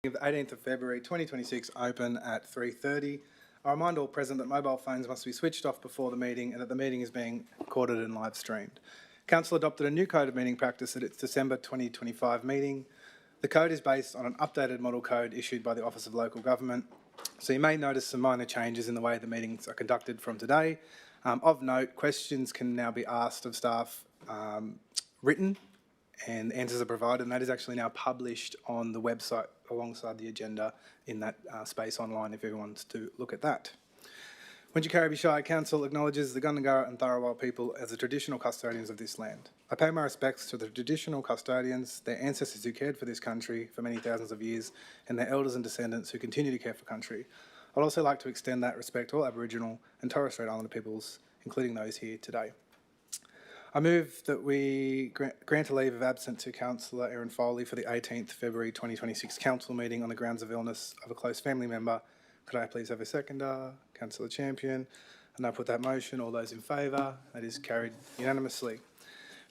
Of the 18th of February 2026 open at 3:30. I remind all present that mobile phones must be switched off before the meeting and that the meeting is being recorded and live streamed. Council adopted a new code of meeting practice at its December 2025 meeting. The code is based on an updated model code issued by the Office of Local Government. So you may notice some minor changes in the way the meetings are conducted from today. Of note, questions can now be asked of staff written, and answers are provided, and that is actually now published on the website alongside the agenda in that space online if everyone wants to look at that. Wanji Shire Council acknowledges the Gundungurra and Tharawal people as the traditional custodians of this land. I pay my respects to the traditional custodians, their ancestors who cared for this country for many thousands of years, and their elders and descendants who continue to care for country. I'd also like to extend that respect to all Aboriginal and Torres Strait Islander peoples, including those here today. I move that we grant a leave of absence to Councillor Erin Foley for the 18th February 2026 Council meeting on the grounds of illness of a close family member. Could I please have a seconder? Councillor Champion. And I put that motion. All those in favour? That is carried unanimously.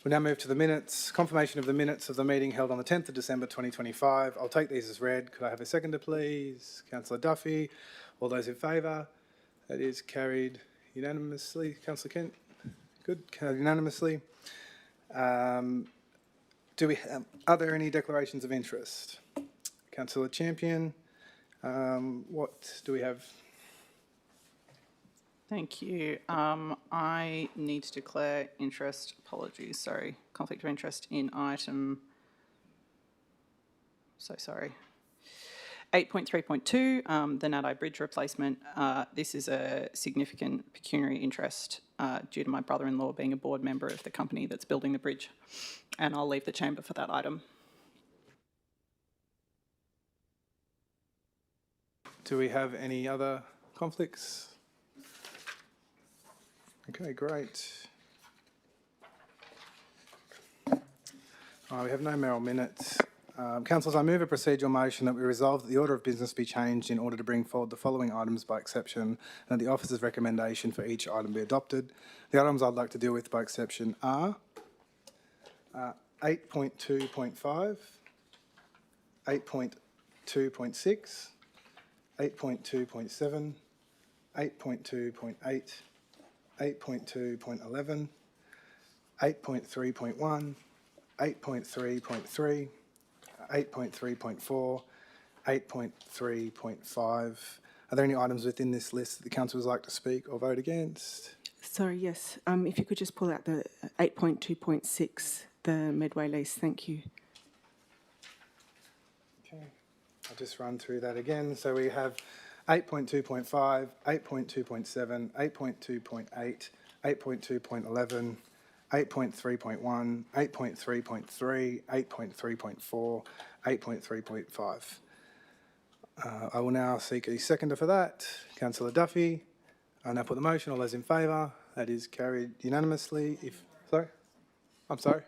We'll now move to the minutes. Confirmation of the minutes of the meeting held on the 10th of December 2025. I'll take these as read. Could I have a seconder, please? Councillor Duffy. All those in favour? That is carried unanimously. Councillor Kent. Good, carried unanimously. Are there any declarations of interest? Councillor Champion, what do we have? Thank you. I need to declare interest, conflict of interest in item, 8.3.2, the Nadai Bridge replacement. This is a significant pecuniary interest due to my brother-in-law being a board member of the company that's building the bridge. And I'll leave the chamber for that item. Do we have any other conflicts? Okay, great. We have no mayoral minutes. Councillors, I move a procedural motion that we resolve that the order of business be changed in order to bring forward the following items by exception and that the officer's recommendation for each item be adopted. The items I'd like to deal with by exception are 8.2.5, 8.2.6, 8.2.7, 8.2.8, 8.2.11, 8.3.1, 8.3.3, 8.3.4, 8.3.5. Are there any items within this list that the council would like to speak or vote against? Sorry, yes. If you could just pull out the 8.2.6, the Medway lease. Thank you. Okay. I'll just run through that again. So we have 8.2.5, 8.2.7, 8.2.8, 8.2.11, 8.3.1, 8.3.3, 8.3.4, 8.3.5. I will now seek a seconder for that. Councillor Duffy. I'll now put the motion. All those in favour? That is carried unanimously. Sorry? I'm sorry?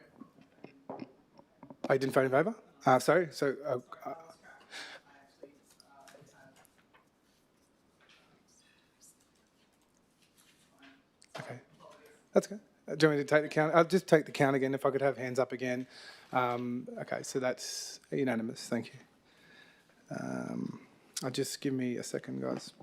I didn't vote in favour? Sorry? So... okay. That's good. Do you want me to take the count? I'll just take the count again if I could have hands up again. Okay, so that's unanimous. Thank you. Just give me a second, guys.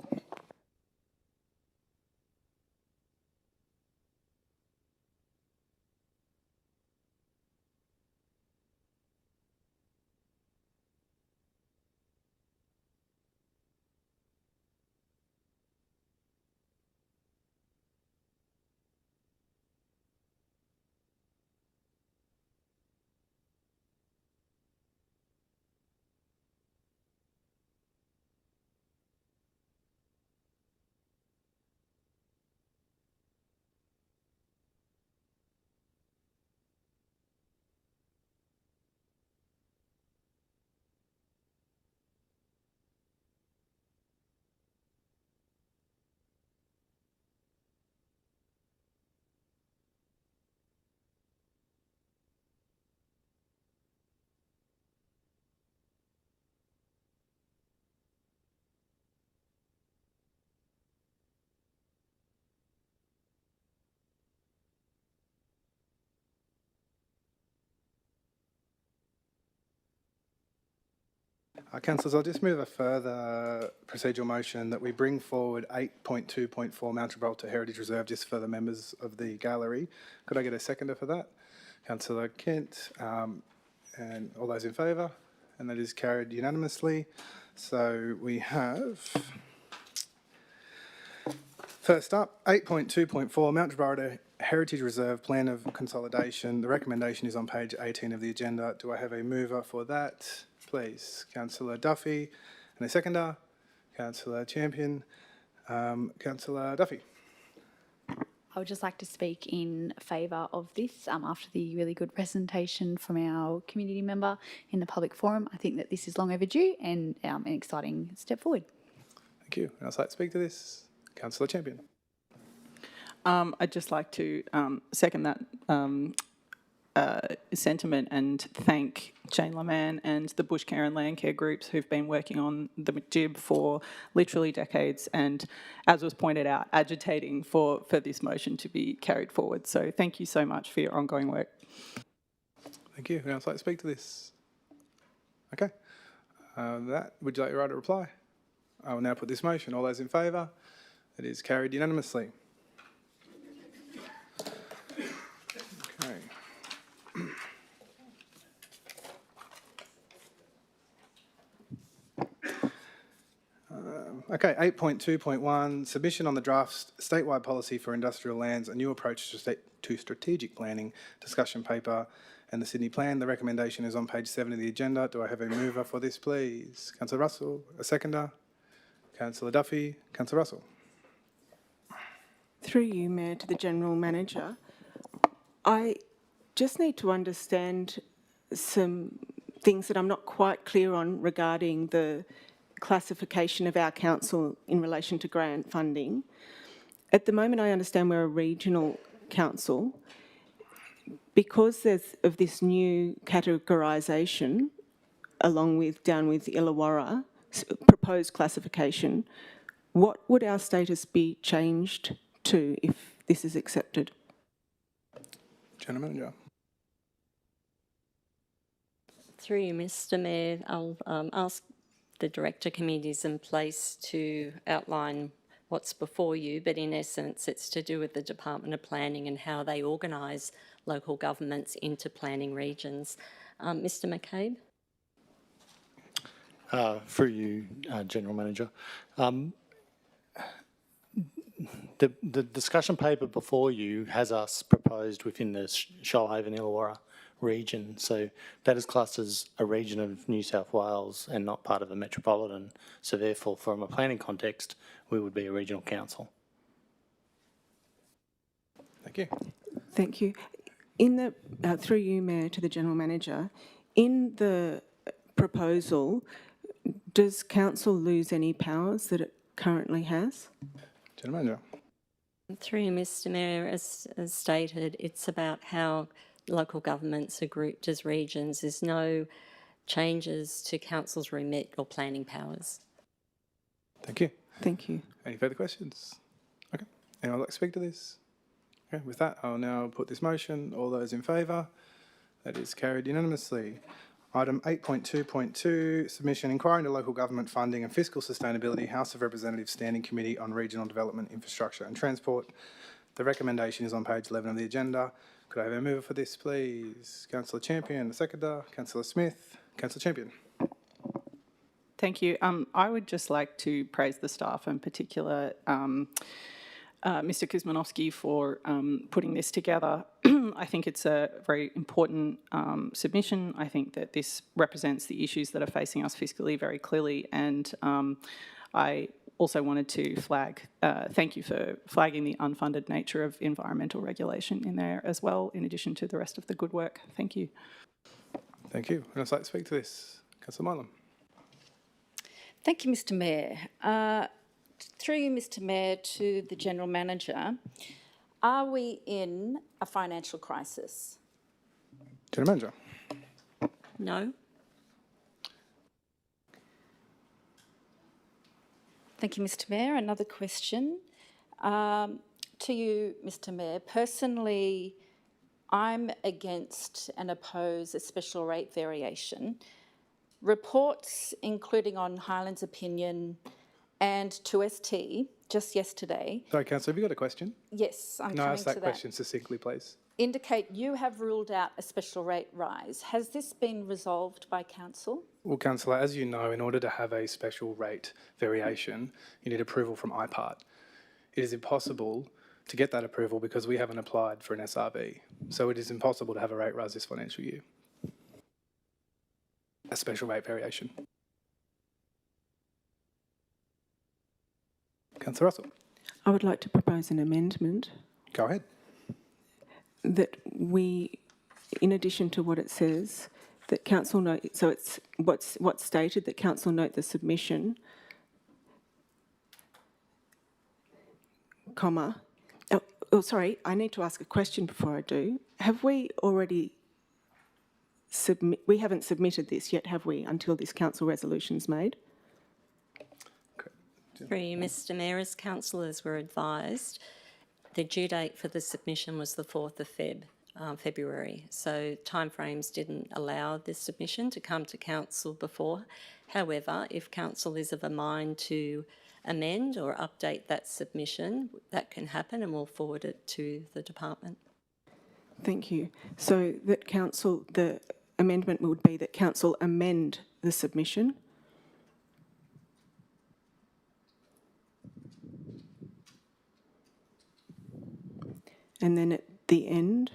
Councillors, I'll just move a further procedural motion that we bring forward 8.2.4 Mount Trabalta Heritage Reserve just for the members of the gallery. Could I get a seconder for that? Councillor Kent, and all those in favour? And that is carried unanimously. So we have, first up, 8.2.4 Mount Trabalta Heritage Reserve Plan of Consolidation. The recommendation is on page 18 of the agenda. Do I have a mover for that? Please, Councillor Duffy, and a seconder, Councillor Champion. Councillor Duffy. I would just like to speak in favour of this after the really good presentation from our community member in the public forum. I think that this is long overdue and an exciting step forward. Thank you. And I'd like to speak to this, Councillor Champion. I'd just like to second that sentiment and thank Jane Laman and the Bush Care and Land Care groups who've been working on the McJib for literally decades and, as was pointed out, agitating for this motion to be carried forward. So thank you so much for your ongoing work. Thank you. And I'd like to speak to this. Okay. Would you like to write a reply? I will now put this motion. All those in favour? It is carried unanimously. Okay. Okay, 8.2.1, submission on the draft statewide policy for industrial lands, a new approach to strategic planning, discussion paper, and the Sydney Plan. The recommendation is on page 7 of the agenda. Do I have a mover for this, please? Councillor Russell, a seconder. Councillor Duffy, Councillor Russell. Through you, Mayor, to the General Manager, I just need to understand some things that I'm not quite clear on regarding the classification of our council in relation to grant funding. At the moment, I understand we're a regional council. Because there's of this new categorisation, along with down with Illawarra, proposed classification, what would our status be changed to if this is accepted? General Manager. Through you, Mr Mayor, I'll ask the director committees in place to outline what's before you, but in essence it's to do with the Department of Planning and how they organise local governments into planning regions. Mr McCabe? Through you, General Manager. The discussion paper before you has us proposed within the Shoalhaven Illawarra region, so that is classed as a region of New South Wales and not part of a metropolitan, so therefore from a planning context we would be a regional council. Thank you. Thank you. In the through you, Mayor, to the General Manager, in the proposal, does council lose any powers that it currently has? General Manager. Through you, Mr Mayor, as stated, it's about how local governments are grouped as regions. There's no changes to council's remit or planning powers. Thank you. Thank you. Any further questions? Okay. Anyone like to speak to this? Okay, with that, I'll now put this motion. All those in favour? That is carried unanimously. Item 8.2.2, submission inquiry into local government funding and fiscal sustainability, House of Representatives Standing Committee on Regional Development, Infrastructure and Transport. The recommendation is on page 11 of the agenda. Could I have a mover for this, please? Councillor Champion, the seconder. Councillor Smith. Councillor Champion. Thank you. I would just like to praise the staff, in particular Mr Kuzmanovsky, for putting this together. I think it's a very important submission. I think that this represents the issues that are facing us fiscally very clearly, and I also wanted to thank you for flagging the unfunded nature of environmental regulation in there as well, in addition to the rest of the good work. Thank you. Thank you. And I'd like to speak to this. Councillor Milam. Thank you, Mr Mayor. Through you, Mr Mayor, to the General Manager, are we in a financial crisis? General Manager. No? Thank you, Mr Mayor. Another question. To you, Mr Mayor. Personally, I'm against and oppose a special rate variation. reports, including on Highland's opinion and 2ST, just yesterday, Sorry, Councillor, have you got a question? yes, I'm No, coming ask to that that, question succinctly, please. indicate you have ruled out a special rate rise. Has this been resolved by council? Well, Councillor, as you know, in order to have a special rate variation, you need approval from IPART. It is impossible to get that approval because we haven't applied for an SRV. So it is impossible to have a rate rise this financial year. A special rate variation. Councillor Russell, I would like to propose an amendment go ahead. that we, in addition to what it says, that council note, so it's what's stated, that council note the submission, comma, sorry, I need to ask a question before I do. Have we already we haven't submitted this yet, have we, until this council resolution's made? Through you, Mr Mayor, as councillors were advised, the due date for the submission was the 4th of February. So timeframes didn't allow this submission to come to council before. However, if council is of a mind to amend or update that submission, that can happen and we'll forward it to the department. Thank you. So that council, the amendment would be that council amend the submission. And then at the end,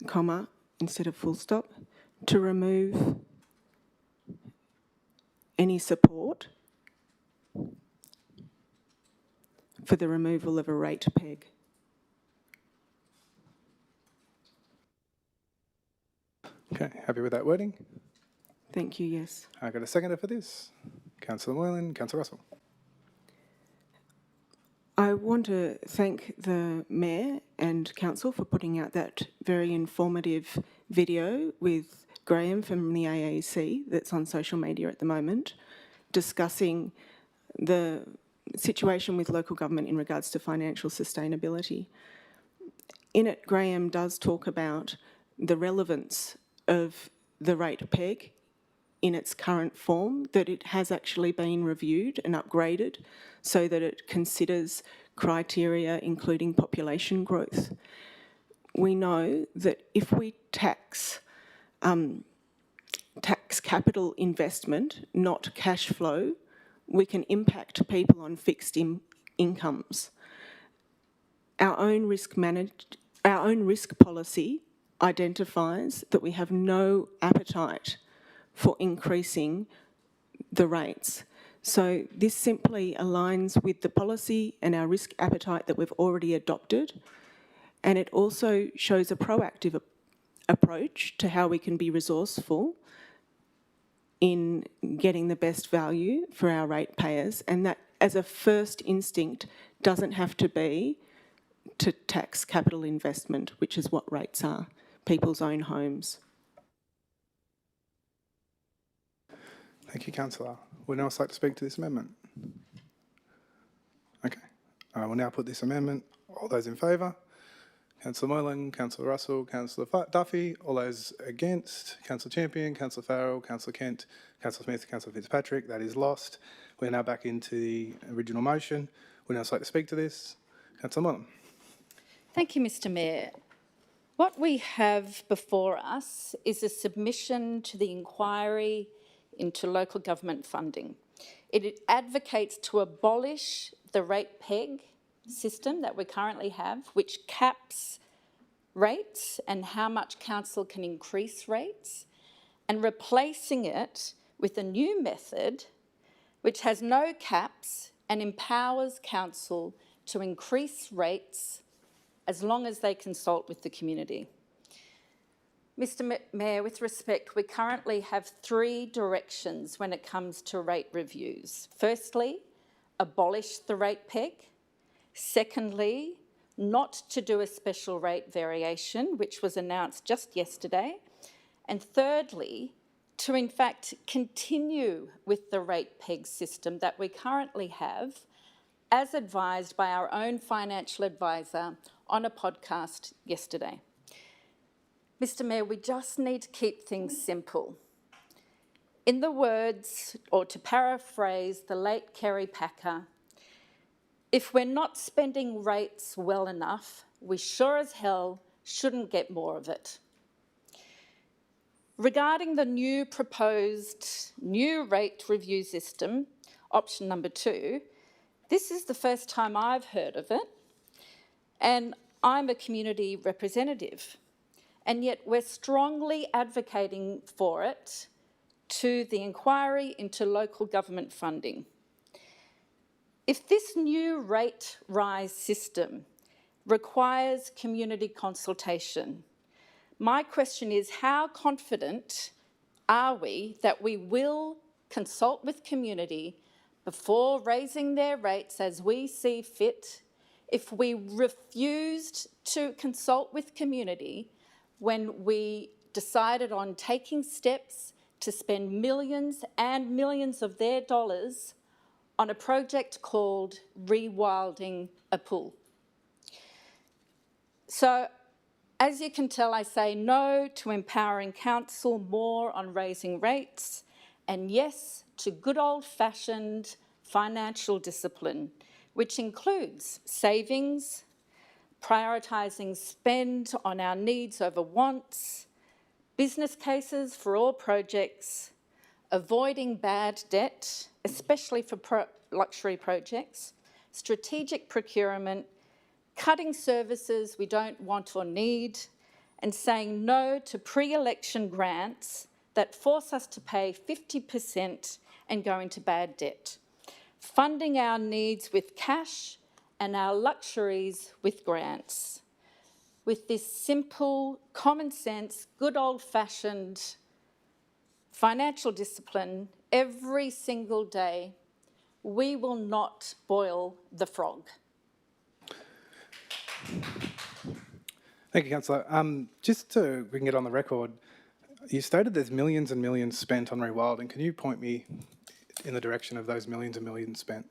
comma, instead of full stop, to remove any support for the removal of a rate peg. Okay, happy with that wording? Thank you, yes. I got a seconder for this. Councillor Moylan, Councillor Russell. I want to thank the Mayor and Council for putting out that very informative video with Graham from the AAC that's on social media at the moment, discussing the situation with local government in regards to financial sustainability. In it, Graham does talk about the relevance of the rate peg in its current form, that it has actually been reviewed and upgraded so that it considers criteria including population growth. We know that if we tax capital investment, not cash flow, we can impact people on fixed incomes. Our own risk policy identifies that we have no appetite for increasing the rates. So this simply aligns with the policy and our risk appetite that we've already adopted, and it also shows a proactive approach to how we can be resourceful in getting the best value for our ratepayers, and that as a first instinct doesn't have to be to tax capital investment, which is what rates are, people's own homes. Thank you, Councillor. Would anyone else like to speak to this amendment? Okay. I will now put this amendment. All those in favour? Councillor Moylan, Councillor Russell, Councillor Duffy. All those against? Councillor Champion, Councillor Farrell, Councillor Kent, Councillor Smith, Councillor Fitzpatrick. That is lost. We're now back into the original motion. Would anyone else like to speak to this? Councillor Moylan. Thank you, Mr Mayor. What we have before us is a submission to the inquiry into local government funding. It advocates to abolish the rate peg system that we currently have, which caps rates and how much council can increase rates, and replacing it with a new method which has no caps and empowers council to increase rates as long as they consult with the community. Mr Mayor, with respect, we currently have 3 directions when it comes to rate reviews. Firstly, abolish the rate peg. Secondly, not to do a special rate variation, which was announced just yesterday. And thirdly, to in fact continue with the rate peg system that we currently have, as advised by our own financial advisor on a podcast yesterday. Mr Mayor, we just need to keep things simple. In the words, or to paraphrase the late Kerry Packer, if we're not spending rates well enough, we sure as hell shouldn't get more of it. Regarding the proposed new rate review system, option number 2, this is the first time I've heard of it, and I'm a community representative, and yet we're strongly advocating for it to the inquiry into local government funding. If this new rate rise system requires community consultation, my question is, how confident are we that we will consult with community before raising their rates as we see fit if we refused to consult with community when we decided on taking steps to spend millions and millions of their dollars on a project called rewilding a pool? So, as you can tell, I say no to empowering council more on raising rates, and yes to good old-fashioned financial discipline, which includes savings, prioritising spend on our needs over wants, business cases for all projects, avoiding bad debt, especially for luxury projects, strategic procurement, cutting services we don't want or need, and saying no to pre-election grants that force us to pay 50% and go into bad debt, funding our needs with cash and our luxuries with grants. With this simple, common sense, good old-fashioned financial discipline every single day, we will not boil the frog. Thank you, Councillor. Just so we can get on the record, you stated there's millions and millions spent on rewilding. Can you point me in the direction of those millions and millions spent?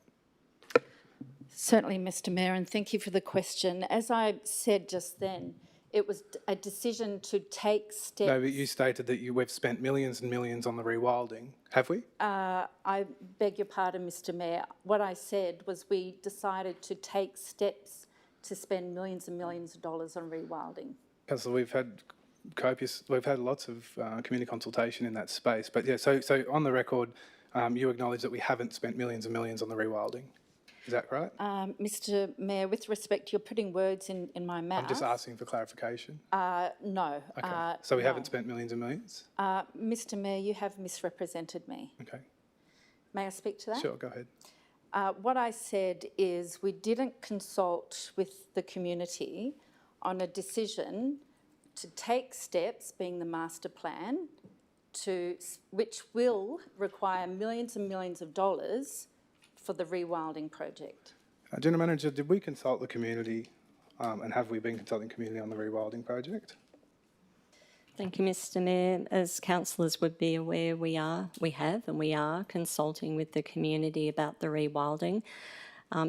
Certainly, Mr Mayor, and thank you for the question. As I said just then, it was a decision to take steps. No, but you stated that we've spent millions and millions on the rewilding. Have we? I beg your pardon, Mr Mayor. What I said was we decided to take steps to spend millions and millions of dollars on rewilding. Councillor, we've had lots of community consultation in that space. But yeah, so on the record, you acknowledge that we haven't spent millions and millions on the rewilding. Is that right? Mr Mayor, with respect, you're putting words in my mouth. I'm just asking for clarification. No. Okay. So we no. haven't spent millions and millions? Mr Mayor, you have misrepresented me. Okay. May I speak to that? Sure, go ahead. What I said is we didn't consult with the community on a decision to take steps, being the master plan, which will require millions and millions of dollars for the rewilding project. General Manager, did we consult the community and have we been consulting community on the rewilding project? Thank you, Mr Mayor. As councillors would be aware, we are consulting with the community about the rewilding.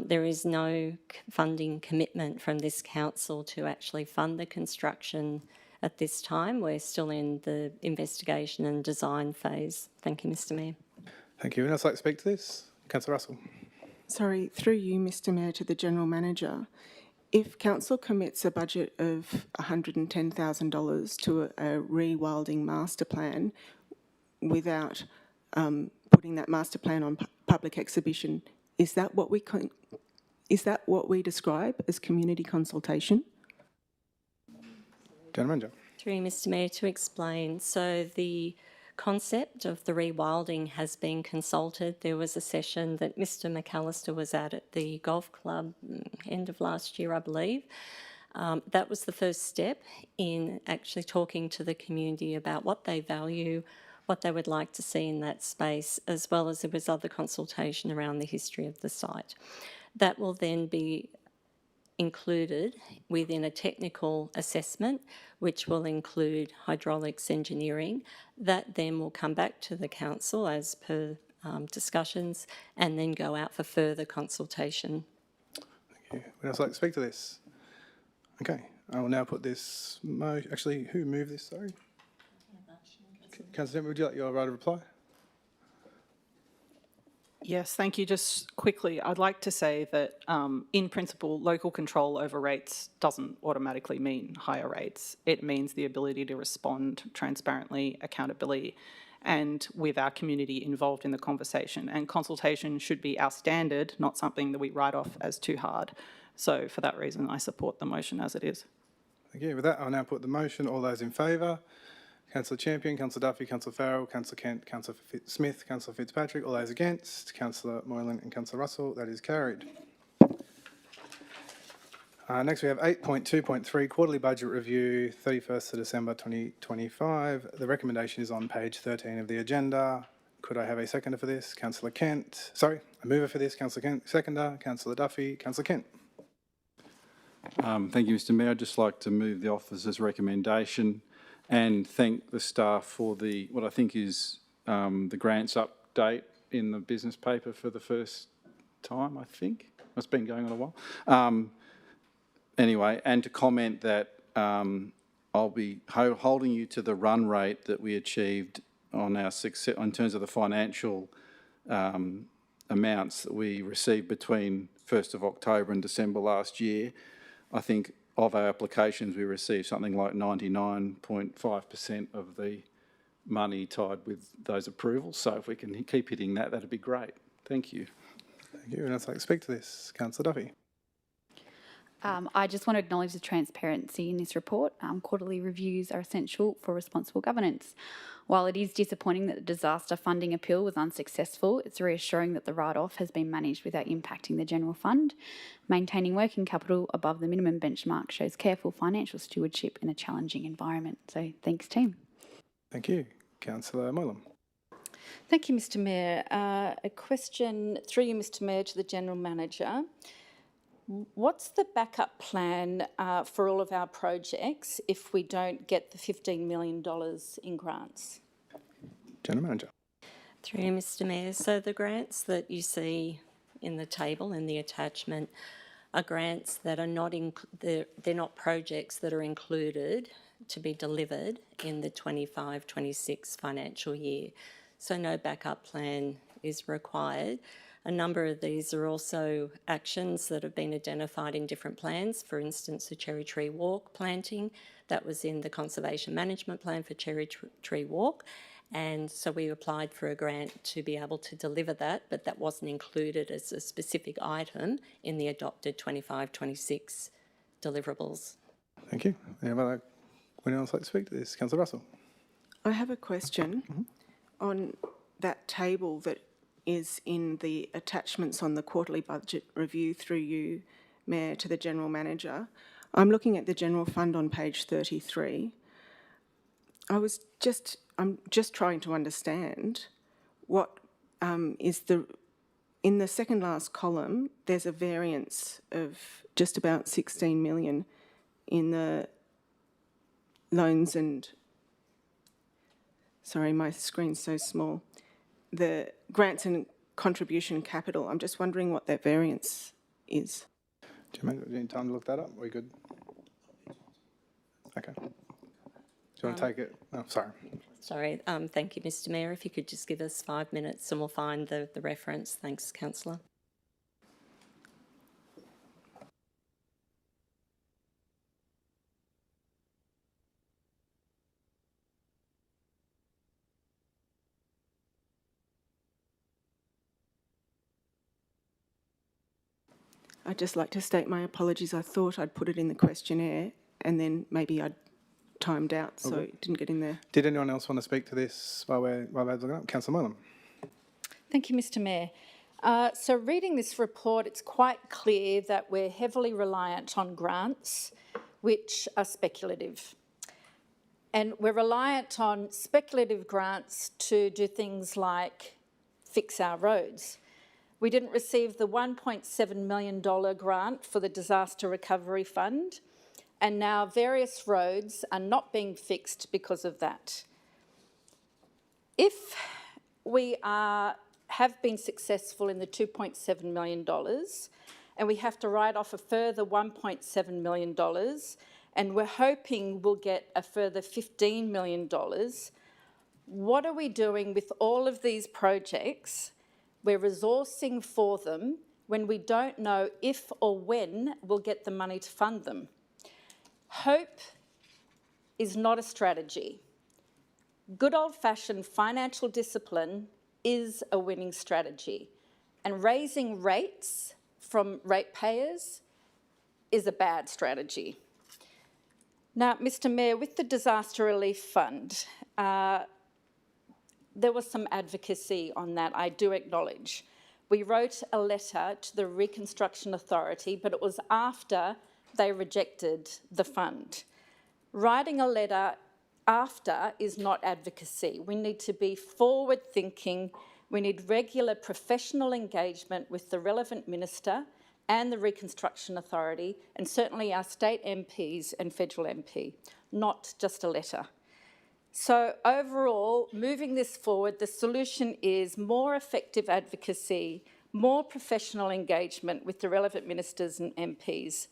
There is no funding commitment from this council to actually fund the construction at this time. We're still in the investigation and design phase. Thank you, Mr Mayor. Thank you. Anyone else like to speak to this? Councillor Russell. Sorry, through you, Mr Mayor, to the General Manager. If council commits a budget of $110,000 to a rewilding master plan without putting that master plan on public exhibition, is that what we describe as community consultation? General Manager. Through you, Mr Mayor, to explain. So the concept of the rewilding has been consulted. There was a session that Mr McAllister was at the golf club end of last year, I believe. That was the first step in actually talking to the community about what they value, what they would like to see in that space, as well as there was other consultation around the history of the site. That will then be included within a technical assessment, which will include hydraulics engineering. That then will come back to the council as per discussions and then go out for further consultation. Thank you. Would else like to speak to this? Okay, I will now put this actually, who moved this, sorry? Councillor Dempsey, would you like your right of reply? Yes, thank you. Just quickly, I'd like to say that in principle, local control over rates doesn't automatically mean higher rates. It means the ability to respond transparently, accountability, and with our community involved in the conversation. And consultation should be our standard, not something that we write off as too hard. So for that reason, I support the motion as it is. Thank you. With that, I'll now put the motion. All those in favour? Councillor Champion, Councillor Duffy, Councillor Farrell, Councillor Kent, Councillor Smith, Councillor Fitzpatrick. All those against? Councillor Moylan and Councillor Russell. That is carried. Next, we have 8.2.3 Quarterly Budget Review, 31st of December 2025. The recommendation is on page 13 of the agenda. Could I have a seconder for this? Councillor Kent. Sorry, a mover for this. Councillor Kent. Seconder, Councillor Duffy. Councillor Kent. Thank you, Mr Mayor. I'd just like to move the officer's recommendation and thank the staff for the what I think is the grants update in the business paper for the first time, I think. It's been going on a while. Anyway, and to comment that I'll be holding you to the run rate that we achieved on our success in terms of the financial amounts that we received between 1st of October and December last year. I think of our applications, we received something like 99.5% of the money tied with those approvals. So if we can keep hitting that, that'd be great. Thank you. Thank you. And I'd like to speak to this. Councillor Duffy. I just want to acknowledge the transparency in this report. Quarterly reviews are essential for responsible governance. While it is disappointing that the disaster funding appeal was unsuccessful, it's reassuring that the write-off has been managed without impacting the general fund. Maintaining working capital above the minimum benchmark shows careful financial stewardship in a challenging environment. So thanks, team. Thank you. Councillor Moylan. Thank you, Mr Mayor. A question through you, Mr Mayor, to the General Manager. What's the backup plan for all of our projects if we don't get the $15 million in grants? General Manager. Through you, Mr Mayor. So the grants that you see in the table in the attachment are grants that are not they're not projects that are included to be delivered in the 25-26 financial year. So no backup plan is required. A number of these are also actions that have been identified in different plans. For instance, the cherry tree walk planting, that was in the conservation management plan for cherry tree walk. And so we applied for a grant to be able to deliver that, but that wasn't included as a specific item in the adopted 25-26 deliverables. Thank you. Would anyone else like to speak to this? Councillor Russell. I have a question on that table that is in the attachments on the quarterly budget review through you, Mayor, to the General Manager. I'm looking at the General Fund on page 33. I'm just trying to understand what is in the second last column, there's a variance of just about 16 million in the loans and, sorry, my screen's so small, the grants and contribution capital. I'm just wondering what that variance is. Do you need time to look that up? Are we good? Okay. Do you want to take it? Oh, sorry. Sorry, thank you, Mr Mayor. If you could just give us 5 minutes and we'll find the reference. Thanks, Councillor. I'd just like to state my apologies. I thought I'd put it in the questionnaire and then maybe I'd timed out, so it didn't get in there. Did anyone else want to speak to this while we're looking up? Councillor Moylan. Thank you, Mr Mayor. So reading this report, it's quite clear that we're heavily reliant on grants, which are speculative. And we're reliant on speculative grants to do things like fix our roads. We didn't receive the $1.7 million grant for the Disaster Recovery Fund, and now various roads are not being fixed because of that. If we have been successful in the $2.7 million and we have to write off a further $1.7 million and we're hoping we'll get a further $15 million, what are we doing with all of these projects We're resourcing for them when we don't know if or when we'll get the money to fund them. Hope is not a strategy. Good old-fashioned financial discipline is a winning strategy, and raising rates from ratepayers is a bad strategy. Now, Mr. Mayor, with the Disaster Relief Fund, there was some advocacy on that, I do acknowledge. We wrote a letter to the Reconstruction Authority, but it was after they rejected the fund. Writing a letter after is not advocacy. We need to be forward-thinking. We need regular professional engagement with the relevant minister and the Reconstruction Authority, and certainly our state MPs and federal MP, not just a letter. So overall, moving this forward, the solution is more effective advocacy, more professional engagement with the relevant ministers and MPs,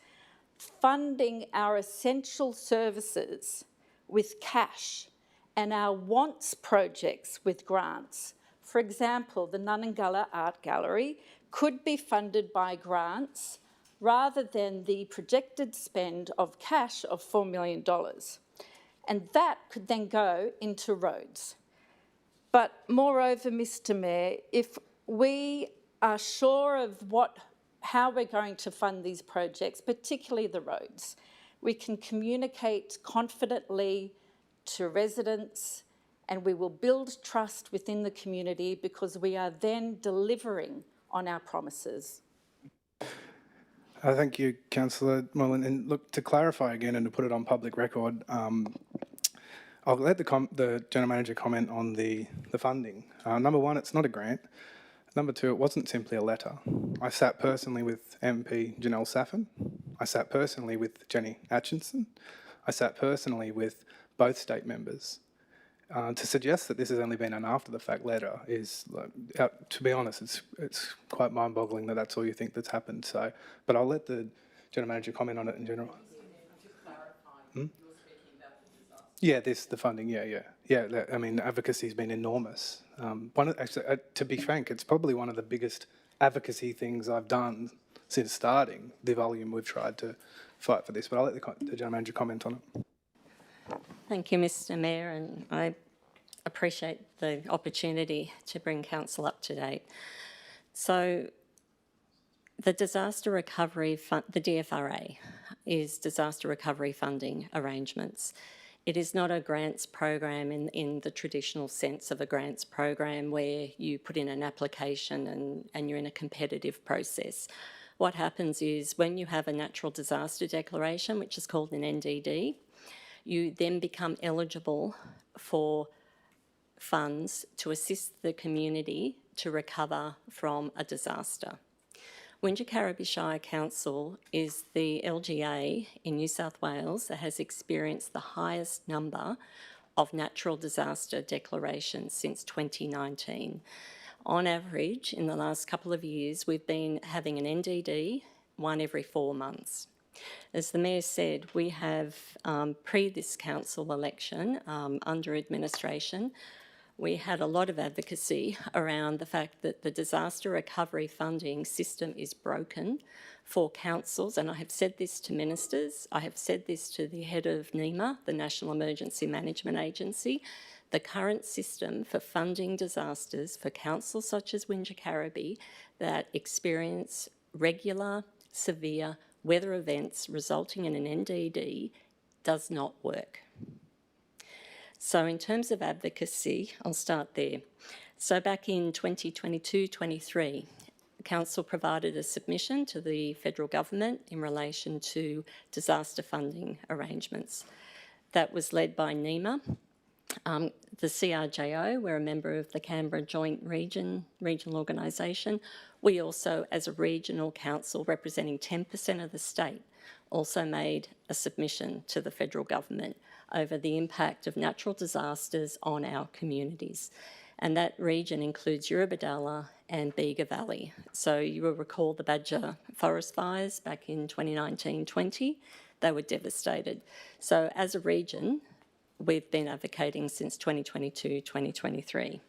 funding our essential services with cash and our wants projects with grants. For example, the Nunangulla Art Gallery could be funded by grants rather than the projected spend of cash of $4 million. And that could then go into roads. But moreover, Mr. Mayor, if we are sure of how we're going to fund these projects, particularly the roads, we can communicate confidently to residents, and we will build trust within the community because we are then delivering on our promises. Thank you, Councillor Moreland. And look, to clarify again and to put it on public record, I'll let the General Manager comment on the funding. Number one, it's not a grant. Number two, it wasn't simply a letter. I sat personally with MP Janelle Saffin. I sat personally with Jenny Atchison. I sat personally with both state members. To suggest that this has only been an after-the-fact letter is, to be honest, it's quite mind-boggling that that's all you think that's happened. So, but I'll let the General Manager comment on it in general. Yeah, the funding, yeah. I mean, advocacy's been enormous. Actually, to be frank, it's probably one of the biggest advocacy things I've done since starting the volume we've tried to fight for this. But I'll let the General Manager comment on it. Thank you, Mr. Mayor, and I appreciate the opportunity to bring Council up to date. So the Disaster Recovery Fund, the DFRA, is Disaster Recovery Funding Arrangements. It is not a grants program in the traditional sense of a grants program where you put in an application and you're in a competitive process. What happens is when you have a natural disaster declaration, which is called an NDD, you then become eligible for funds to assist the community to recover from a disaster. Wingecarribee Shire Council is the LGA in New South Wales that has experienced the highest number of natural disaster declarations since 2019. On average, in the last couple of years, we've been having an NDD one every 4 months. As the Mayor said, we have, pre this council election, under administration, we had a lot of advocacy around the fact that the disaster recovery funding system is broken for councils, and I have said this to ministers, I have said this to the head of NEMA, the National Emergency Management Agency. The current system for funding disasters for councils such as Wingecarribee that experience regular, severe weather events resulting in an NDD does not work. So in terms of advocacy, I'll start there. So back in 2022-23, Council provided a submission to the federal government in relation to disaster funding arrangements. That was led by NEMA. The CRJO, we're a member of the Canberra Joint Regional Organisation. We also, as a regional council representing 10% of the state, also made a submission to the federal government over the impact of natural disasters on our communities. And that region includes Eurobodalla and Bega Valley. So you will recall the Badger forest fires back in 2019-20. They were devastated. So as a region, we've been advocating since 2022-2023.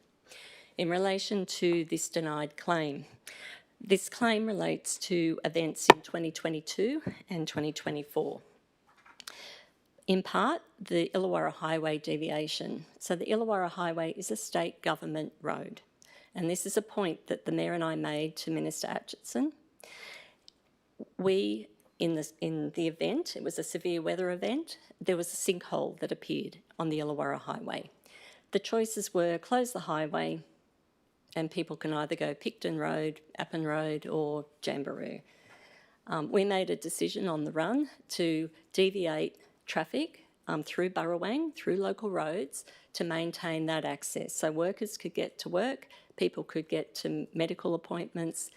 in relation to this denied claim. This claim relates to events in 2022 and 2024. In part, the Illawarra Highway deviation. So the Illawarra Highway is a state government road. And this is a point that the Mayor and I made to Minister Atchison. We, in the event, it was a severe weather event, there was a sinkhole that appeared on the Illawarra Highway. The choices were close the highway and people can either go Picton Road, Appin Road or Jamboree. We made a decision on the run to deviate traffic through Burrawang, through local roads, to maintain that access. So workers could get to work, people could get to medical appointments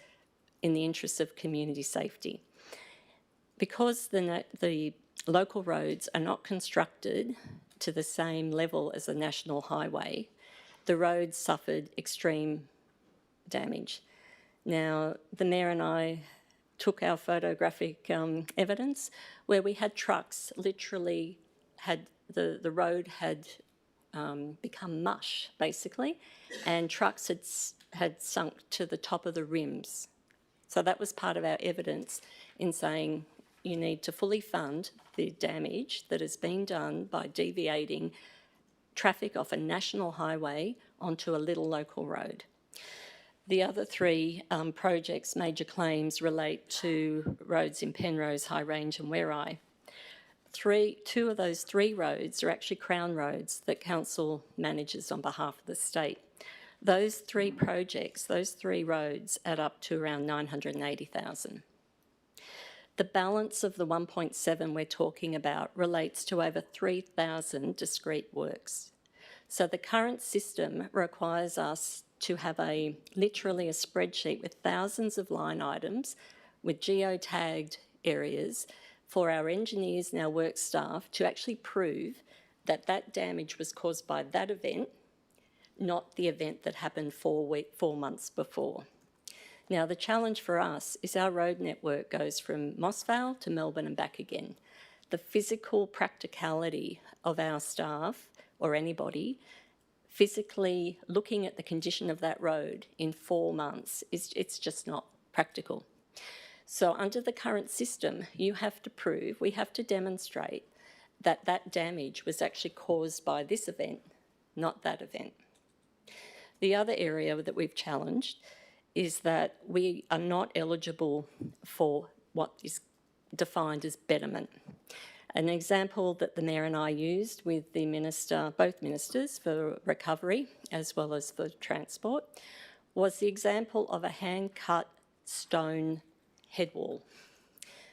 in the interest of community safety. Because the local roads are not constructed to the same level as a national highway, the roads suffered extreme damage. Now, the Mayor and I took our photographic evidence where we had trucks literally had, the road had become mush, basically, and trucks had sunk to the top of the rims. So that was part of our evidence in saying you need to fully fund the damage that has been done by deviating traffic off a national highway onto a little local road. The other three projects, major claims, relate to roads in Penrose, High Range and Werri. Two of those three roads are actually Crown roads that Council manages on behalf of the state. Those three projects, those three roads add up to around $980,000. The balance of the 1.7 we're talking about relates to over 3,000 discrete works. So the current system requires us to have literally a spreadsheet with thousands of line items with geotagged areas for our engineers and our work staff to actually prove that that damage was caused by that event, not the event that happened 4 months before. Now, the challenge for us is our road network goes from Mossvale to Melbourne and back again. The physical practicality of our staff or anybody physically looking at the condition of that road in 4 months, it's just not practical. So under the current system, you have to prove, we have to demonstrate that that damage was actually caused by this event, not that event. The other area that we've challenged is that we are not eligible for what is defined as betterment. An example that the Mayor and I used with the Minister, both Ministers for recovery as well as for transport, was the example of a hand-cut stone head wall.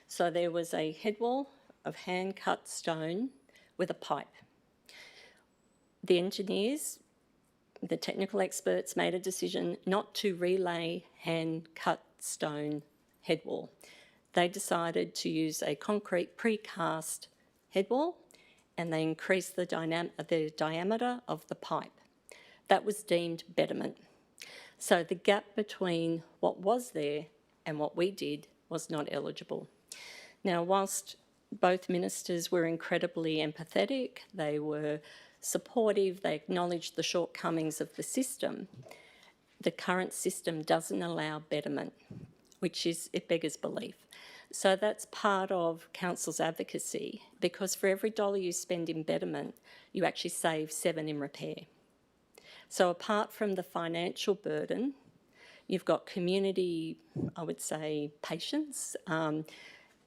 So there was a head wall of hand-cut stone with a pipe. The engineers, the technical experts made a decision not to relay hand-cut stone head wall. They decided to use a concrete precast head wall and they increased the diameter of the pipe. That was deemed betterment. So the gap between what was there and what we did was not eligible. Now, whilst both ministers were incredibly empathetic, they were supportive, they acknowledged the shortcomings of the system, the current system doesn't allow betterment, it beggars belief. So that's part of Council's advocacy, because for every dollar you spend in betterment, you actually save 7 in repair. So apart from the financial burden, you've got community, I would say, patience.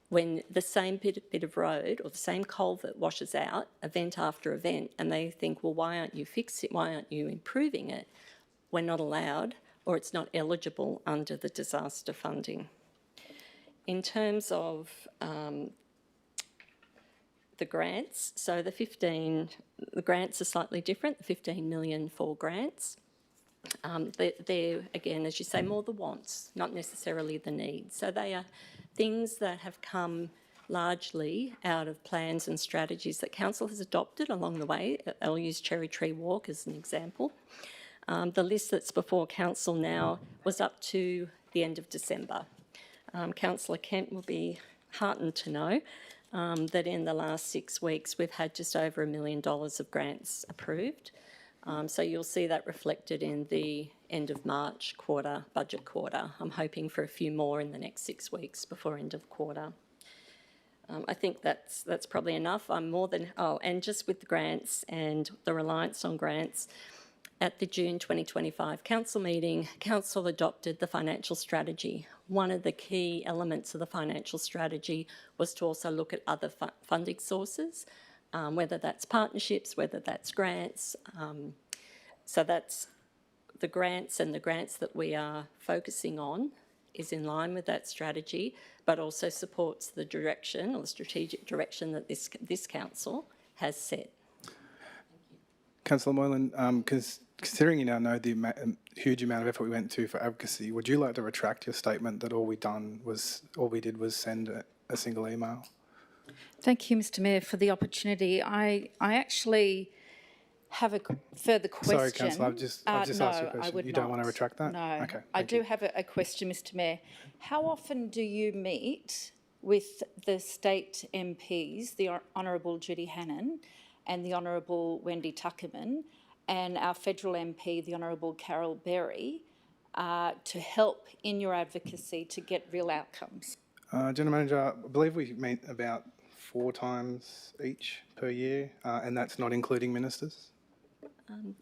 When the same bit of road or the same culvert washes out event after event and they think, well, why aren't you fixing it? Why aren't you improving it? We're not allowed, or it's not eligible under the disaster funding. In terms of the grants, so the grants are slightly different, the 15 million for grants. They're, again, as you say, more the wants, not necessarily the needs. So they are things that have come largely out of plans and strategies that Council has adopted along the way. I'll use Cherry Tree Walk as an example. The list that's before Council now was up to the end of December. Councillor Kent will be heartened to know that in the last 6 weeks we've had just over $1 million of grants approved. So you'll see that reflected in the end of March quarter, budget quarter. I'm hoping for a few more in the next 6 weeks before end of quarter. I think that's probably enough. I'm more than, and just with the grants and the reliance on grants, at the June 2025 council meeting, council adopted the financial strategy. One of the key elements of the financial strategy was to also look at other funding sources, whether that's partnerships, whether that's grants. So that's the grants, and the grants that we are focusing on is in line with that strategy, but also supports the direction or the strategic direction that this council has set. Councillor Moylan, considering you now know the huge amount of effort we went to for advocacy, would you like to retract your statement that all we did was send a single email? Thank you, Mr Mayor, for the opportunity. I actually have a further question. Sorry, Councillor, I've just asked you a question. No, I would you not. don't want to retract that? No. Okay. I do have a question, Mr Mayor. How often do you meet with the state MPs, the Honourable Judy Hannan and the Honourable Wendy Tuckerman, and our federal MP, the Honourable Carol Berry, to help in your advocacy to get real outcomes? General Manager, I believe we meet about 4 times each per year, and that's not including ministers?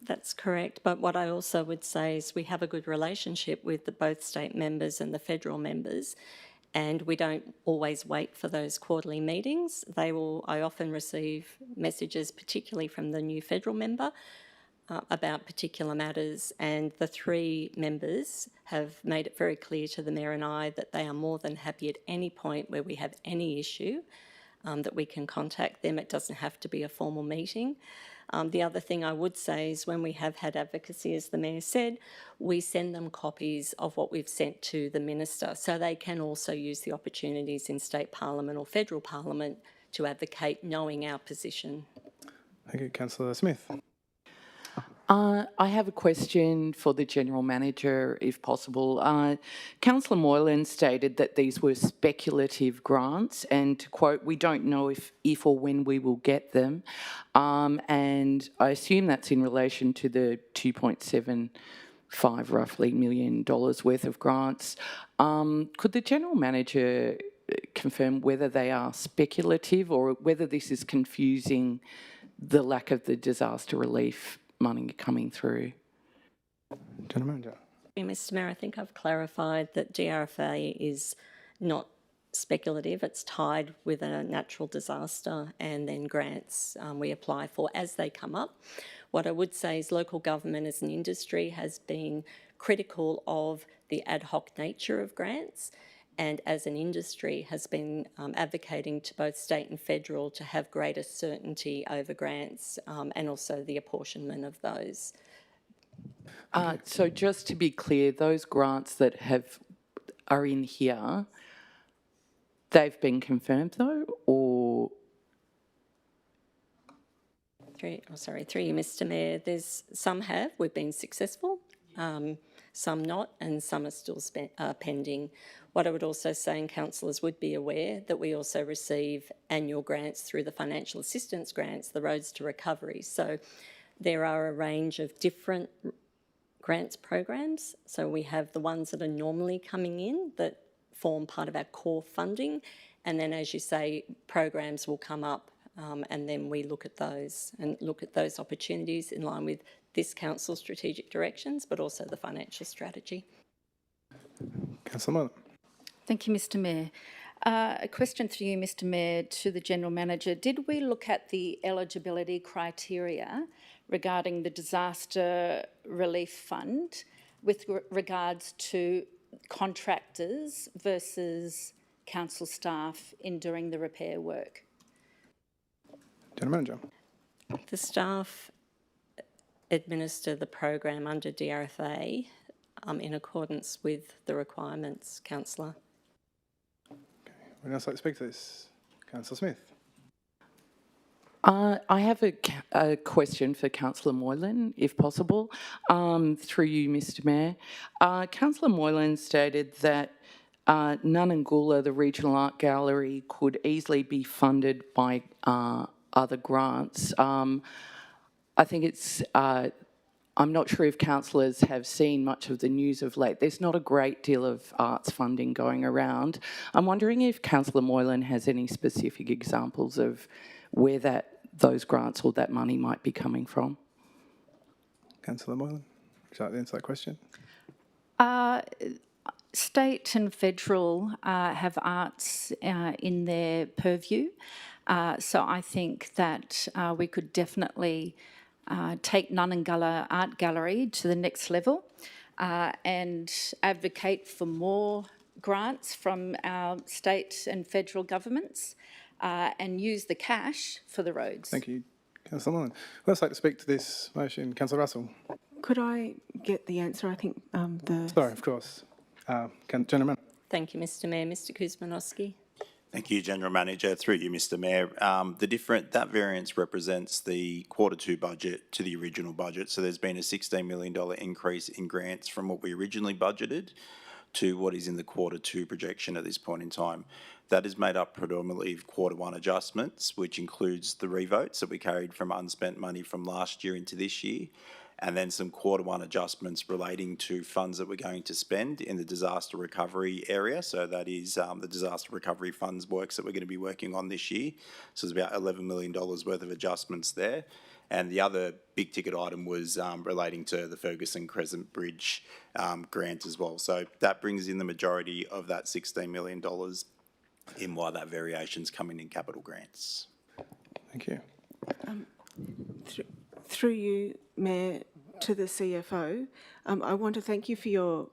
That's correct, but what I also would say is we have a good relationship with both state members and the federal members, and we don't always wait for those quarterly meetings. I often receive messages, particularly from the new federal member, about particular matters, and the 3 members have made it very clear to the Mayor and I that they are more than happy at any point where we have any issue that we can contact them. It doesn't have to be a formal meeting. The other thing I would say is when we have had advocacy, as the Mayor said, we send them copies of what we've sent to the Minister, so they can also use the opportunities in State Parliament or Federal Parliament to advocate, knowing our position. Thank you, Councillor Smith. I have a question for the General Manager, if possible. Councillor Moylan stated that these were speculative grants, and to quote, we don't know if or when we will get them. And I assume that's in relation to the $2.75 roughly million worth of grants. Could the General Manager confirm whether they are speculative or whether this is confusing the lack of the disaster relief money coming through? General Manager. Mr Mayor, I think I've clarified that DRFA is not speculative. It's tied with a natural disaster, and then grants we apply for as they come up. What I would say is local government as an industry has been critical of the ad hoc nature of grants, and as an industry has been advocating to both state and federal to have greater certainty over grants and also the apportionment of those. So just to be clear, those grants that are in here, they've been confirmed though, or? Through you, Mr Mayor, some have, we've been successful, some not, and some are still pending. What I would also say, and councillors would be aware, that we also receive annual grants through the financial assistance grants, the Roads to Recovery. So there are a range of different grants programs. So we have the ones that are normally coming in that form part of our core funding. And then, as you say, programs will come up and then we look at those opportunities in line with this council's strategic directions, but also the financial strategy. Councillor Moylan. Thank you, Mr Mayor. A question through you, Mr Mayor, to the General Manager. Did we look at the eligibility criteria regarding the Disaster Relief Fund with regards to contractors versus council staff in doing the repair work? General Manager. The staff administer the program under DRFA in accordance with the requirements, Councillor. Would else like to speak to this? Councillor Smith. I have a question for Councillor Moylan, if possible, through you, Mr Mayor. Councillor Moylan stated that Nunangula, the Regional Art Gallery, could easily be funded by other grants. I think it's I'm not sure if councillors have seen much of the news of late. There's not a great deal of arts funding going around. I'm wondering if Councillor Moylan has any specific examples of where those grants or that money might be coming from. Councillor Moylan, would you like to answer that question? State and federal have arts in their purview. So I think that we could definitely take Nunangulla Art Gallery to the next level and advocate for more grants from our state and federal governments and use the cash for the roads. Thank you, Councillor Moylan. Who else like to speak to this motion? Councillor Russell. Could I get the answer? I think Sorry, of course. General Manager. Thank you, Mr Mayor. Mr Kuzmanowski. Thank you, General Manager. Through you, Mr Mayor. That variance represents the Q2 budget to the original budget. So there's been a $16 million increase in grants from what we originally budgeted to what is in the Q2 projection at this point in time. That is made up predominantly of Q1 adjustments, which includes the revotes that we carried from unspent money from last year into this year, and then some Q1 adjustments relating to funds that we're going to spend in the disaster recovery area. So that is the disaster recovery funds works that we're going to be working on this year. So there's about $11 million worth of adjustments there. And the other big ticket item was relating to the Ferguson Crescent Bridge grant as well. So that brings in the majority of that $16 million in why that variation's coming in capital grants. Thank you. through you, Mayor, to the CFO, I want to thank you for your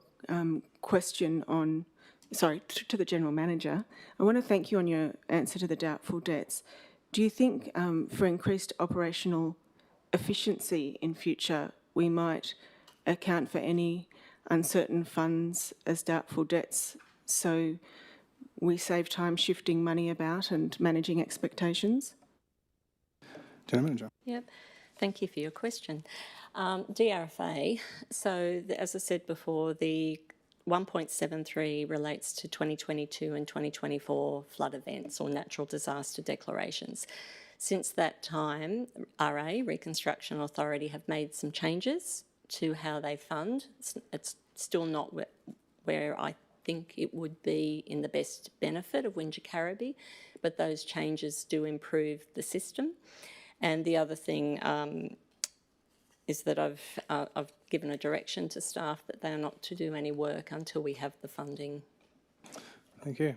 question on, to the General Manager. I want to thank you on your answer to the doubtful debts. Do you think for increased operational efficiency in future, we might account for any uncertain funds as doubtful debts so we save time shifting money about and managing expectations? General Manager. Yep. Thank you for your question. DRFA, so as I said before, the 1.73 relates to 2022 and 2024 flood events or natural disaster declarations. Since that time, RA, Reconstruction Authority, have made some changes to how they fund. It's still not where I think it would be in the best benefit of Wingecarribee, but those changes do improve the system. And the other thing is that I've given a direction to staff that they are not to do any work until we have the funding. Thank you.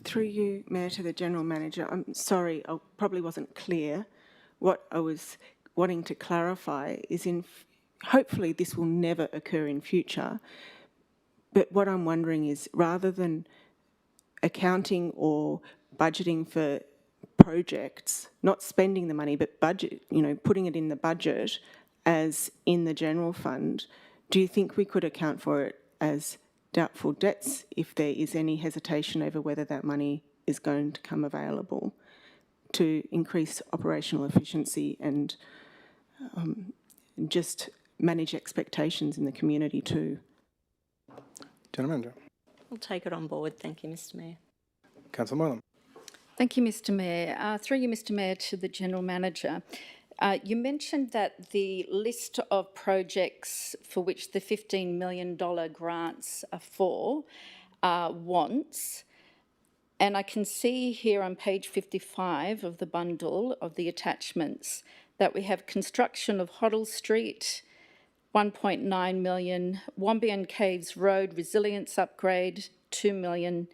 Through you, Mayor, to the General Manager, I'm sorry, I probably wasn't clear. What I was wanting to clarify is hopefully this will never occur in future, but what I'm wondering is rather than accounting or budgeting for projects, not spending the money, but putting it in the budget as in the general fund, do you think we could account for it as doubtful debts if there is any hesitation over whether that money is going to come available to increase operational efficiency and just manage expectations in the community too? General Manager. I'll take it on board. Thank you, Mr Mayor. Councillor Moylan. Thank you, Mr Mayor. Through you, Mr Mayor, to the General Manager. You mentioned that the list of projects for which the $15 million grants are for wants, and I can see here on page 55 of the bundle of the attachments that we have construction of Hoddle Street, 1.9 million, Wombian Caves Road resilience upgrade, 2 million,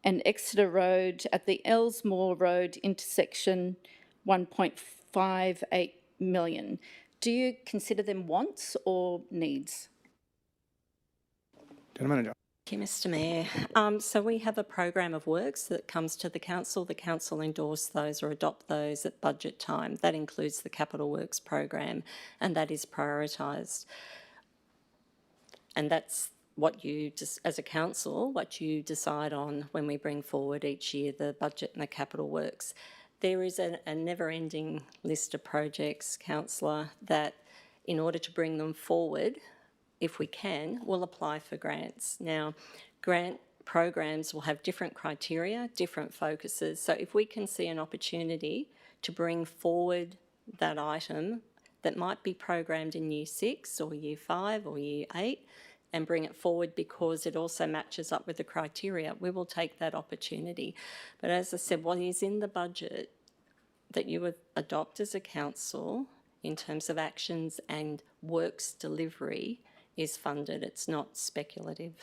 and Exeter Road at the Elsmore Road intersection, 1.58 million. Do you consider them wants or needs? General Manager. Thank you, Mr Mayor. So we have a program of works that comes to the council. The council endorse those or adopt those at budget time. That includes the capital works program, and that is prioritised. And that's what you, as a council, what you decide on when we bring forward each year the budget and the capital works. There is a never-ending list of projects, councillor, that in order to bring them forward, if we can, we'll apply for grants. Now, grant programs will have different criteria, different focuses. So if we can see an opportunity to bring forward that item that might be programmed in Year 6 or Year 5 or Year 8 and bring it forward because it also matches up with the criteria, we will take that opportunity. But as I said, what is in the budget that you would adopt as a council in terms of actions and works delivery is funded. It's not speculative.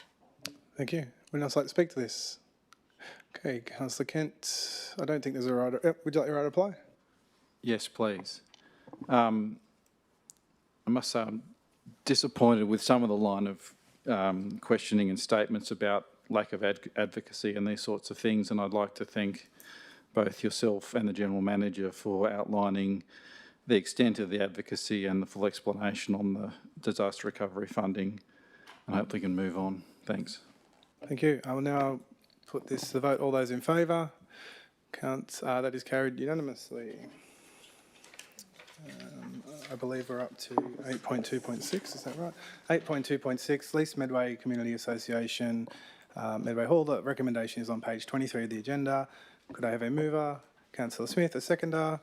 Thank you. Would else like to speak to this? Okay, Councillor Kent, I don't think there's a right. Would you like your right to reply? Yes, please. I must say I'm disappointed with some of the line of questioning and statements about lack of advocacy and these sorts of things, and I'd like to thank both yourself and the General Manager for outlining the extent of the advocacy and the full explanation on the disaster recovery funding, and hopefully can move on. Thanks. Thank you. I will now put this to the vote. All those in favour? That is carried unanimously. I believe we're up to 8.2.6, is that right? 8.2.6, Lease Medway Community Association, Medway Hall. The recommendation is on page 23 of the agenda. Could I have a mover? Councillor Smith, a seconder.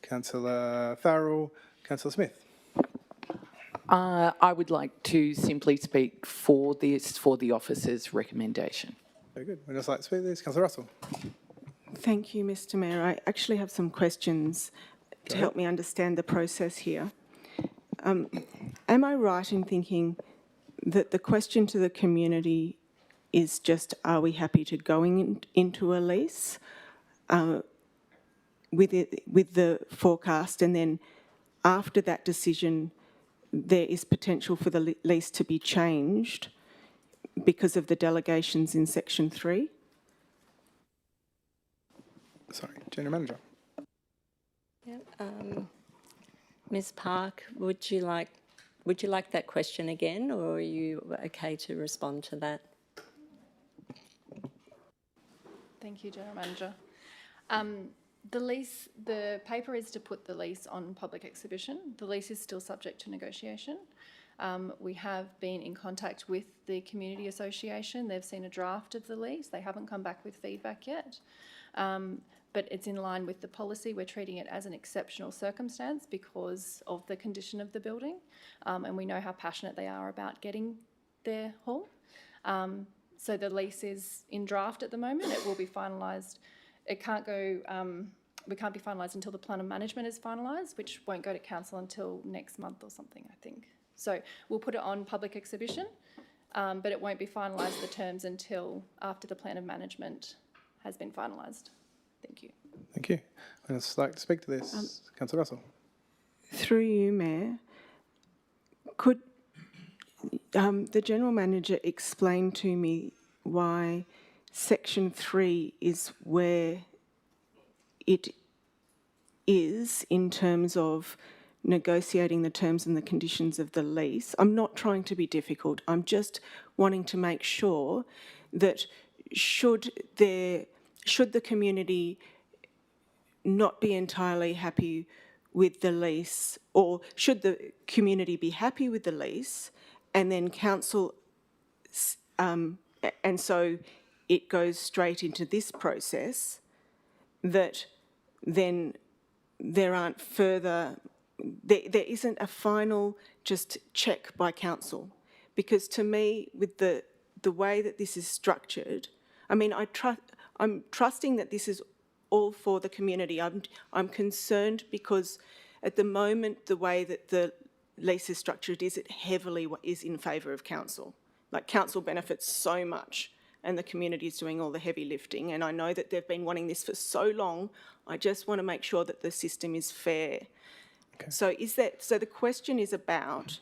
Councillor Farrell. Councillor Smith. I would like to simply speak for this, for the officer's recommendation. Very good. Would you like to speak to this? Councillor Russell. Thank you, Mr Mayor. I actually have some questions to help me understand the process here. Am I right in thinking that the question to the community is just, are we happy to going into a lease with the forecast, and then after that decision there is potential for the lease to be changed because of the delegations in section 3? Sorry, General Manager. Ms. Park, would you like that question again, or are you okay to respond to that? Thank you, General Manager. The paper is to put the lease on public exhibition. The lease is still subject to negotiation. We have been in contact with the Community Association. They've seen a draft of the lease. They haven't come back with feedback yet. But it's in line with the policy. We're treating it as an exceptional circumstance because of the condition of the building, and we know how passionate they are about getting their hall. So the lease is in draft at the moment. It will be finalised. It can't go, we can't be finalised until the plan of management is finalised, which won't go to council until next month or something, I think. So we'll put it on public exhibition, but it won't be finalised, the terms, until after the plan of management has been finalised. Thank you. Thank you. Would you like to speak to this? Councillor Russell. Through you, Mayor, could the General Manager explain to me why section 3 is where it is in terms of negotiating the terms and the conditions of the lease? I'm not trying to be difficult. I'm just wanting to make sure that should the community not be entirely happy with the lease, or should the community be happy with the lease and then council, and so it goes straight into this process, that then there aren't further, there isn't a final just check by council? Because to me, with the way that this is structured, I mean, I'm trusting that this is all for the community. I'm concerned because at the moment, the way that the lease is structured is it heavily is in favour of council. Like, council benefits so much and the community is doing all the heavy lifting. And I know that they've been wanting this for so long. I just want to make sure that the system is fair. Okay. So the question is about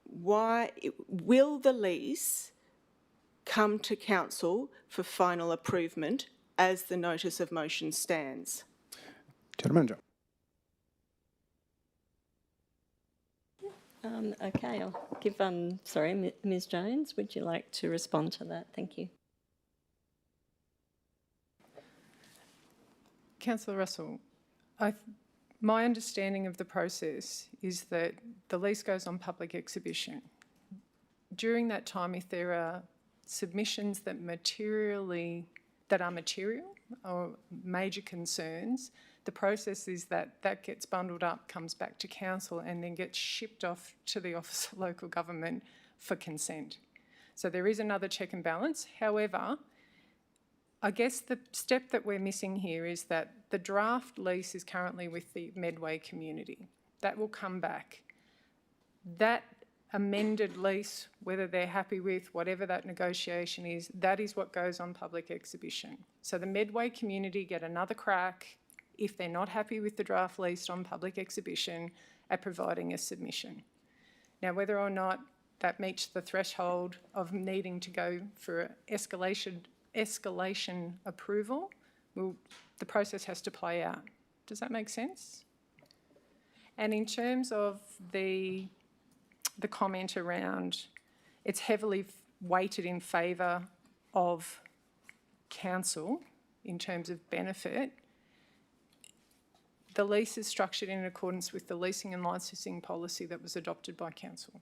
why will the lease come to council for final approval as the notice of motion stands? General Manager. Okay, I'll give, sorry, Ms Jones, would you like to respond to that? Thank you. Councillor Russell, my understanding of the process is that the lease goes on public exhibition. During that time, if there are submissions that are material or major concerns, the process is that that gets bundled up, comes back to council and then gets shipped off to the Office of Local Government for consent. So there is another check and balance. However, I guess the step that we're missing here is that the draft lease is currently with the Medway community. That will come back. That amended lease, whether they're happy with, whatever that negotiation is, that is what goes on public exhibition. So the Medway community get another crack, if they're not happy with the draft lease on public exhibition, at providing a submission. Now, whether or not that meets the threshold of needing to go for escalation approval, the process has to play out. Does that make sense? And in terms of the comment around, it's heavily weighted in favour of council in terms of benefit. The lease is structured in accordance with the leasing and licensing policy that was adopted by council.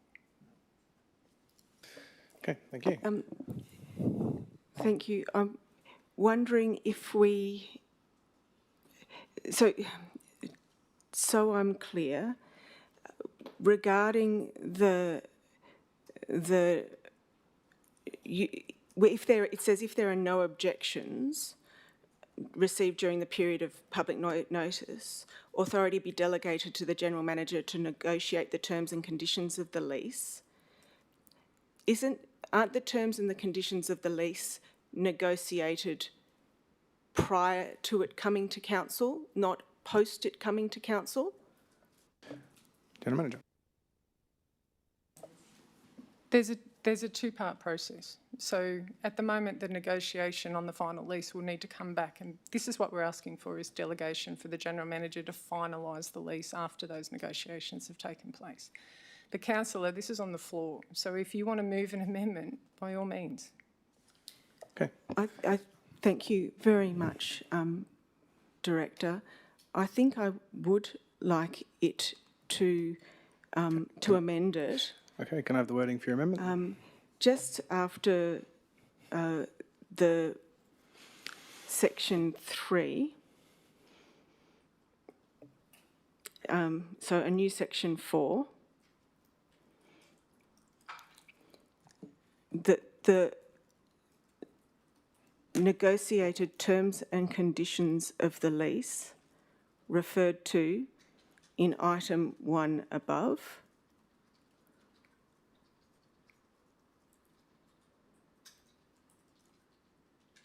Okay, thank you. Thank you. I'm wondering if we, so I'm clear, regarding it says if there are no objections received during the period of public notice, authority be delegated to the General Manager to negotiate the terms and conditions of the lease. Aren't the terms and the conditions of the lease negotiated prior to it coming to council, not post it coming to council? General Manager. There's a two-part process. So at the moment, the negotiation on the final lease will need to come back, and this is what we're asking for, is delegation for the General Manager to finalise the lease after those negotiations have taken place. But Councillor, this is on the floor, so if you want to move an amendment, by all means. Okay. I thank you very much, Director. I think I would like it to amend it. Okay, can I have the wording for your amendment? Just after the section 3, so a new section 4, the negotiated terms and conditions of the lease referred to in item 1 above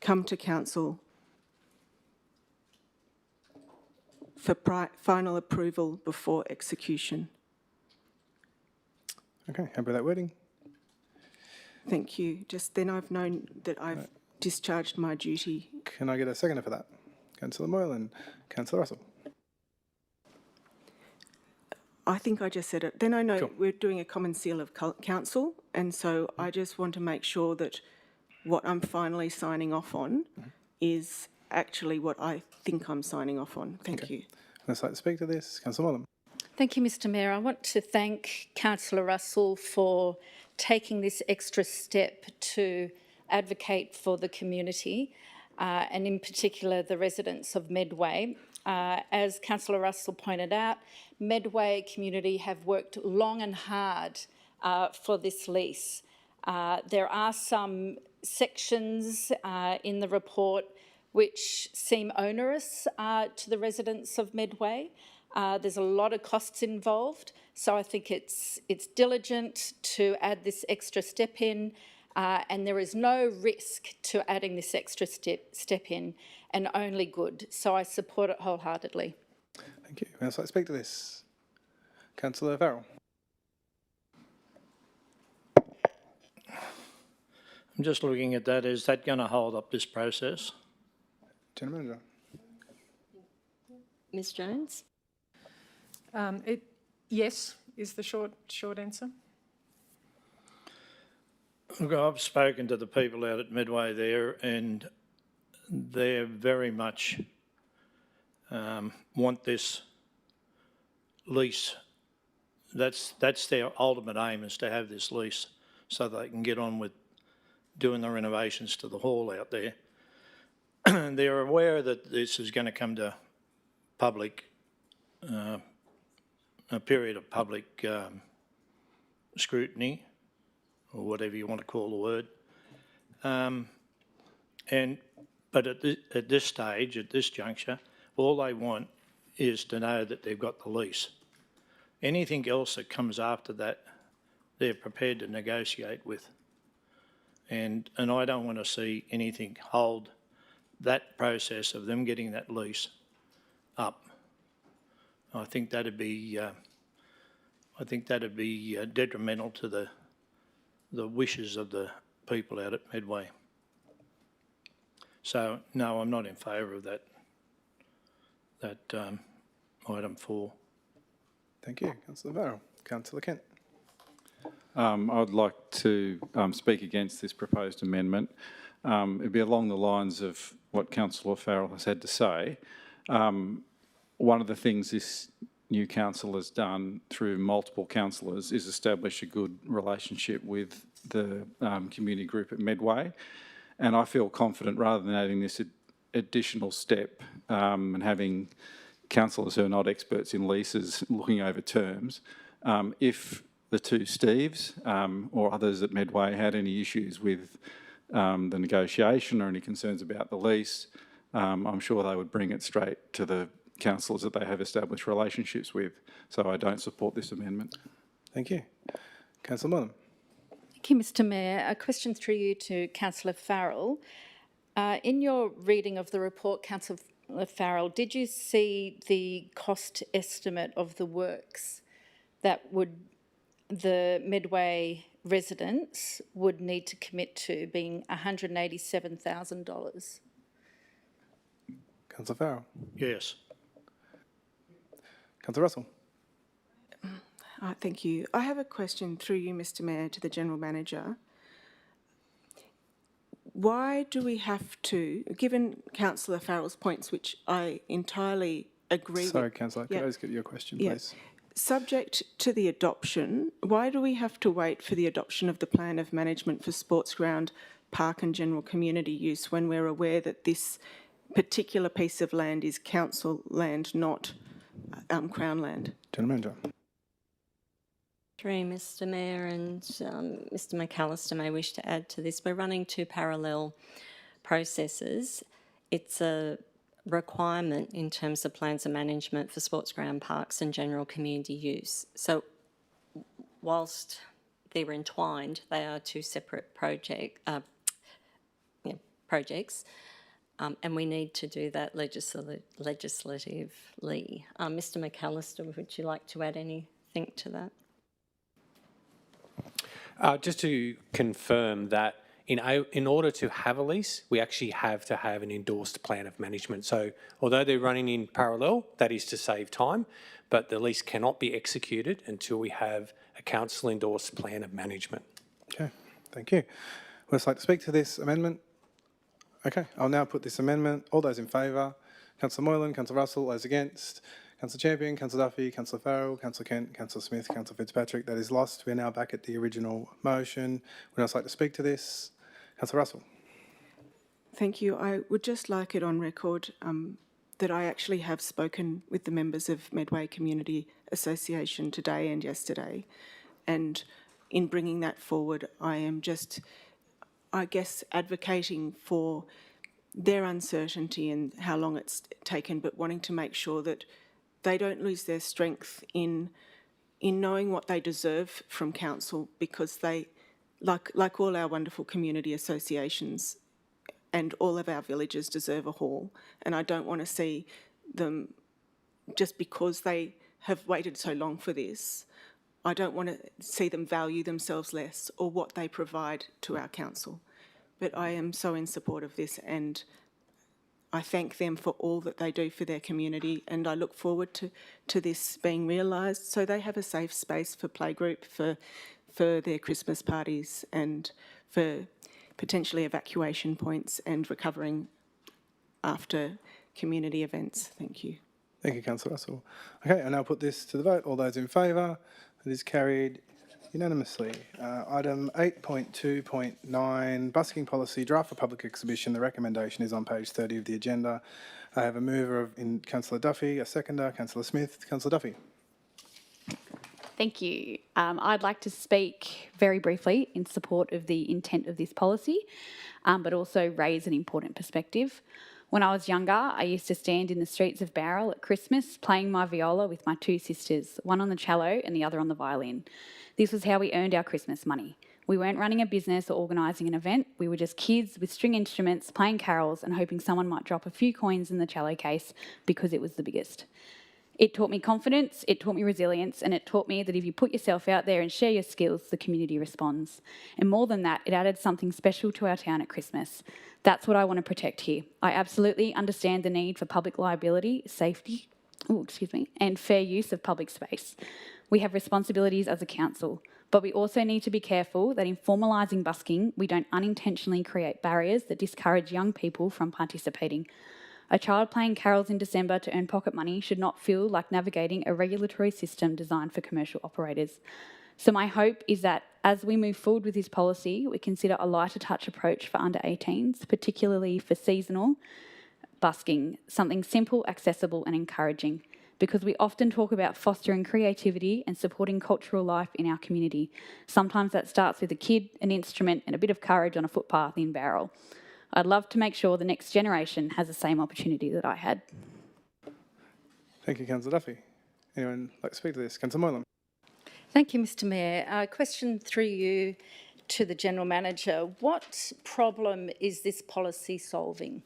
come to council for final approval before execution. Okay, happy with that wording? Thank you. Just then I've known that I've discharged my duty. Can I get a seconder for that? Councillor Moyle and Councillor Russell. I think I just said it. Then I know Sure. we're doing a common seal of council, and so I just want to make sure that what I'm finally signing off on is actually what I think I'm signing off on. Thank you. I'd like to speak to this. Councillor Moyle. Thank you, Mr Mayor. I want to thank Councillor Russell for taking this extra step to advocate for the community and in particular the residents of Medway. As Councillor Russell pointed out, Medway community have worked long and hard for this lease. There are some sections in the report which seem onerous to the residents of Medway. There's a lot of costs involved, so I think it's diligent to add this extra step in, and there is no risk to adding this extra step in, and only good. So I support it wholeheartedly. Thank you. I'd like to speak to this. Councillor Farrell. I'm just looking at that. Is that going to hold up this process? General Manager. Ms Jones? Yes is the short answer. Look, I've spoken to the people out at Medway there, and they're very much want this lease. That's their ultimate aim, is to have this lease so they can get on with doing the renovations to the hall out there. They're aware that this is going to come to public, a period of public scrutiny, or whatever you want to call the word. But at this stage, at this juncture, all they want is to know that they've got the lease. Anything else that comes after that, they're prepared to negotiate with. And I don't want to see anything hold that process of them getting that lease up. I think that'd be detrimental to the wishes of the people out at Medway. So no, I'm not in favour of that item 4. Thank you, Councillor Farrell. Councillor Kent. I would like to speak against this proposed amendment. It'd be along the lines of what Councillor Farrell has had to say. One of the things this new council has done through multiple councillors is establish a good relationship with the community group at Medway. And I feel confident, rather than adding this additional step and having councillors who are not experts in leases looking over terms, if the two Steves or others at Medway had any issues with the negotiation or any concerns about the lease, I'm sure they would bring it straight to the councillors that they have established relationships with. So I don't support this amendment. Thank you. Councillor Moylan. Thank you, Mr Mayor. A question through you to Councillor Farrell. In your reading of the report, Councillor Farrell, did you see the cost estimate of the works that the Medway residents would need to commit to, being $187,000? Councillor Farrell. Yes. Councillor Russell. Thank you. I have a question through you, Mr Mayor, to the General Manager. Why do we have to, given Councillor Farrell's points, which I entirely agree with... Sorry, Councillor, could I just get your question, please? Subject to the adoption, why do we have to wait for the adoption of the Plan of Management for Sports Ground, Park and General Community Use when we're aware that this particular piece of land is council land, not Crown land? General Manager. Through Mr Mayor, and Mr McAllister may wish to add to this. We're running 2 parallel processes. It's a requirement in terms of plans of management for sports ground, parks and general community use. So whilst they're entwined, they are 2 separate projects, and we need to do that legislatively. Mr McAllister, would you like to add anything to that? Just to confirm that in order to have a lease, we actually have to have an endorsed plan of management. So although they're running in parallel, that is to save time, but the lease cannot be executed until we have a council endorsed plan of management. Okay, thank you. Would you like to speak to this amendment? Okay, I'll now put this amendment. All those in favour? Councillor Moylan, Councillor Russell, those against? Councillor Champion, Councillor Duffy, Councillor Farrell, Councillor Kent, Councillor Smith, Councillor Fitzpatrick. That is lost. We're now back at the original motion. Would you like to speak to this? Councillor Russell. Thank you. I would just like it on record that I actually have spoken with the members of Medway Community Association today and yesterday, and in bringing that forward, I am just, I guess, advocating for their uncertainty and how long it's taken, but wanting to make sure that they don't lose their strength in knowing what they deserve from council, because they, like all our wonderful community associations and all of our villages, deserve a hall. And I don't want to see them, just because they have waited so long for this, I don't want to see them value themselves less or what they provide to our council. But I am so in support of this, and I thank them for all that they do for their community, and I look forward to this being realised so they have a safe space for playgroup, for their Christmas parties and for potentially evacuation points and recovering after community events. Thank you. Thank you, Councillor Russell. Okay, I'll now put this to the vote. All those in favour? It is carried Unanimously. Item 8.2.9, busking policy, draft for public exhibition. The recommendation is on page 30 of the agenda. I have a mover in Councillor Duffy, a seconder, Councillor Smith. Councillor Duffy. Thank you. I'd like to speak very briefly in support of the intent of this policy, but also raise an important perspective. When I was younger, I used to stand in the streets of Bowral at Christmas playing my viola with my two sisters, one on the cello and the other on the violin. This was how we earned our Christmas money. We weren't running a business or organising an event. We were just kids with string instruments, playing carols and hoping someone might drop a few coins in the cello case because it was the biggest. It taught me confidence, it taught me resilience, and it taught me that if you put yourself out there and share your skills, the community responds. And more than that, it added something special to our town at Christmas. That's what I want to protect here. I absolutely understand the need for public liability, safety, and fair use of public space. We have responsibilities as a council, but we also need to be careful that in formalising busking, we don't unintentionally create barriers that discourage young people from participating. A child playing carols in December to earn pocket money should not feel like navigating a regulatory system designed for commercial operators. So my hope is that as we move forward with this policy, we consider a lighter touch approach for under 18s, particularly for seasonal busking, something simple, accessible and encouraging, because we often talk about fostering creativity and supporting cultural life in our community. Sometimes that starts with a kid, an instrument and a bit of courage on a footpath in Bowral. I'd love to make sure the next generation has the same opportunity that I had. Thank you, Councillor Duffy. Anyone like to speak to this? Councillor Moylan. Thank you, Mr Mayor. Question through you to the General Manager. What problem is this policy solving?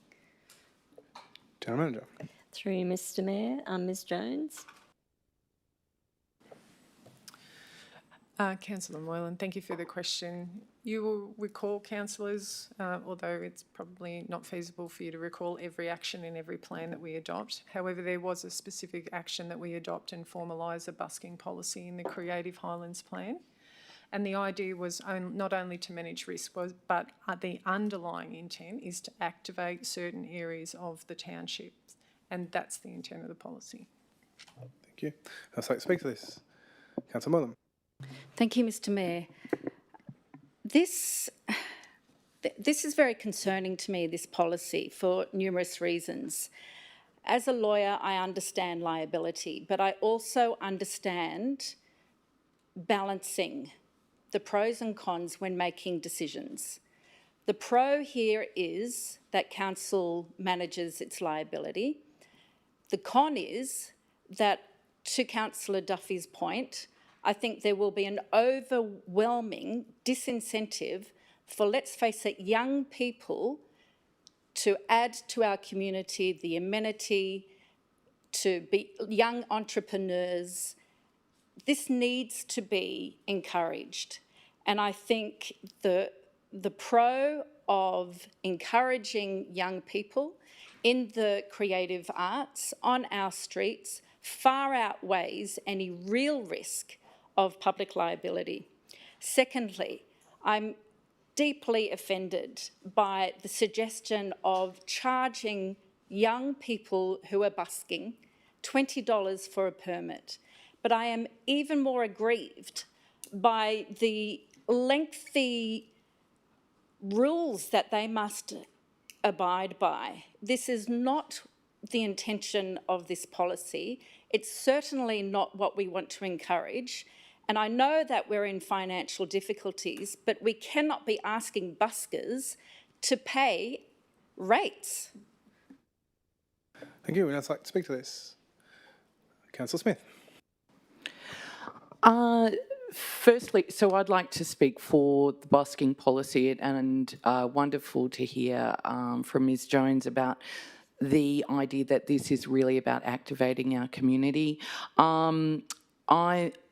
General Manager. Through you, Mr Mayor. Ms Jones. Councillor Moylan, thank you for the question. You will recall, councillors, although it's probably not feasible for you to recall every action in every plan that we adopt. However, there was a specific action that we adopt and formalise a busking policy in the Creative Highlands plan. And the idea was not only to manage risk, but the underlying intent is to activate certain areas of the townships. And that's the intent of the policy. Thank you. I'd like to speak to this. Councillor Moylan. Thank you, Mr Mayor. This is very concerning to me, this policy, for numerous reasons. As a lawyer, I understand liability, but I also understand balancing the pros and cons when making decisions. The pro here is that council manages its liability. The con is that, to Councillor Duffy's point, I think there will be an overwhelming disincentive for, let's face it, young people to add to our community the amenity, to be young entrepreneurs. This needs to be encouraged. And I think the pro of encouraging young people in the creative arts on our streets far outweighs any real risk of public liability. Secondly, I'm deeply offended by the suggestion of charging young people who are busking $20 for a permit. But I am even more aggrieved by the lengthy rules that they must abide by. This is not the intention of this policy. It's certainly not what we want to encourage. And I know that we're in financial difficulties, but we cannot be asking buskers to pay rates. Thank you. And I'd like to speak to this. Councillor Smith. Firstly, so I'd like to speak for the busking policy, and wonderful to hear from Ms Jones about the idea that this is really about activating our community.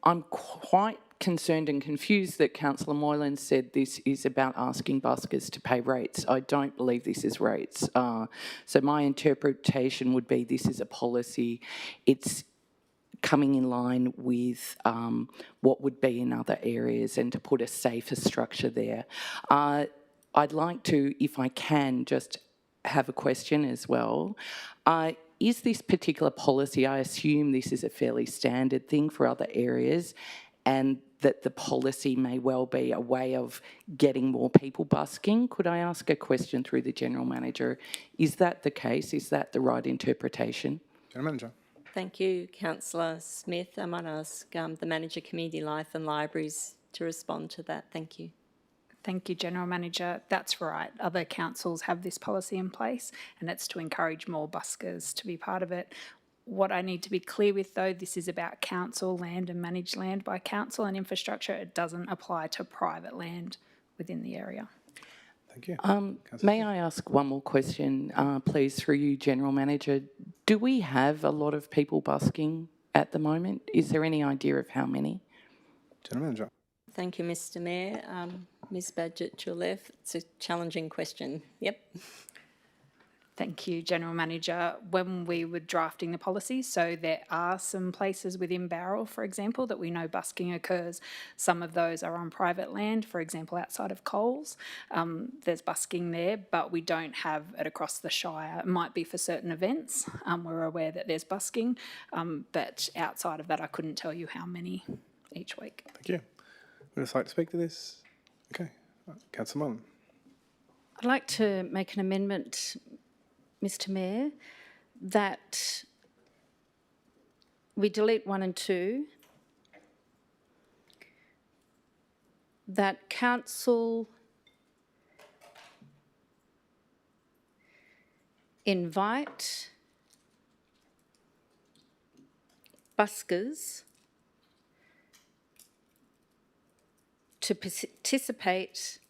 I'm quite concerned and confused that Councillor Moylan said this is about asking buskers to pay rates. I don't believe this is rates. So my interpretation would be this is a policy. It's coming in line with what would be in other areas and to put a safer structure there. I'd like to, if I can, just have a question as well. Is this particular policy, I assume this is a fairly standard thing for other areas, and that the policy may well be a way of getting more people busking. Could I ask a question through the General Manager? Is that the case? Is that the right interpretation? General Manager. Thank you, Councillor Smith. I might ask the Manager, Community Life and Libraries to respond to that. Thank you. Thank you, General Manager. That's right. Other councils have this policy in place, and it's to encourage more buskers to be part of it. What I need to be clear with, though, this is about council land and managed land by council and infrastructure. It doesn't apply to private land within the area. Thank you. May I ask one more question, please, through you, General Manager? Do we have a lot of people busking at the moment? Is there any idea of how many? General Manager. Thank you, Mr Mayor. Ms Badgett, to your left. It's a challenging question. Yep. Thank you, General Manager. When we were drafting the policy, so there are some places within Bowral, for example, that we know busking occurs. Some of those are on private land, for example, outside of Coles. There's busking there, but we don't have it across the Shire. It might be for certain events. We're aware that there's busking, but outside of that, I couldn't tell you how many each week. Thank you. Would you like to speak to this? Okay. Councillor Mullen. I'd like to make an amendment, Mr Mayor, that we delete 1 and 2, that council invite buskers to participate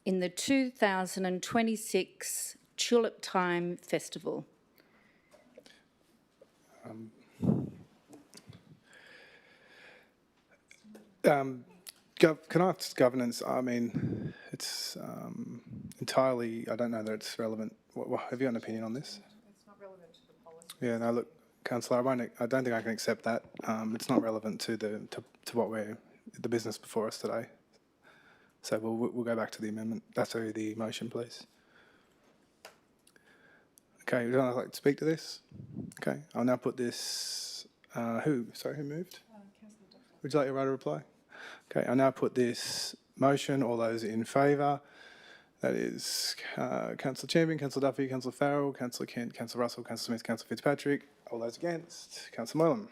in the 2026 Tulip Time Festival. Can I ask governance? I mean, it's entirely, I don't know that it's relevant. Have you got an opinion on this? It's not relevant to the policy. Yeah, no, look, Councillor, I don't think I can accept that. It's not relevant to what the business before us today. So we'll go back to the amendment. That's the motion, please. Okay, would you like to speak to this? Okay, I'll now put this. Who moved? Would you like to write a reply? Okay, I'll now put this motion. All those in favour. That is Councillor Champion, Councillor Duffy, Councillor Farrell, Councillor Kent, Councillor Russell, Councillor Smith, Councillor Fitzpatrick. All those against. Councillor Moylan.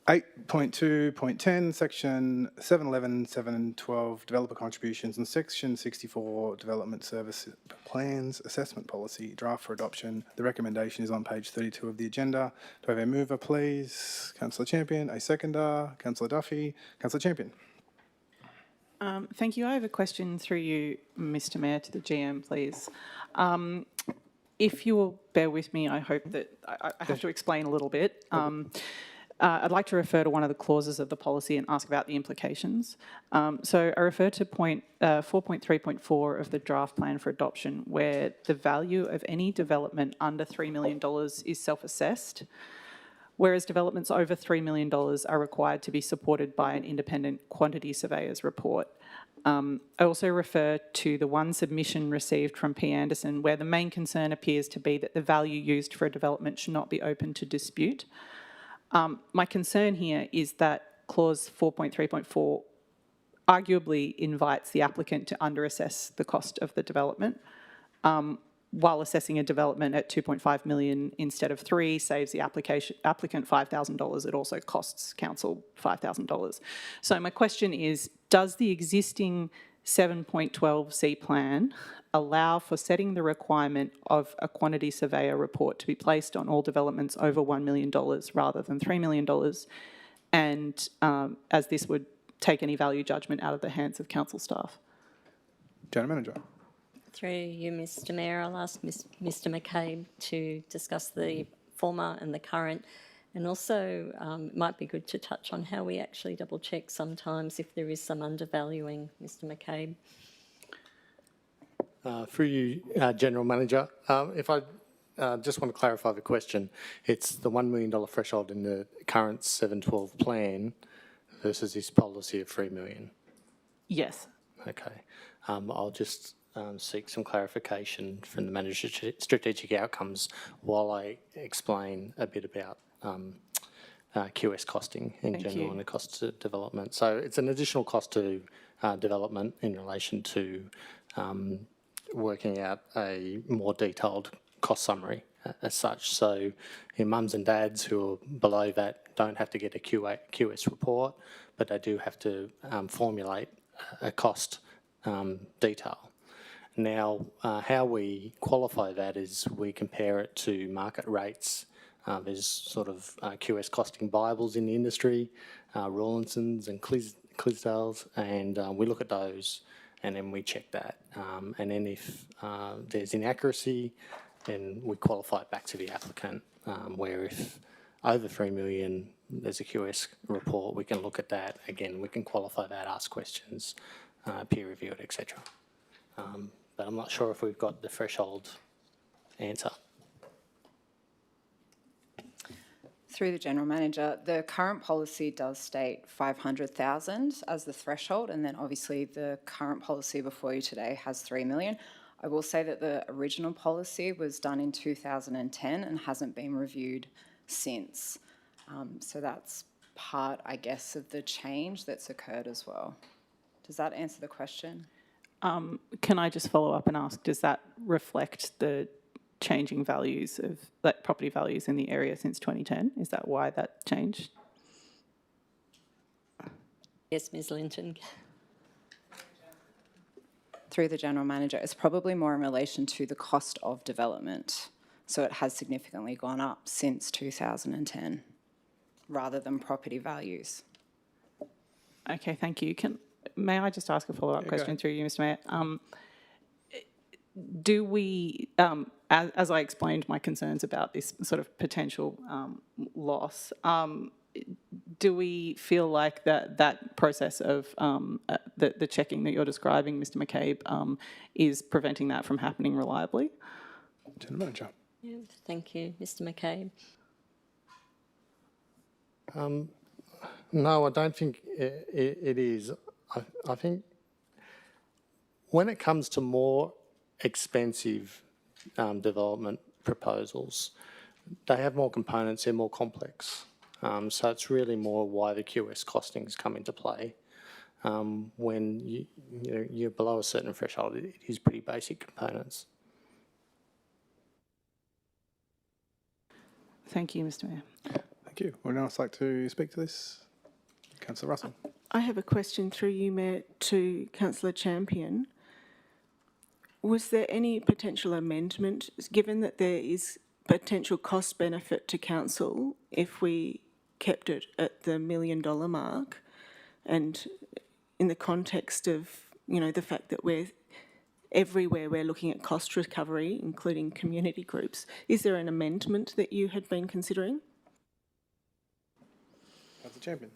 8.2.10, section 711, 712, developer contributions, and section 64, development service plans, assessment policy, draft for adoption. The recommendation is on page 32 of the agenda. Do I have a mover, please? Councillor Champion, a seconder, Councillor Duffy, Councillor Champion. Thank you. I have a question through you, Mr Mayor, to the GM, please. If you will bear with me, I hope that I have to explain a little bit. I'd like to refer to one of the clauses of the policy and ask about the implications. So I refer to point 4.3.4 of the draft plan for adoption, where the value of any development under $3 million is self-assessed, whereas developments over $3 million are required to be supported by an independent quantity surveyor's report. I also refer to the one submission received from P. Anderson, where the main concern appears to be that the value used for a development should not be open to dispute. My concern here is that clause 4.3.4 arguably invites the applicant to underassess the cost of the development, while assessing a development at $2.5 million instead of $3 million saves the applicant $5,000. It also costs council $5,000. So my question is, does the existing 7.12C plan allow for setting the requirement of a quantity surveyor report to be placed on all developments over $1 million rather than $3 million, and as this would take any value judgment out of the hands of council staff? General Manager. Through you, Mr Mayor, I'll ask Mr McCabe to discuss the former and the current, and also it might be good to touch on how we actually double check sometimes if there is some undervaluing. Mr McCabe. Through you, General Manager, if I just want to clarify the question, it's the $1 million threshold in the current 712 plan versus this policy of $3 million? Yes. Okay. I'll just seek some clarification from the Manager's strategic outcomes while I explain a bit about QS costing in Thank general you. and the cost to development. So it's an additional cost to development in relation to working out a more detailed cost summary as such. So your mums and dads who are below that don't have to get a QS report, but they do have to formulate a cost detail. Now, how we qualify that is we compare it to market rates. There's sort of QS costing Bibles in the industry, Rawlinsons and Clisdales, and we look at those and then we check that. And then if there's inaccuracy, then we qualify it back to the applicant, where if over 3 million, there's a QS report, we can look at that. Again, we can qualify that, ask questions, peer review it, etc. But I'm not sure if we've got the threshold answer. Through the General Manager, the current policy does state 500,000 as the threshold, and then obviously the current policy before you today has 3 million. I will say that the original policy was done in 2010 and hasn't been reviewed since. So that's part, I guess, of the change that's occurred as well. Does that answer the question? Can I just follow up and ask, does that reflect the changing values of like property values in the area since 2010? Is that why that changed? Yes, Ms Linton. Through the General Manager, it's probably more in relation to the cost of development. So it has significantly gone up since 2010, rather than property values. Okay, thank you. May I just ask a follow-up question through you, Mr Mayor? Do we, as I explained my concerns about this sort of potential loss, do we feel like that process of the checking that you're describing, Mr McCabe, is preventing that from happening reliably? General Manager. Yeah, thank you, Mr McCabe. No, I don't think it is. I think when it comes to more expensive development proposals, they have more components, they're more complex. So it's really more why the QS costings come into play. When you're below a certain threshold, it is pretty basic components. Thank you, Mr Mayor. Thank you. Would anyone else like to speak to this? Councillor Russell. I have a question through you, Mayor, to Councillor Champion. Was there any potential amendment, given that there is potential cost benefit to council if we kept it at the $1 million mark, and in the context of, the fact that everywhere we're looking at cost recovery, including community groups, is there an amendment that you had been considering? Councillor Champion.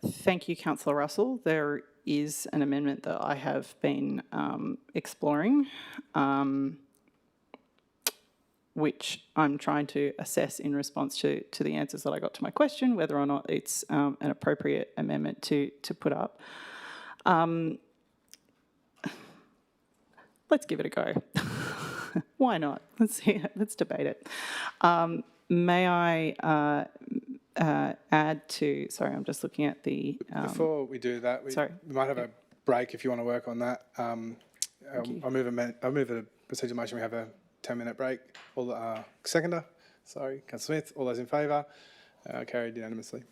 Thank you, Councillor Russell. There is an amendment that I have been exploring, which I'm trying to assess in response to the answers that I got to my question, whether or not it's an appropriate amendment to put up. Let's give it a go. Why not? Let's see. Let's debate it. May I add to, sorry, I'm just looking at the... Before we do that, we might have a break if you want to work on that. I'll move a procedural motion. We have a 10-minute break. Seconder, sorry, Councillor Smith. All those in favour? Carried unanimously.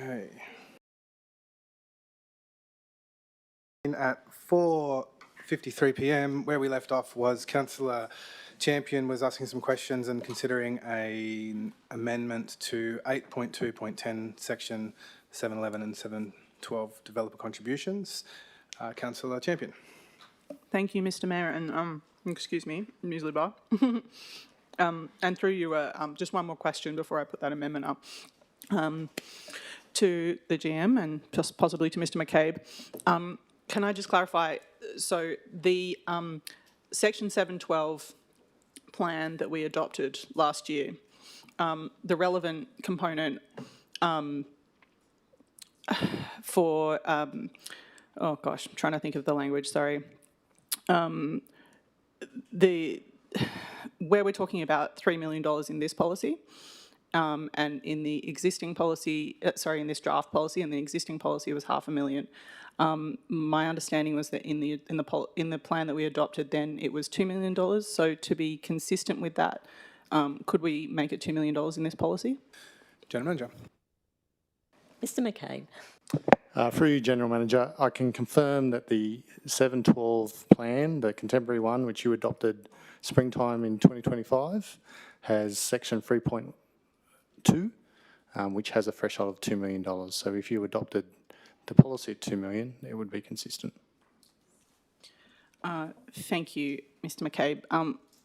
Okay. At 4:53 p.m, where we left off was Councillor Champion was asking some questions and considering an amendment to 8.2.10, section 711 and 712 developer contributions. Councillor Champion. Thank you, Mr. Mayor, and excuse me, muesli bar. And through you, just one more question before I put that amendment up. To the GM and just possibly to Mr. McCabe, can I just clarify? So the Section 712 plan that we adopted last year, the relevant component for, oh gosh, I'm trying to think of the language, sorry. Where we're talking about $3 million in this policy, and in the existing policy, in this draft policy, and the existing policy was $500,000. My understanding was that in the plan that we adopted then, it was $2 million. So to be consistent with that, could we make it $2 million in this policy? General Manager. Mr. McCabe. Through you, General Manager, I can confirm that the 712 plan, the contemporary one, which you adopted springtime in 2025, has section 3.2, which has a threshold of $2 million. So if you adopted the policy at $2 million, it would be consistent. Thank you, Mr. McCabe.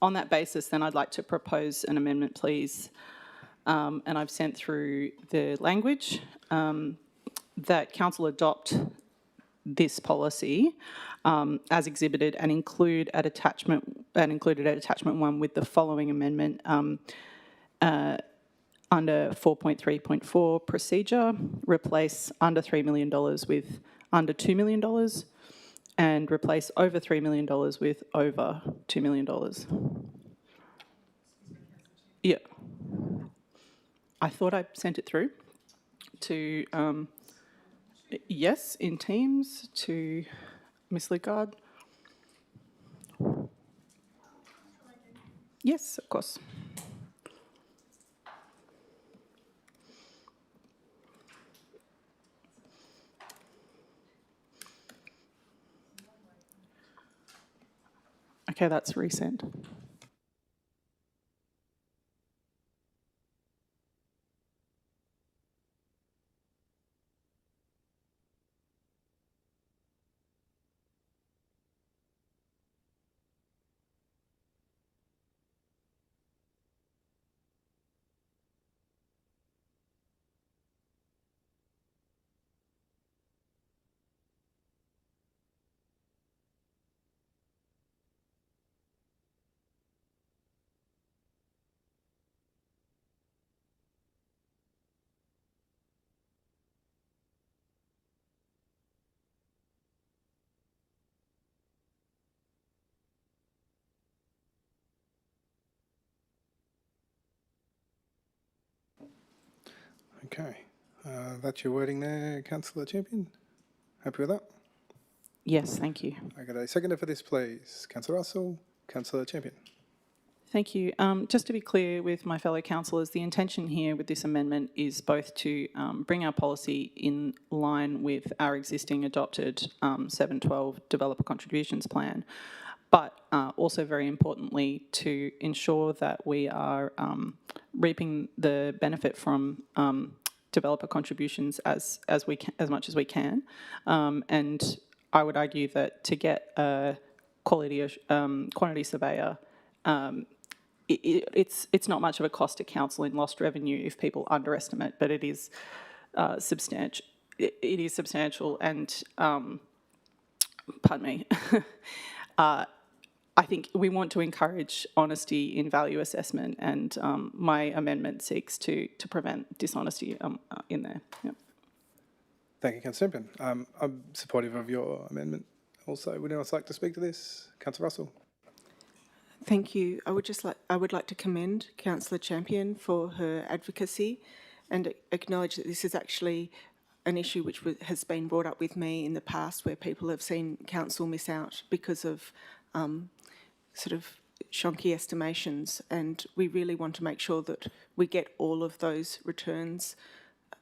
On that basis, then I'd like to propose an amendment, please. And I've sent through the language that Council adopt this policy as exhibited and include at attachment 1 with the following amendment under 4.3.4 procedure, replace under $3 million with under $2 million and replace over $3 million with over $2 million. Yeah. I thought I sent it through to, yes, in Teams, to Ms. Ligard. Yes, of course. Okay, that's resent. Okay. That's your wording there, Councillor Champion. Happy with that? Yes, thank you. I got a seconder for this, please. Councillor Russell, Councillor Champion. Thank you. Just to be clear with my fellow councillors, the intention here with this amendment is both to bring our policy in line with our existing adopted 712 developer contributions plan, but also very importantly to ensure that we are reaping the benefit from developer contributions as much as we can, and I would argue that to get a quantity surveyor, it's not much of a cost to council in lost revenue if people underestimate, but it is substantial. It is substantial, and pardon me. I think we want to encourage honesty in value assessment, and my amendment seeks to prevent dishonesty in there. Yep. Thank you, Councillor Champion. I'm supportive of your amendment also. Would anyone else like to speak to this? Councillor Russell. Thank you. I would like to commend Councillor Champion for her advocacy and acknowledge that this is actually an issue which has been brought up with me in the past, where people have seen council miss out because of sort of shonky estimations, and we really want to make sure that we get all of those returns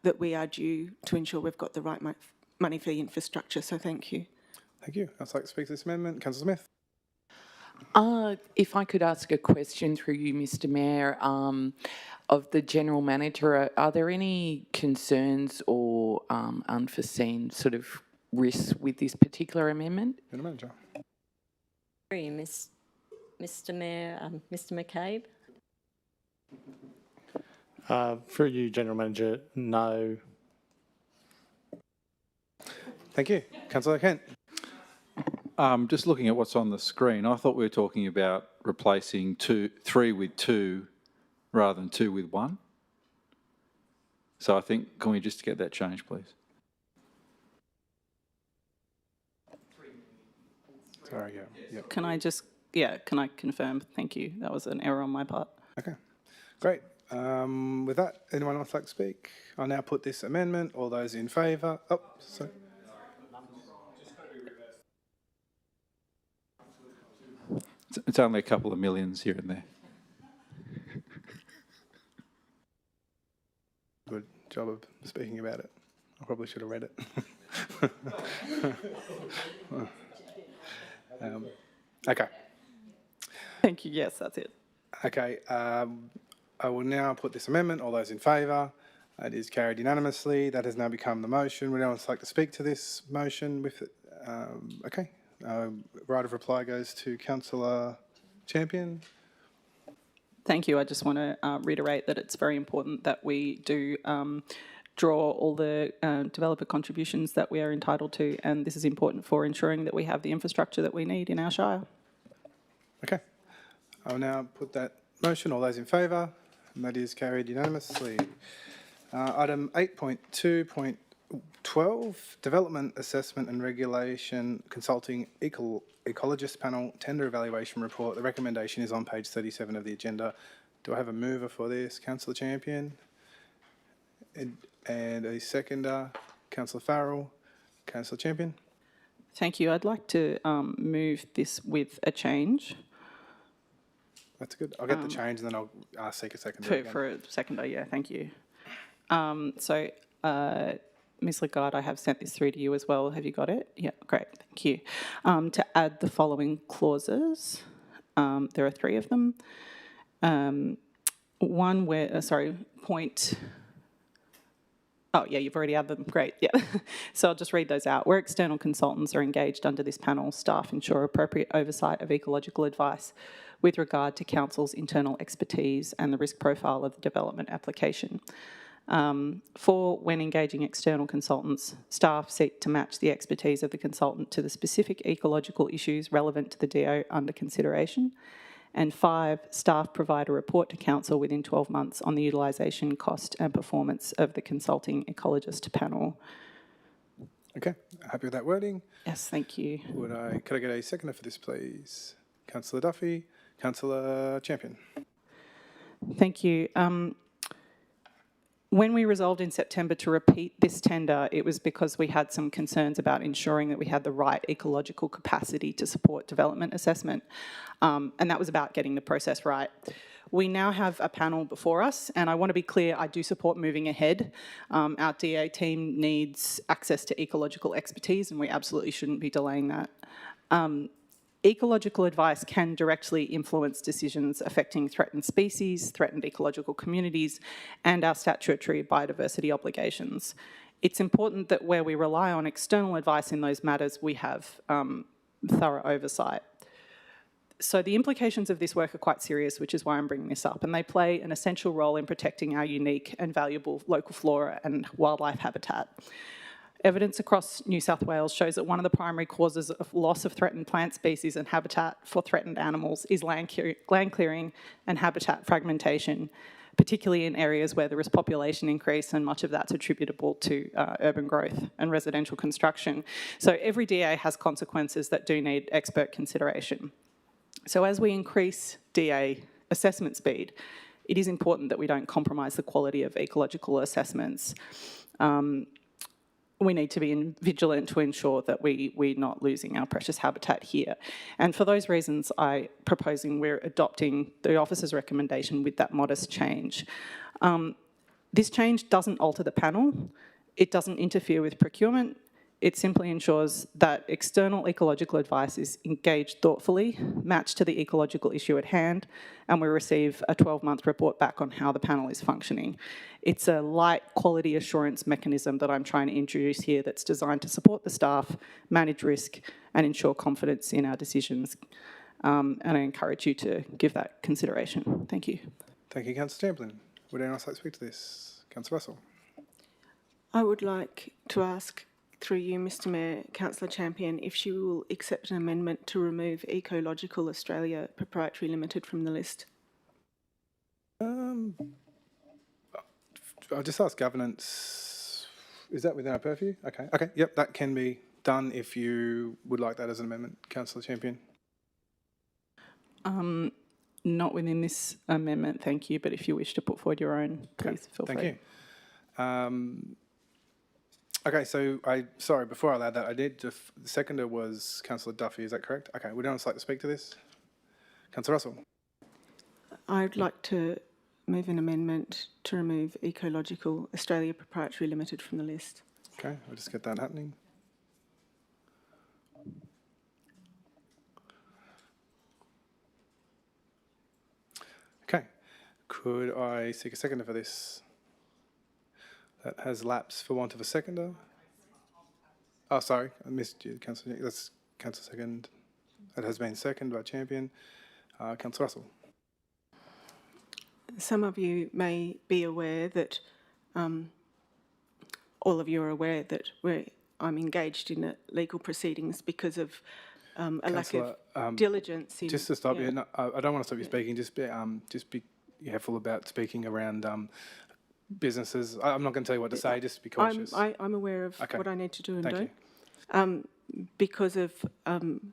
that we are due to ensure we've got the right money for the infrastructure. So thank you. Thank you. I'd like to speak to this amendment. Councillor Smith. If I could ask a question through you, Mr Mayor, of the General Manager, are there any concerns or unforeseen sort of risks with this particular amendment? General Manager. Mr Mayor, Mr McCabe? Through you, General Manager, no. Thank you. Councillor Kent. Just looking at what's on the screen, I thought we were talking about replacing 3 with 2 rather than 2 with 1. So I think, can we just get that changed, please? Sorry, yeah. Can I confirm? Thank you. That was an error on my part. Okay, great. With that, anyone else like to speak? I'll now put this amendment. All those in favour? Oh, sorry. It's only a couple of millions here and there. Good job of speaking about it. I probably should have read it. Okay. Thank you. Yes, that's it. Okay. I will now put this amendment. All those in favour? It is carried unanimously. That has now become the motion. Would anyone like to speak to this motion? With it? Okay. Right of reply goes to Councillor Champion. Thank you. I just want to reiterate that it's very important that we do draw all the developer contributions that we are entitled to, and this is important for ensuring that we have the infrastructure that we need in our shire. Okay. I will now put that motion. All those in favour? And that is carried unanimously. Item 8.2.12, Development Assessment and Regulation Consulting Ecologist Panel Tender Evaluation Report. The recommendation is on page 37 of the agenda. Do I have a mover for this? Councillor Champion? And a seconder, Councillor Farrell. Councillor Champion? Thank you. I'd like to move this with a change. That's good. I'll get the change and then I'll seek a seconder. For a seconder, yeah, thank you. Ms Lagarde, I have sent this through to you as well. Have you got it? Yeah, great, thank you. To add the following clauses, there are 3 of them. One where, oh, yeah, you've already added them. Great, yeah. So I'll just read those out. Where external consultants are engaged under this panel, staff ensure appropriate oversight of ecological advice with regard to council's internal expertise and the risk profile of the development application. 4, when engaging external consultants, staff seek to match the expertise of the consultant to the specific ecological issues relevant to the DO under consideration. And 5, staff provide a report to council within 12 months on the utilisation, cost and performance of the consulting ecologist panel. Okay, happy with that wording? Yes, thank you. Could I get a seconder for this, please? Councillor Duffy, Councillor Champion. Thank you. When we resolved in September to repeat this tender, it was because we had some concerns about ensuring that we had the right ecological capacity to support development assessment, and that was about getting the process right. We now have a panel before us, and I want to be clear, I do support moving ahead. Our DA team needs access to ecological expertise, and we absolutely shouldn't be delaying that. Ecological advice can directly influence decisions affecting threatened species, threatened ecological communities, and our statutory biodiversity obligations. It's important that where we rely on external advice in those matters, we have thorough oversight. So the implications of this work are quite serious, which is why I'm bringing this up, and they play an essential role in protecting our unique and valuable local flora and wildlife habitat. Evidence across New South Wales shows that one of the primary causes of loss of threatened plant species and habitat for threatened animals is land clearing and habitat fragmentation, particularly in areas where there is population increase, and much of that's attributable to urban growth and residential construction. So every DA has consequences that do need expert consideration. So as we increase DA assessment speed, it is important that we don't compromise the quality of ecological assessments. We need to be vigilant to ensure that we're not losing our precious habitat here. And for those reasons, we're adopting the officer's recommendation with that modest change. This change doesn't alter the panel. It doesn't interfere with procurement. It simply ensures that external ecological advice is engaged thoughtfully, matched to the ecological issue at hand, and we receive a 12-month report back on how the panel is functioning. It's a light quality assurance mechanism that I'm trying to introduce here that's designed to support the staff, manage risk, and ensure confidence in our decisions. And I encourage you to give that consideration. Thank you. Thank you, Councillor Chamberlain. Would anyone else like to speak to this? Councillor Russell. I would like to ask, through you, Mr Mayor, Councillor Champion, if she will accept an amendment to remove Ecological Australia Proprietary Limited from the list. I'll just ask governance. Is that within our purview? Okay. Okay. Yep, that can be done if you would like that as an amendment, Councillor Champion. Not within this amendment, thank you, but if you wish to put forward your own, please feel free. Thank you. Okay, so sorry, before I allow that, the seconder was Councillor Duffy, is that correct? Okay, would anyone else like to speak to this? Councillor Russell. I'd like to move an amendment to remove Ecological Australia Proprietary Limited from the list. Okay, we'll just get that happening. Okay, could I seek a seconder for this? That has lapsed for want of a seconder. Oh, sorry, I missed you, Councillor. That's Councillor second. That has been seconded by Champion. Councillor Russell. Some of you may be aware that, all of you are aware that I'm engaged in legal proceedings because of a lack of diligence. Just to stop you, no, I don't want to stop you speaking. Just be careful about speaking around businesses. I'm not going to tell you what to say. Just be cautious. I'm aware of what I need to do and Thank don't. Because of an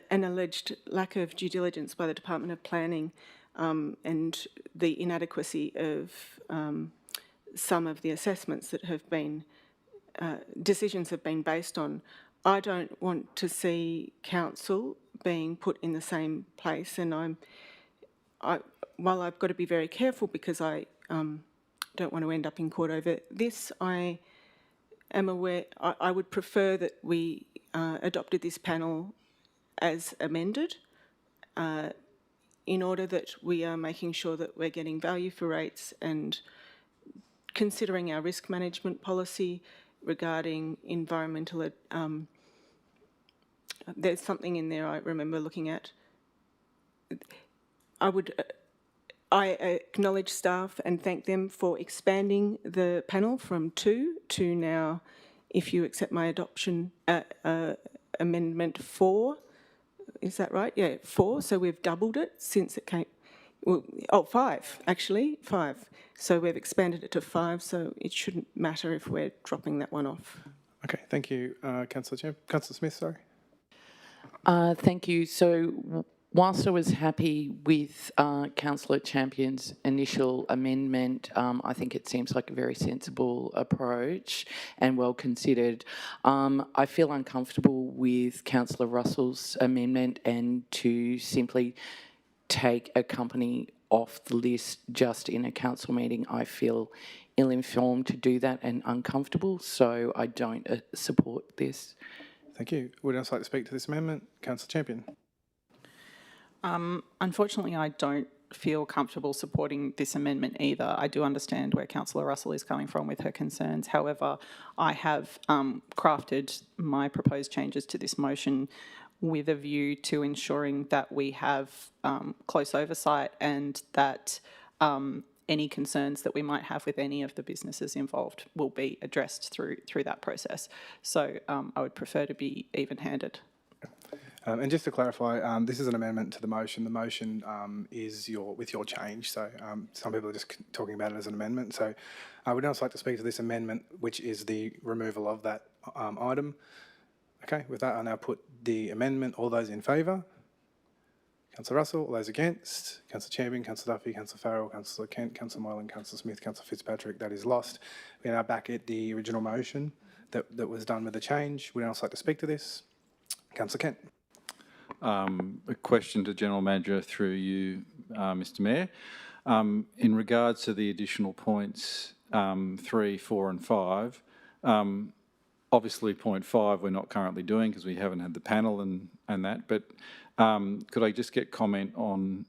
alleged lack of due diligence by the Department of Planning and the inadequacy of some of the assessments that have been, decisions have been based on, I don't want to see council being put in the same place, and while I've got to be very careful because I don't want to end up in court over this, I am aware, I would prefer that we adopted this panel as amended in order that we are making sure that we're getting value for rates and considering our risk management policy regarding environmental, there's something in there I remember looking at. I acknowledge staff and thank them for expanding the panel from 2 to now, if you accept my adoption, amendment 4. Is that right? Yeah, 4. So we've doubled it since it came. Well, 5 actually, 5. So we've expanded it to 5. So it shouldn't matter if we're dropping that one off. Okay, thank you, Councillor Smith. Sorry. Thank you. So, whilst I was happy with Councillor Champion's initial amendment, I think it seems like a very sensible approach and well considered. I feel uncomfortable with Councillor Russell's amendment and to simply take a company off the list just in a council meeting. I feel ill-informed to do that and uncomfortable, so I don't support this. Thank you. Would anyone else like to speak to this amendment? Councillor Champion. Unfortunately, I don't feel comfortable supporting this amendment either. I do understand where Councillor Russell is coming from with her concerns. However, I have crafted my proposed changes to this motion with a view to ensuring that we have close oversight and that any concerns that we might have with any of the businesses involved will be addressed through that process. So I would prefer to be even-handed. And just to clarify, this is an amendment to the motion. The motion is with your change. So some people are just talking about it as an amendment. So I would also like to speak to this amendment, which is the removal of that item. Okay, with that, I now put the amendment. All those in favour? Councillor Russell. All those against? Councillor Champion, Councillor Duffy, Councillor Farrell, Councillor Kent, Councillor Moylan, Councillor Smith, Councillor Fitzpatrick. That is lost. We're now back at the original motion that was done with the change. Would anyone else like to speak to this? Councillor Kent. A question to General Manager through you, Mr Mayor. In regards to the additional points 3, 4 and 5, obviously point 5 we're not currently doing because we haven't had the panel and that, but could I just get comment on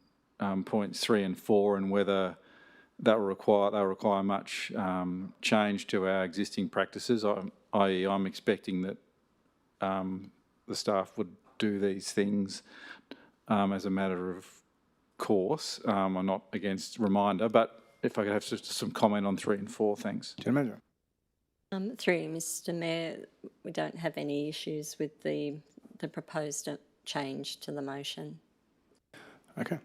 points 3 and 4 and whether they'll require much change to our existing practices, i.e. I'm expecting that the staff would do these things as a matter of course. I'm not against reminder, but if I could have just some comment on 3 and 4, thanks. General Manager. Through you, Mr Mayor, we don't have any issues with the proposed change to the motion. Okay.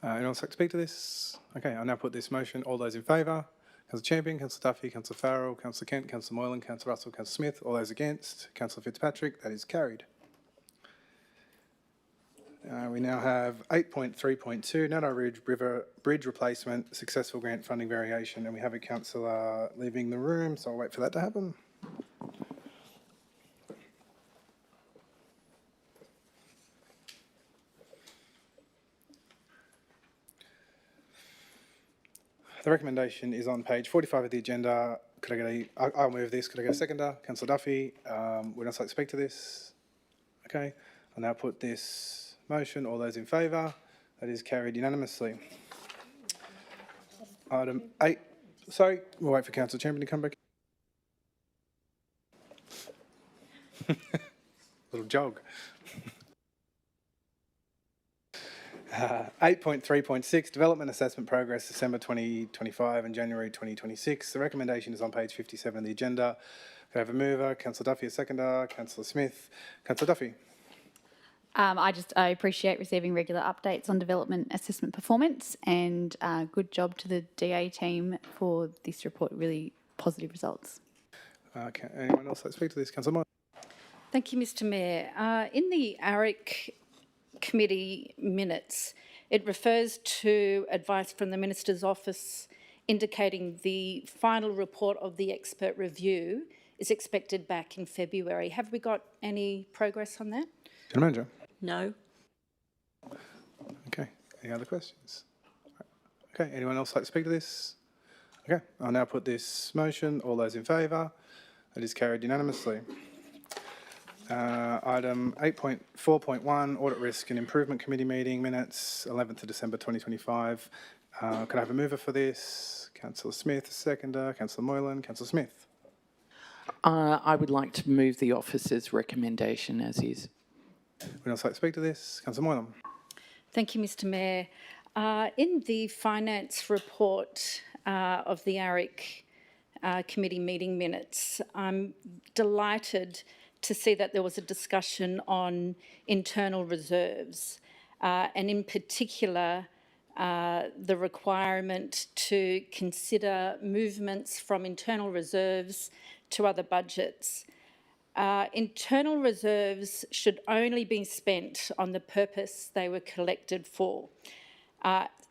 Anyone else like to speak to this? Okay, I'll now put this motion. All those in favour? Councillor Champion, Councillor Duffy, Councillor Farrell, Councillor Kent, Councillor Moylan, Councillor Russell, Councillor Smith. All those against? Councillor Fitzpatrick. That is carried. We now have 8.3.2, Nato Ridge Bridge Replacement, Successful Grant Funding Variation, and we have a councillor leaving the room, so I'll wait for that to happen. The recommendation is on page 45 of the agenda. Could I get I'll move this. Could I get a seconder? Councillor Duffy, would else like to speak to this? Okay, I'll now put this motion. All those in favour? That is carried unanimously. Item 8, sorry, we'll wait for Councillor Champion to come back. Little jog. 8.3.6, Development Assessment Progress, December 2025 and January 2026. The recommendation is on page 57 of the agenda. Could I have a mover? Councillor Duffy, a seconder. Councillor Smith. Councillor Duffy. I appreciate receiving regular updates on development assessment performance, and good job to the DA team for this report. Really positive results. Okay, anyone else like to speak to this? Councillor Moore. Thank you, Mr Mayor. In the ARIC committee minutes, it refers to advice from the Minister's Office indicating the final report of the expert review is expected back in February. Have we got any progress on that? General Manager. No. Okay, any other questions? Okay, anyone else like to speak to this? Okay, I'll now put this motion. All those in favour? That is carried unanimously. Item 8.4.1, Audit Risk and Improvement Committee meeting minutes, 11th of December 2025. Could I have a mover for this? Councillor Smith, seconder. Councillor Moylan. Councillor Smith. I would like to move the officer's recommendation as is. Would else like to speak to this? Councillor Moylan. Thank you, Mr Mayor. In the finance report of the ARIC committee meeting minutes, I'm delighted to see that there was a discussion on internal reserves, and in particular, the requirement to consider movements from internal reserves to other budgets. Internal reserves should only be spent on the purpose they were collected for,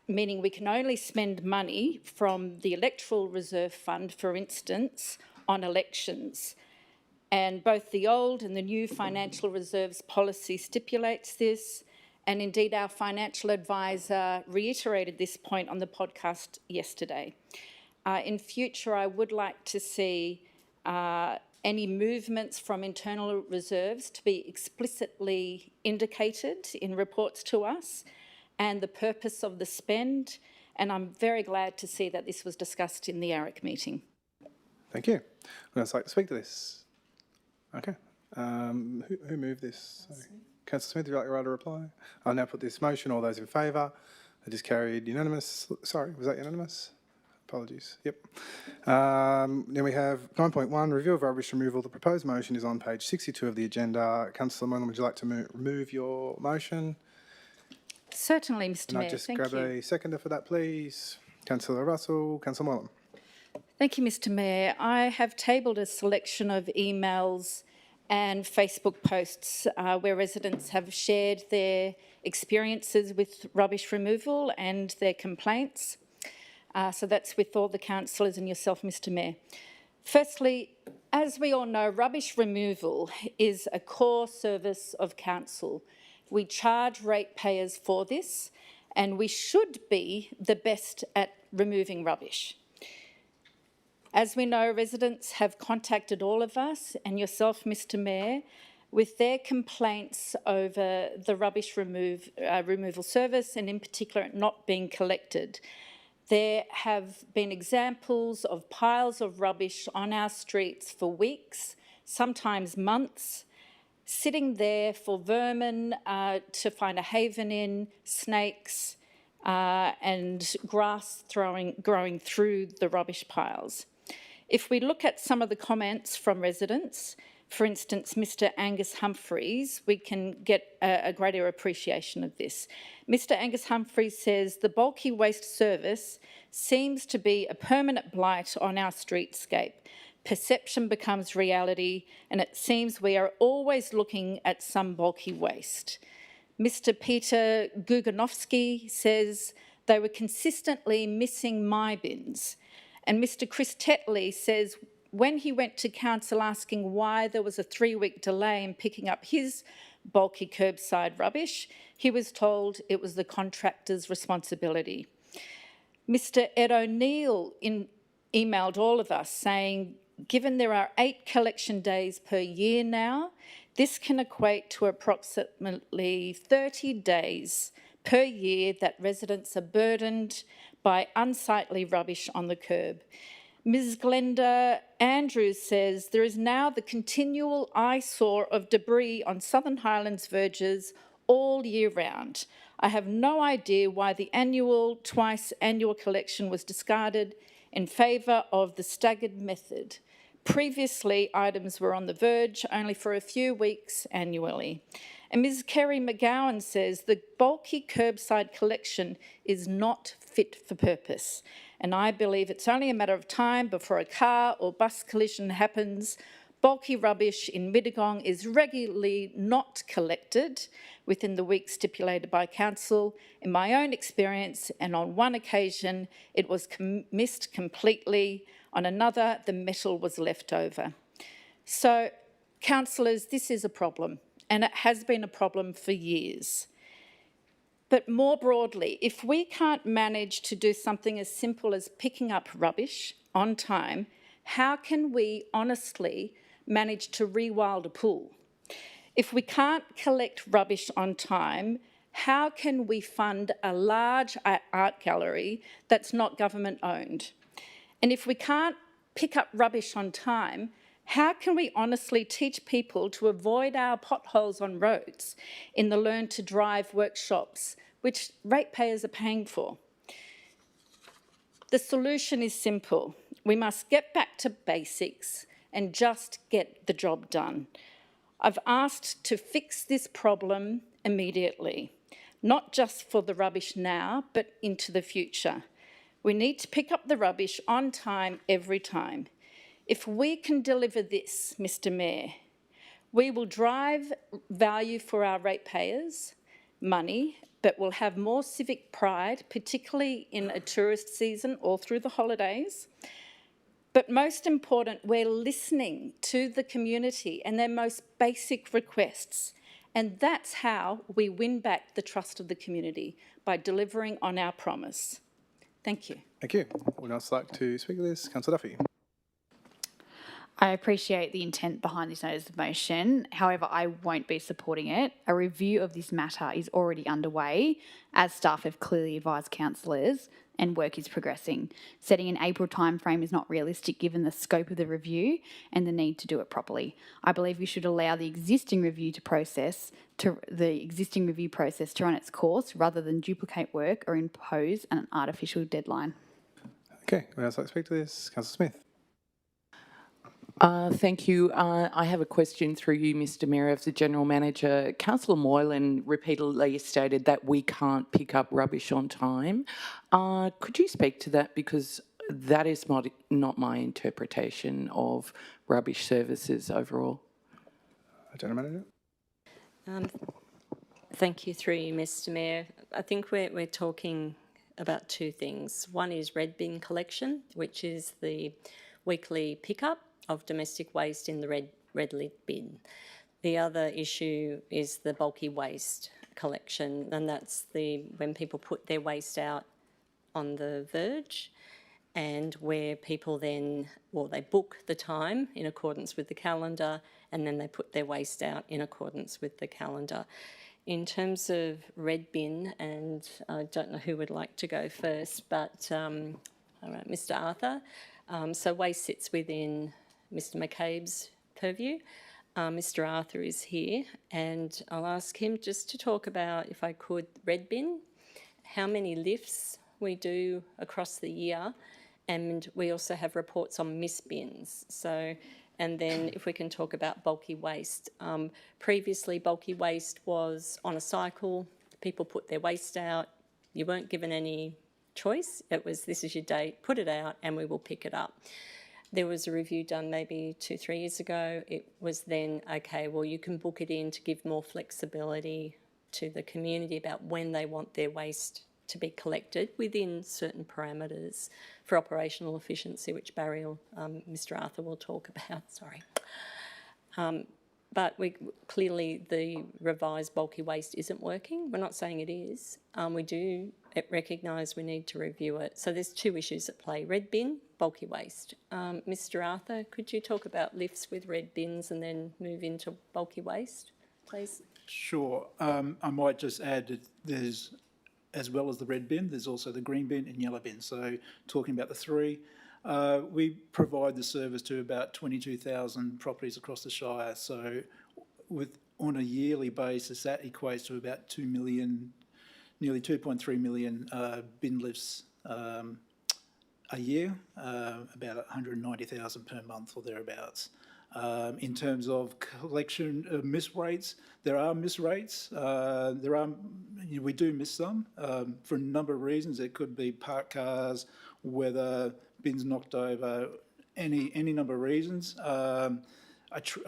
meaning we can only spend money from the Electoral Reserve Fund, for instance, on elections. And both the old and the new financial reserves policy stipulates this, and indeed our financial advisor reiterated this point on the podcast yesterday. In future, I would like to see any movements from internal reserves to be explicitly indicated in reports to us and the purpose of the spend, and I'm very glad to see that this was discussed in the ARIC meeting. Thank you. Would else like to speak to this? Okay. Who moved this? Councillor Smith, would you like to write a reply? I'll now put this motion. All those in favour? That is carried unanimous. Sorry, was that unanimous? Apologies. Yep. Then we have 9.1, review of rubbish removal. The proposed motion is on page 62 of the agenda. Councillor Moylan, would you like to move your motion? Certainly, Mr Mayor. Can I just grab a seconder for that, please? Councillor Russell, Councillor Moylan. Thank you, Mr Mayor. I have tabled a selection of emails and Facebook posts where residents have shared their experiences with rubbish removal and their complaints. So that's with all the councillors and yourself, Mr Mayor. Firstly, as we all know, rubbish removal is a core service of council. We charge ratepayers for this, and we should be the best at removing rubbish. As we know, residents have contacted all of us and yourself, Mr Mayor, with their complaints over the rubbish removal service and in particular it not being collected. There have been examples of piles of rubbish on our streets for weeks, sometimes months, sitting there for vermin to find a haven in, snakes and grass growing through the rubbish piles. If we look at some of the comments from residents, for instance, Mr Angus Humphreys, we can get a greater appreciation of this. Mr Angus Humphreys says, the bulky waste service seems to be a permanent blight on our streetscape. Perception becomes reality, and it seems we are always looking at some bulky waste. Mr Peter Guganovsky says, they were consistently missing my bins. And Mr Chris Tetley says, when he went to council asking why there was a 3-week delay in picking up his bulky curbside rubbish, he was told it was the contractor's responsibility. Mr Ed O'Neill emailed all of us saying, given there are 8 collection days per year now, this can equate to approximately 30 days per year that residents are burdened by unsightly rubbish on the curb. Ms Glenda Andrews says there is now the continual eyesore of debris on Southern Highlands verges all year round. I have no idea why the twice annual collection was discarded in favour of the staggered method. Previously, items were on the verge only for a few weeks annually. And Ms Kerry McGowan says the bulky curbside collection is not fit for purpose. And I believe it's only a matter of time before a car or bus collision happens. Bulky rubbish in Mittagong is regularly not collected within the week stipulated by council. In my own experience, and on one occasion, it was missed completely. On another, the metal was left over. So, councillors, this is a problem. And it has been a problem for years. But more broadly, if we can't manage to do something as simple as picking up rubbish on time, how can we honestly manage to rewild a pool? If we can't collect rubbish on time, how can we fund a large art gallery that's not government owned? And if we can't pick up rubbish on time, how can we honestly teach people to avoid our potholes on roads in the Learn to Drive workshops, which ratepayers are paying for? The solution is simple. We must get back to basics and just get the job done. I've asked to fix this problem immediately, not just for the rubbish now, but into the future. We need to pick up the rubbish on time every time. If we can deliver this, Mr Mayor, we will drive value for our ratepayers, money, but we'll have more civic pride, particularly in a tourist season or through the holidays. But most important, we're listening to the community and their most basic requests. And that's how we win back the trust of the community, by delivering on our promise. Thank you. Thank you. Would else like to speak to this? Councillor Duffy. I appreciate the intent behind this notice of motion. However, I won't be supporting it. A review of this matter is already underway, as staff have clearly advised councillors, and work is progressing. Setting an April timeframe is not realistic given the scope of the review and the need to do it properly. I believe we should allow the existing review process to run its course rather than duplicate work or impose an artificial deadline. Okay, would else like to speak to this? Councillor Smith. Thank you. I have a question through you, Mr Mayor, of the General Manager. Councillor Moylan repeatedly stated that we can't pick up rubbish on time. Could you speak to that? Because that is not my interpretation of rubbish services overall. General Manager. Thank you, through you, Mr Mayor. I think we're talking about two things. One is red bin collection, which is the weekly pickup of domestic waste in the red lid bin. The other issue is the bulky waste collection, and that's when people put their waste out on the verge, and where people then, they book the time in accordance with the calendar, and then they put their waste out in accordance with the calendar. In terms of red bin, and I don't know who would like to go first, but all right, Mr. Arthur. So waste sits within Mr. McCabe's purview. Mr. Arthur is here, and I'll ask him just to talk about, if I could, red bin, how many lifts we do across the year, and we also have reports on miss bins. So, and then if we can talk about bulky waste. Previously, bulky waste was on a cycle. People put their waste out. You weren't given any choice. It was, this is your date, put it out, and we will pick it up. There was a review done maybe 2-3 years ago. It was then, okay, well, you can book it in to give more flexibility to the community about when they want their waste to be collected within certain parameters for operational efficiency, which Mr. Arthur will talk about, sorry. But clearly the revised bulky waste isn't working. We're not saying it is. We do recognise we need to review it. So there's two issues at play, red bin, bulky waste. Mr. Arthur, could you talk about lifts with red bins and then move into bulky waste, please? Sure. I might just add that there's, as well as the red bin, there's also the green bin and yellow bin. So talking about the three, we provide the service to about 22,000 properties across the Shire. So on a yearly basis, that equates to about 2 million, nearly 2.3 million bin lifts a year, about 190,000 per month or thereabouts. In terms of collection of miss rates, there are miss rates. We do miss some for a number of reasons. It could be parked cars, weather, bins knocked over, any number of reasons. A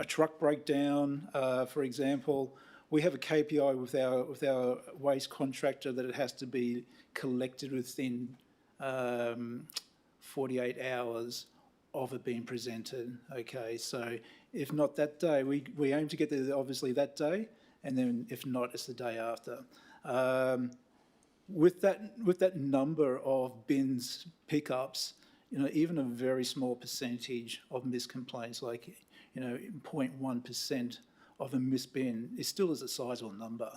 truck breakdown, for example. We have a KPI with our waste contractor that it has to be collected within 48 hours of it being presented. Okay, so if not that day, we aim to get there obviously that day, and then if not, it's the day after. With that number of bins pickups, even a very small percentage of missed complaints, like 0.1% of a missed bin, it still is a sizable number.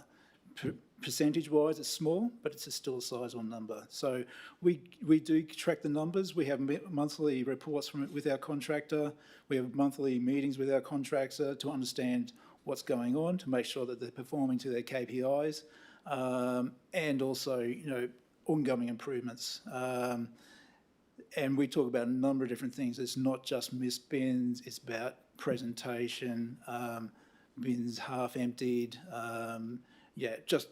Percentage-wise, it's small, but it's still a sizable number. So we do track the numbers. We have monthly reports with our contractor. We have monthly meetings with our contractor to understand what's going on, to make sure that they're performing to their KPIs, and also, ongoing improvements. And we talk about a number of different things. It's not just missed bins. It's about presentation, bins half emptied.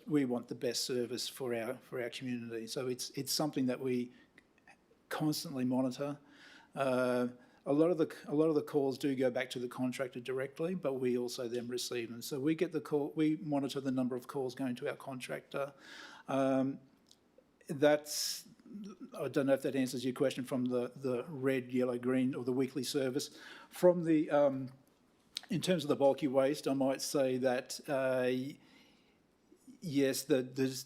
We want the best service for our community. So it's something that we constantly monitor. A lot of the calls do go back to the contractor directly, but we also then receive them. So we get the call. We monitor the number of calls going to our contractor. I don't know if that answers your question from the red, yellow, green, or the weekly service. From the in terms of the bulky waste, I might say that. Yes, the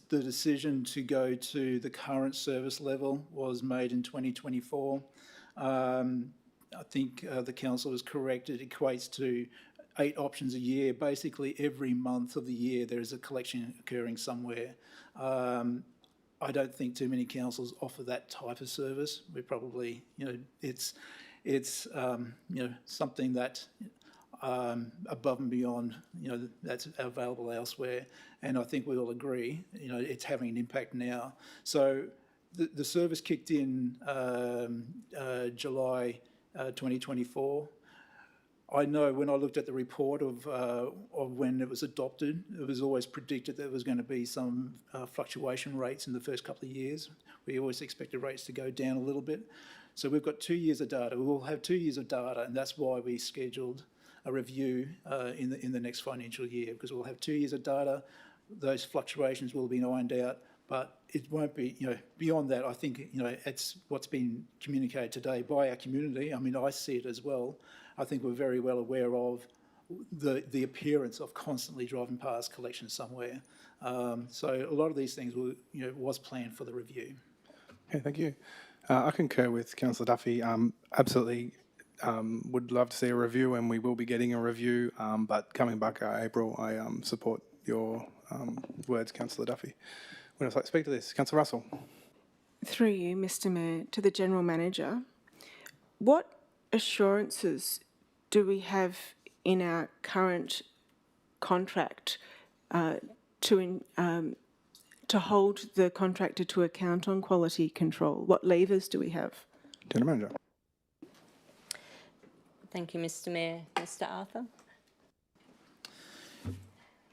decision to go to the current service level was made in 2024. I think the council was correct. It equates to 8 options a year. Basically, every month of the year there is a collection occurring somewhere. I don't think too many councils offer that type of service. We probably, it's something that. Above and beyond, that's available elsewhere. And I think we all agree, it's having an impact now. So the service kicked in July 2024. I know when I looked at the report of when it was adopted, it was always predicted there was going to be some fluctuation rates in the first couple of years. We always expected rates to go down a little bit. So we've got 2 years of data. We will have 2 years of data, and that's why we scheduled a review in the next financial year, because we'll have 2 years of data. Those fluctuations will be ironed out, but it won't be, beyond that. I think, it's what's been communicated today by our community. I mean, I see it as well. I think we're very well aware of the appearance of constantly driving past collections somewhere. So a lot of these things were, was planned for the review. Okay, thank you. I concur with Councillor Duffy. Absolutely would love to see a review, and we will be getting a review. But coming back April, I support your words, Councillor Duffy. Would else like to speak to this? Councillor Russell. Through you, Mr Mayor, to the General Manager, what assurances do we have in our current contract to hold the contractor to account on quality control? What levers do we have? General Manager. Thank you, Mr Mayor. Mr Arthur?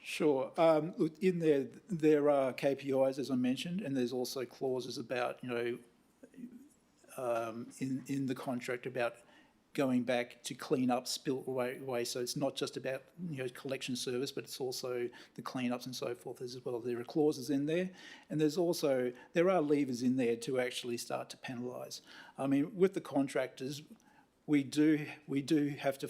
Sure. Look, in there are KPIs, as I mentioned, and there's also clauses about, in the contract about going back to clean up spilt waste. So it's not just about, collection service, but it's also the cleanups and so forth as well. There are clauses in there, and there are levers in there to actually start to penalise. I mean, with the contractors, we do have to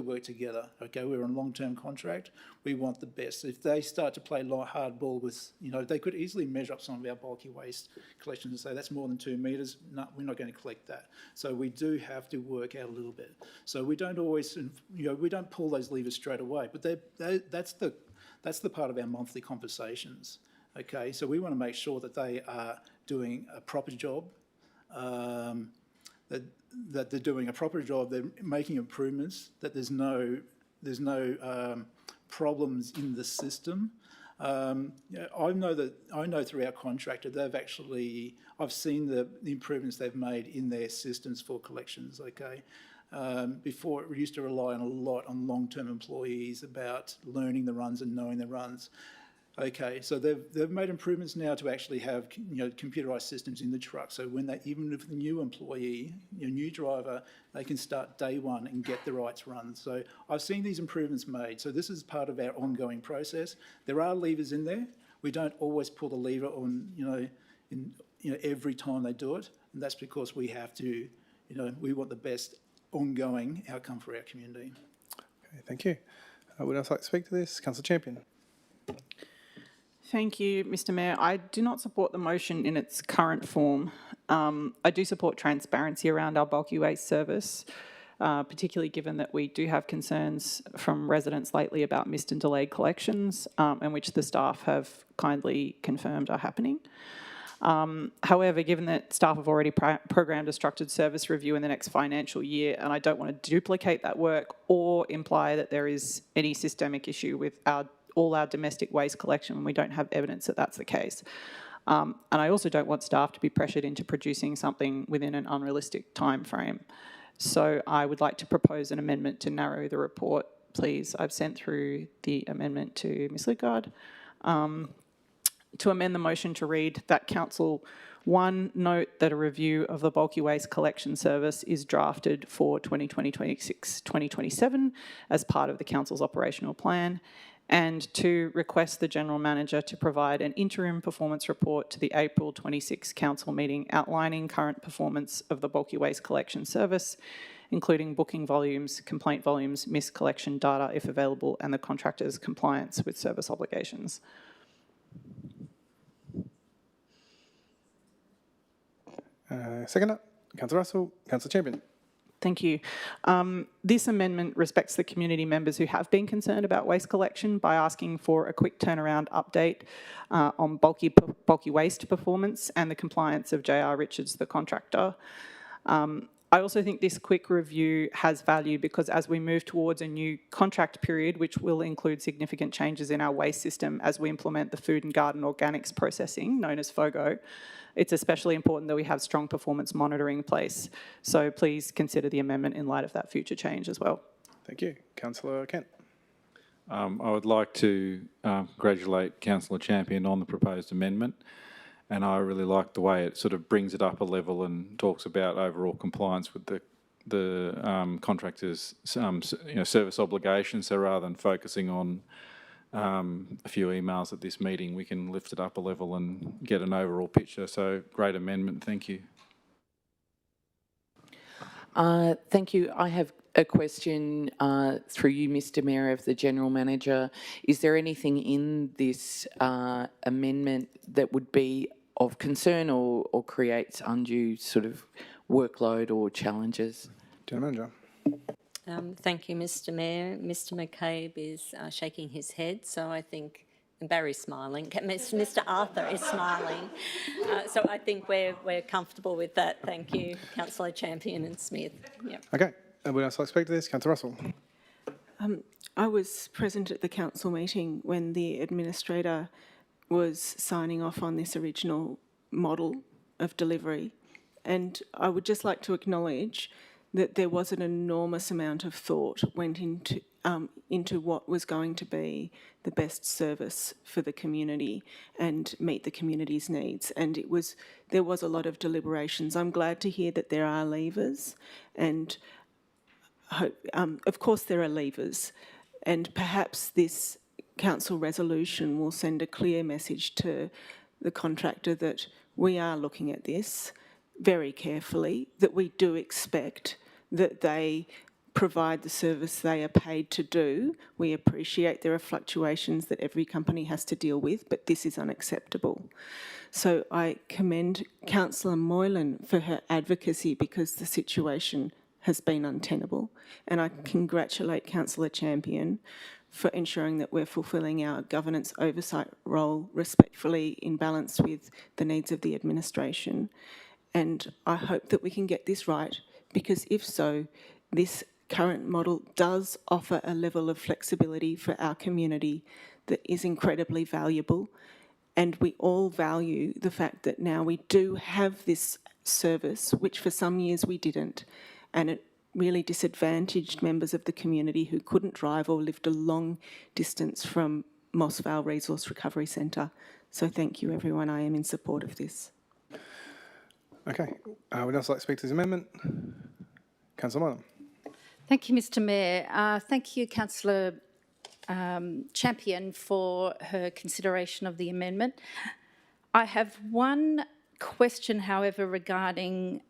work together. Okay, we're on long-term contract. We want the best. If they start to play hardball with, they could easily measure up some of our bulky waste collections and say that's more than 2 metres. No, we're not going to collect that. So we do have to work out a little bit. So we don't always, we don't pull those levers straight away. But that's the part of our monthly conversations. Okay, so we want to make sure that they are doing a proper job. That they're doing a proper job, they're making improvements, that there's no problems in the system. I know through our contractor, I've seen the improvements they've made in their systems for collections, okay? Before, it used to rely a lot on long-term employees about learning the runs and knowing the runs. Okay, so they've made improvements now to actually have computerised systems in the truck. So even if the new employee, new driver, they can start day one and get the rights run. So I've seen these improvements made. So this is part of our ongoing process. There are levers in there. We don't always pull the lever on every time they do it, and that's because we have to, we want the best ongoing outcome for our community. Okay, thank you. Would else like to speak to this? Councillor Champion. Thank you, Mr Mayor. I do not support the motion in its current form. I do support transparency around our bulky waste service, particularly given that we do have concerns from residents lately about missed and delayed collections, and which the staff have kindly confirmed are happening. However, given that staff have already programmed a structured service review in the next financial year, and I don't want to duplicate that work or imply that there is any systemic issue with all our domestic waste collection when we don't have evidence that that's the case. And I also don't want staff to be pressured into producing something within an unrealistic time frame. So I would like to propose an amendment to narrow the report, please. I've sent through the amendment to Ms Lidgard. To amend the motion to read that Council 1, note that a review of the bulky waste collection service is drafted for 2026-2027 as part of the Council's operational plan, and 2, request the General Manager to provide an interim performance report to the April 26 Council meeting outlining current performance of the bulky waste collection service, including booking volumes, complaint volumes, missed collection data if available, and the contractor's compliance with service obligations. Seconder, Councillor Russell. Councillor Champion. Thank you. This amendment respects the community members who have been concerned about waste collection by asking for a quick turnaround update on bulky waste performance and the compliance of J.R. Richards, the contractor. I also think this quick review has value because as we move towards a new contract period, which will include significant changes in our waste system as we implement the food and garden organics processing, known as FOGO, it's especially important that we have strong performance monitoring in place. So please consider the amendment in light of that future change as well. Thank you. Councillor Kent. I would like to congratulate Councillor Champion on the proposed amendment, and I really like the way it sort of brings it up a level and talks about overall compliance with the contractor's service obligations. So rather than focusing on a few emails at this meeting, we can lift it up a level and get an overall picture. So great amendment, thank you. Thank you. I have a question through you, Mr. Mayor, of the General Manager. Is there anything in this amendment that would be of concern or creates undue sort of workload or challenges? General Manager. Thank you, Mr. Mayor. Mr. McCabe is shaking his head, so I think, and Barry's smiling. Mr. Arthur is smiling. So I think we're comfortable with that. Thank you, Councillor Champion and Smith. Yep. Okay. Would else like to speak to this? Councillor Russell. I was present at the council meeting when the administrator was signing off on this original model of delivery, and I would just like to acknowledge that there was an enormous amount of thought went into what was going to be the best service for the community and meet the community's needs. And there was a lot of deliberations. I'm glad to hear that there are levers, and of course there are levers, and perhaps this council resolution will send a clear message to the contractor that we are looking at this very carefully, that we do expect that they provide the service they are paid to do. We appreciate there are fluctuations that every company has to deal with, but this is unacceptable. So I commend Councillor Moylan for her advocacy, because the situation has been untenable, and I congratulate Councillor Champion for ensuring that we're fulfilling our governance oversight role respectfully in balance with the needs of the administration. And I hope that we can get this right, because if so, this current model does offer a level of flexibility for our community that is incredibly valuable. And we all value the fact that now we do have this service, which for some years we didn't, and it really disadvantaged members of the community who couldn't drive or lived a long distance from Moss Vale Resource Recovery Centre. So thank you, everyone. I am in support of this. Okay. Would else like to speak to this amendment? Councillor Moylan. Thank you, Mr. Mayor. Thank you, Councillor Champion, for her consideration of the amendment. I have one question, however, regarding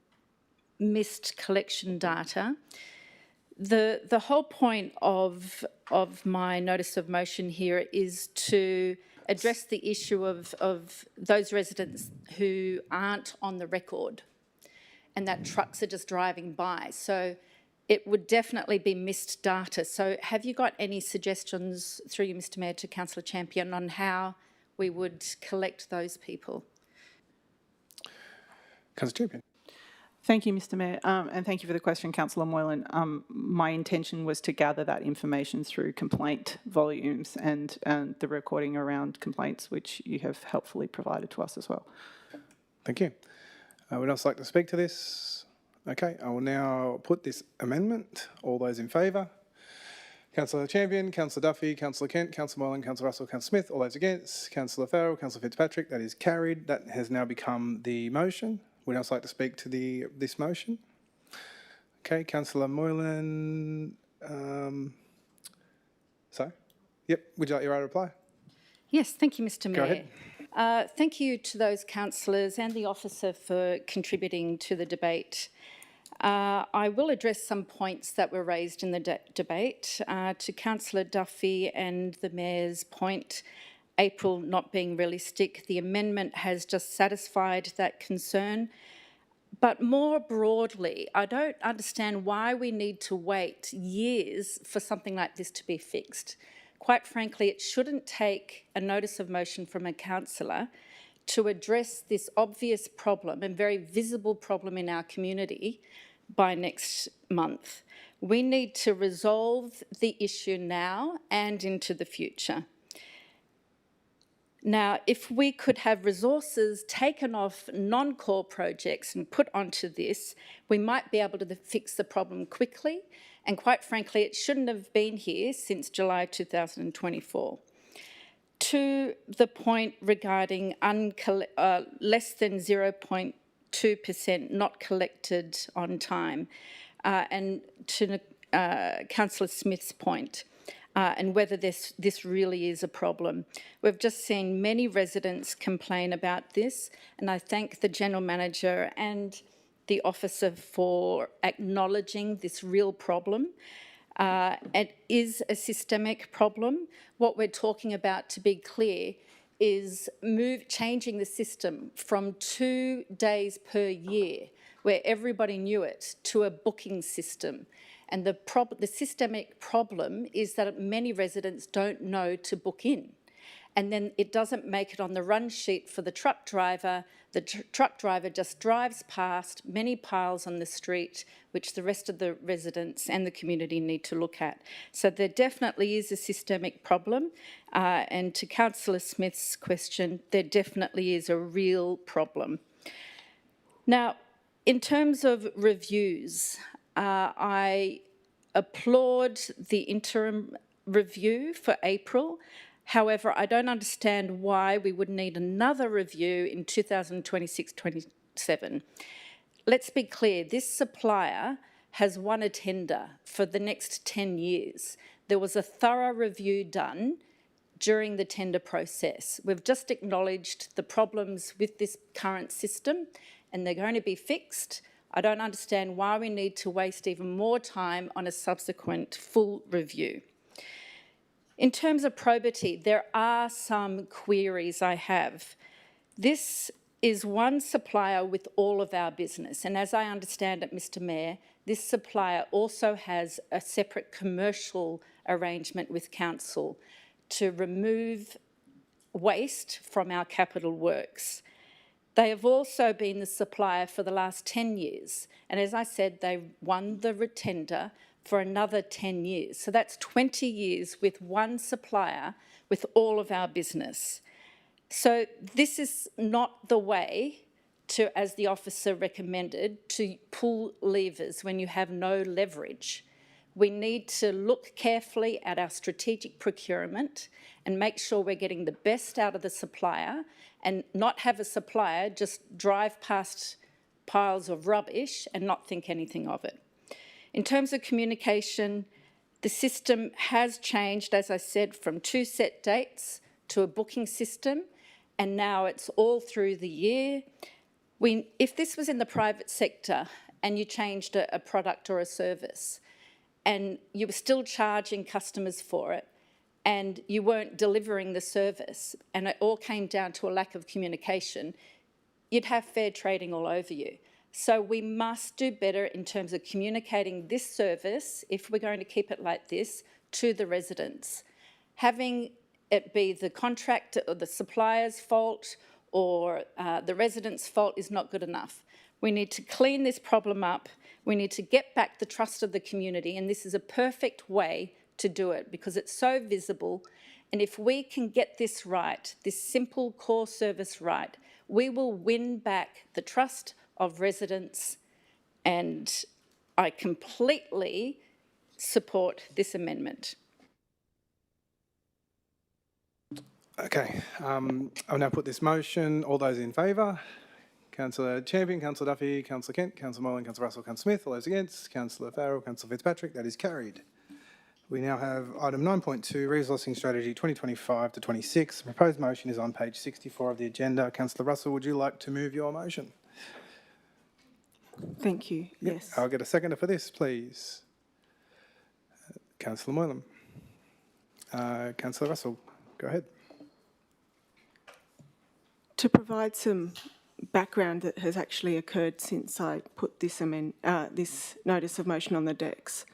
missed collection data. The whole point of my notice of motion here is to address the issue of those residents who aren't on the record and that trucks are just driving by. So it would definitely be missed data. So have you got any suggestions, through you, Mr. Mayor, to Councillor Champion, on how we would collect those people? Councillor Champion. Thank you, Mr. Mayor, and thank you for the question, Councillor Moylan. My intention was to gather that information through complaint volumes and the recording around complaints, which you have helpfully provided to us as well. Thank you. Would else like to speak to this? Okay, I will now put this amendment. All those in favour? Councillor Champion, Councillor Duffy, Councillor Kent, Councillor Moylan, Councillor Russell, Councillor Smith. All those against? Councillor Farrell, Councillor Fitzpatrick. That is carried. That has now become the motion. Would else like to speak to this motion? Okay, Councillor Moylan. Sorry? Yep, would you like your right to reply? Yes, thank you, Mr. Mayor. Go ahead. Thank you to those councillors and the officer for contributing to the debate. I will address some points that were raised in the debate. To Councillor Duffy and the Mayor's point, April not being realistic, the amendment has just satisfied that concern. But more broadly, I don't understand why we need to wait years for something like this to be fixed. Quite frankly, it shouldn't take a notice of motion from a councillor to address this obvious problem and very visible problem in our community by next month. We need to resolve the issue now and into the future. Now, if we could have resources taken off non-core projects and put onto this, we might be able to fix the problem quickly. And quite frankly, it shouldn't have been here since July 2024. To the point regarding less than 0.2% not collected on time, and to Councillor Smith's point, and whether this really is a problem. We've just seen many residents complain about this, and I thank the General Manager and the officer for acknowledging this real problem. It is a systemic problem. What we're talking about, to be clear, is changing the system from 2 days per year, where everybody knew it, to a booking system. And the systemic problem is that many residents don't know to book in. And then it doesn't make it on the run sheet for the truck driver. The truck driver just drives past many piles on the street, which the rest of the residents and the community need to look at. So there definitely is a systemic problem. And to Councillor Smith's question, there definitely is a real problem. Now, in terms of reviews, I applaud the interim review for April. However, I don't understand why we would need another review in 2026-27. Let's be clear, this supplier has won a tender for the next 10 years. There was a thorough review done during the tender process. We've just acknowledged the problems with this current system and they're going to be fixed. I don't understand why we need to waste even more time on a subsequent full review. In terms of probity, there are some queries I have. This is one supplier with all of our business, and as I understand it, Mr. Mayor, this supplier also has a separate commercial arrangement with council to remove waste from our capital works. They have also been the supplier for the last 10 years, and as I said, they won the tender for another 10 years. So that's 20 years with one supplier with all of our business. So this is not the way to, as the officer recommended, to pull levers when you have no leverage. We need to look carefully at our strategic procurement and make sure we're getting the best out of the supplier and not have a supplier just drive past piles of rubbish and not think anything of it. In terms of communication, the system has changed, as I said, from 2 set dates to a booking system, and now it's all through the year. If this was in the private sector and you changed a product or a service and you were still charging customers for it and you weren't delivering the service and it all came down to a lack of communication, you'd have fair trading all over you. So we must do better in terms of communicating this service, if we're going to keep it like this, to the residents. Having it be the contractor or the supplier's fault or the resident's fault is not good enough. We need to clean this problem up. We need to get back the trust of the community, and this is a perfect way to do it because it's so visible. And if we can get this right, this simple core service right, we will win back the trust of residents, and I completely support this amendment. Okay, I'll now put this motion. All those in favour? Councillor Champion, Councillor Duffy, Councillor Kent, Councillor Molan, Councillor Russell, Councillor Smith. All those against? Councillor Farrell, Councillor Fitzpatrick. That is carried. We now have item 9.2, resourcing strategy 2025-26. The proposed motion is on page 64 of the agenda. Councillor Russell, would you like to move your motion? Thank you. Yes. I'll get a seconder for this, please. Councillor Moylan. Councillor Russell, go ahead. To provide some background that has actually occurred since I put this notice of motion on the decks,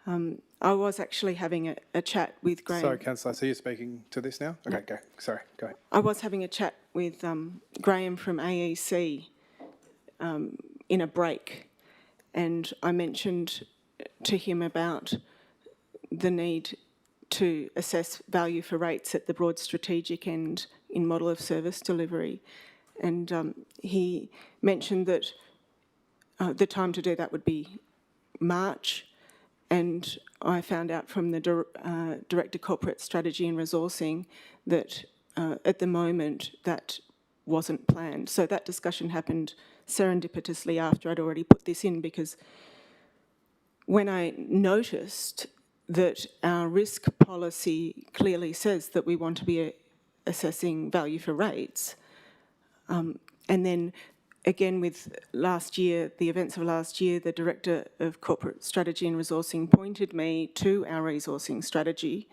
I was actually having a chat with Graham. Sorry, Councillor, so you're speaking to this now? Okay, go. Sorry, go ahead. I was having a chat with Graham from AEC in a break, and I mentioned to him about the need to assess value for rates at the broad strategic end in model of service delivery. And he mentioned that the time to do that would be March, and I found out from the Director Corporate Strategy and Resourcing that at the moment that wasn't planned. So that discussion happened serendipitously after I'd already put this in, because when I noticed that our risk policy clearly says that we want to be assessing value for rates, and then again, with last year, the events of last year, the Director of Corporate Strategy and Resourcing pointed me to our resourcing strategy.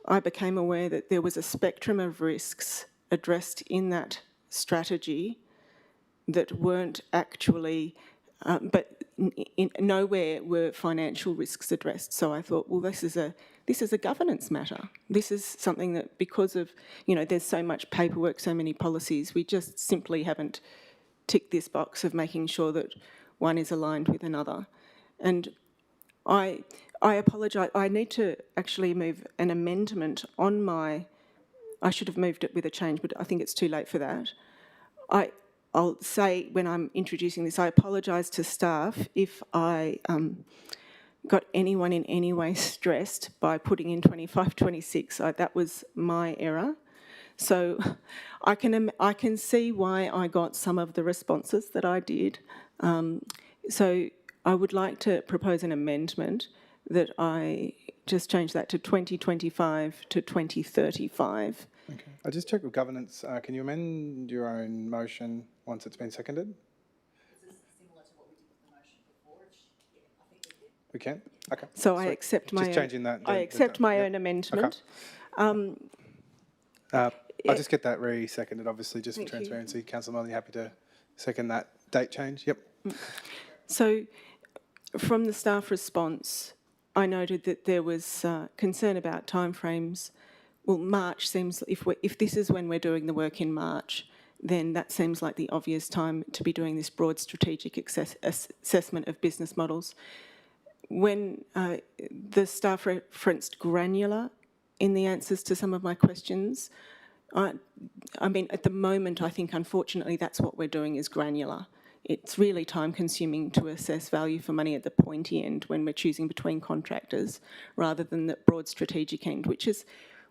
I became aware that there was a spectrum of risks addressed in that strategy that weren't actually, but nowhere were financial risks addressed. So I thought, well, this is a governance matter. This is something that, because of, there's so much paperwork, so many policies, we just simply haven't ticked this box of making sure that one is aligned with another. And I apologise. I need to actually move an amendment on my. I should have moved it with a change, but I think it's too late for that. I'll say when I'm introducing this, I apologise to staff if I got anyone in any way stressed by putting in 25, 26. That was my error. So I can see why I got some of the responses that I did. So I would like to propose an amendment that I just change that to 2025 to 2035. Okay. I'll just check with governance. Can you amend your own motion once it's been seconded? Is this similar to what we did with the motion before? Yeah, I think we did. We can? Okay. So I accept my just changing that. I accept my own amendment. Okay. I'll just get that re-seconded, obviously, just for transparency. Councillor Mullin, you happy to second that date change? Yep. So from the staff response, I noted that there was concern about timeframes. Well, March seems, if this is when we're doing the work in March, then that seems like the obvious time to be doing this broad strategic assessment of business models. When the staff referenced granular in the answers to some of my questions, I mean, at the moment, I think, unfortunately, that's what we're doing is granular. It's really time-consuming to assess value for money at the pointy end when we're choosing between contractors rather than the broad strategic end, which is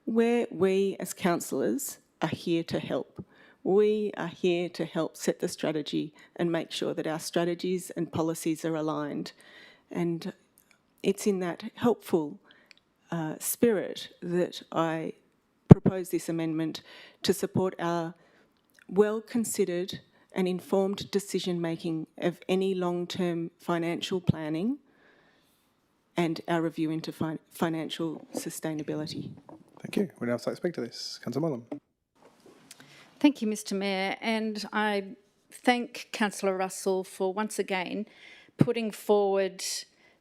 where we as councillors are here to help. We are here to help set the strategy and make sure that our strategies and policies are aligned. And it's in that helpful spirit that I propose this amendment to support our well-considered and informed decision-making of any long-term financial planning and our review into financial sustainability. Thank you. Would else like to speak to this? Councillor Mullin. Thank you, Mr Mayor, and I thank Councillor Russell for once again putting forward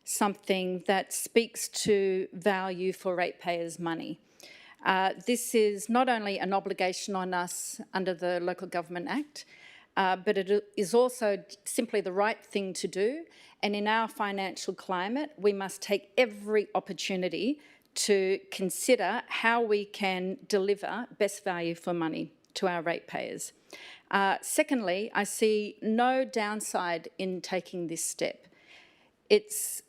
something that speaks to value for ratepayers' money. This is not only an obligation on us under the Local Government Act, but it is also simply the right thing to do. And in our financial climate, we must take every opportunity to consider how we can deliver best value for money to our ratepayers. Secondly, I see no downside in taking this step. It's,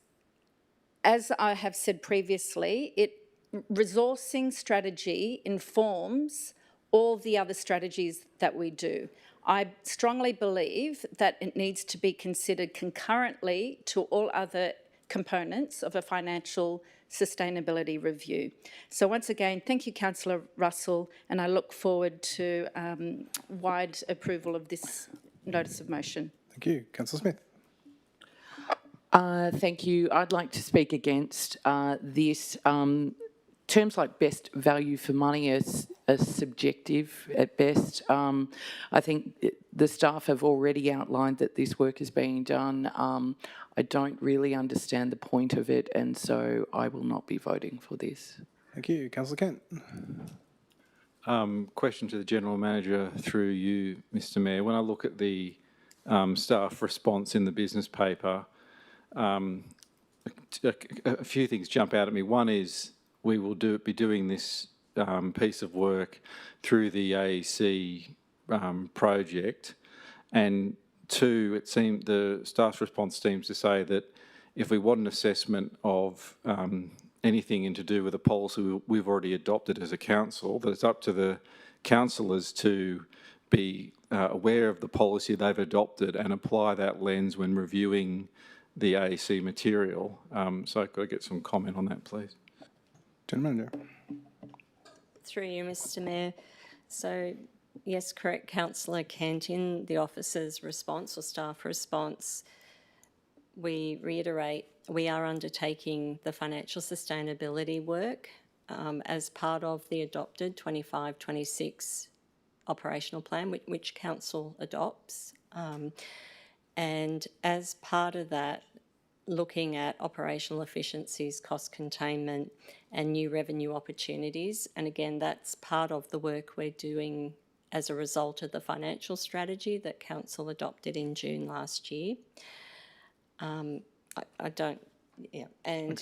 as I have said previously, resourcing strategy informs all the other strategies that we do. I strongly believe that it needs to be considered concurrently to all other components of a financial sustainability review. So once again, thank you, Councillor Russell, and I look forward to wide approval of this notice of motion. Thank you. Councillor Smith. Thank you. I'd like to speak against this. Terms like best value for money are subjective at best. I think the staff have already outlined that this work is being done. I don't really understand the point of it, and so I will not be voting for this. Thank you. Councillor Kent. Question to the General Manager through you, Mr Mayor. When I look at the staff response in the business paper, a few things jump out at me. One is we will be doing this piece of work through the AEC project, and two, it seemed the staff's response seems to say that if we want an assessment of anything to do with a policy we've already adopted as a council, that it's up to the councillors to be aware of the policy they've adopted and apply that lens when reviewing the AEC material. So I've got to get some comment on that, please. General Manager. Through you, Mr Mayor. So Yes, correct, Councillor Kent. In the officer's response or staff response, we reiterate we are undertaking the financial sustainability work as part of the adopted 25-26 operational plan, which Council adopts. And as part of that, looking at operational efficiencies, cost containment and new revenue opportunities. And again, that's part of the work we're doing as a result of the financial strategy that Council adopted in June last year. And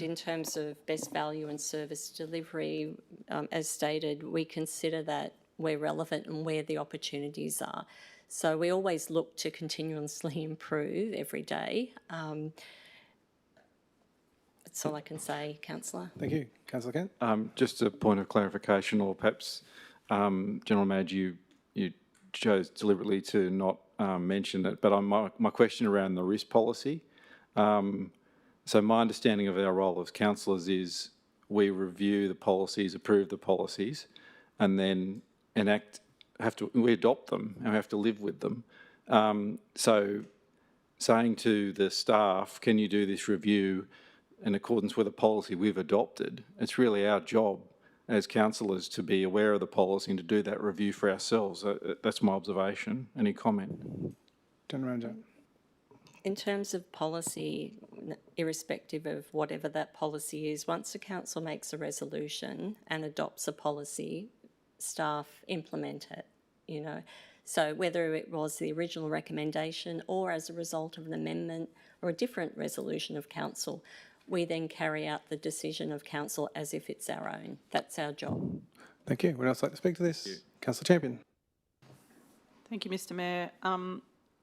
in terms of best value and service delivery, as stated, we consider that where relevant and where the opportunities are. So we always look to continuously improve every day. That's all I can say, Councillor. Thank you. Councillor Kent? Just a point of clarification, or perhaps, General Manager, you chose deliberately to not mention it, but my question around the risk policy. So my understanding of our role as councillors is we review the policies, approve the policies, and then we adopt them and we have to live with them. So saying to the staff, can you do this review in accordance with a policy we've adopted? It's really our job as councillors to be aware of the policy and to do that review for ourselves. That's my observation. Any comment? General Manager. In terms of policy, irrespective of whatever that policy is, once the council makes a resolution and adopts a policy, staff implement it, you know. So whether it was the original recommendation or as a result of an amendment or a different resolution of council, we then carry out the decision of council as if it's our own. That's our job. Thank you. Would else like to speak to this? Councillor Champion. Thank you, Mr Mayor.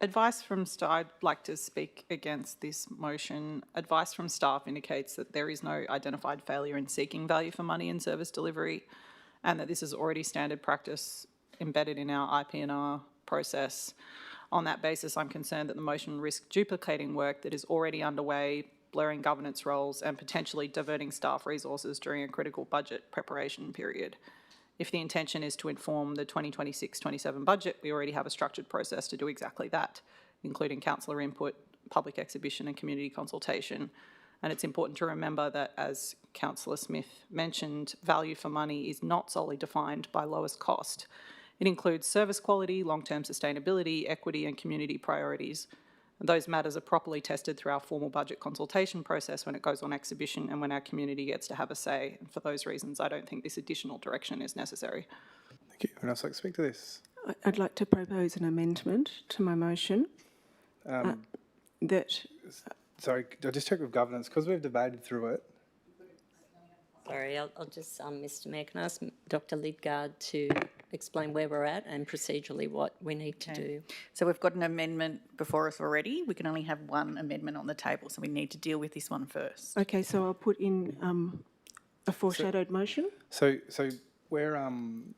Advice from staff, I'd like to speak against this motion. Advice from staff indicates that there is no identified failure in seeking value for money in service delivery, and that this is already standard practice embedded in our IP&R process. On that basis, I'm concerned that the motion risks duplicating work that is already underway, blurring governance roles and potentially diverting staff resources during a critical budget preparation period. If the intention is to inform the 2026-27 budget, we already have a structured process to do exactly that, including councillor input, public exhibition and community consultation. And it's important to remember that, as Councillor Smith mentioned, value for money is not solely defined by lowest cost. It includes service quality, long-term sustainability, equity and community priorities. And those matters are properly tested through our formal budget consultation process when it goes on exhibition and when our community gets to have a say. And for those reasons, I don't think this additional direction is necessary. Thank you. Would else like to speak to this? I'd like to propose an amendment to my motion that... Sorry, I'll just check with governance, because we've debated through it. Sorry, I'll just, Mr Mayor, can I ask Dr Lidgard to explain where we're at and procedurally what we need to do? So we've got an amendment before us already. We can only have one amendment on the table, so we need to deal with this one first. Okay, so I'll put in a foreshadowed motion. So we're going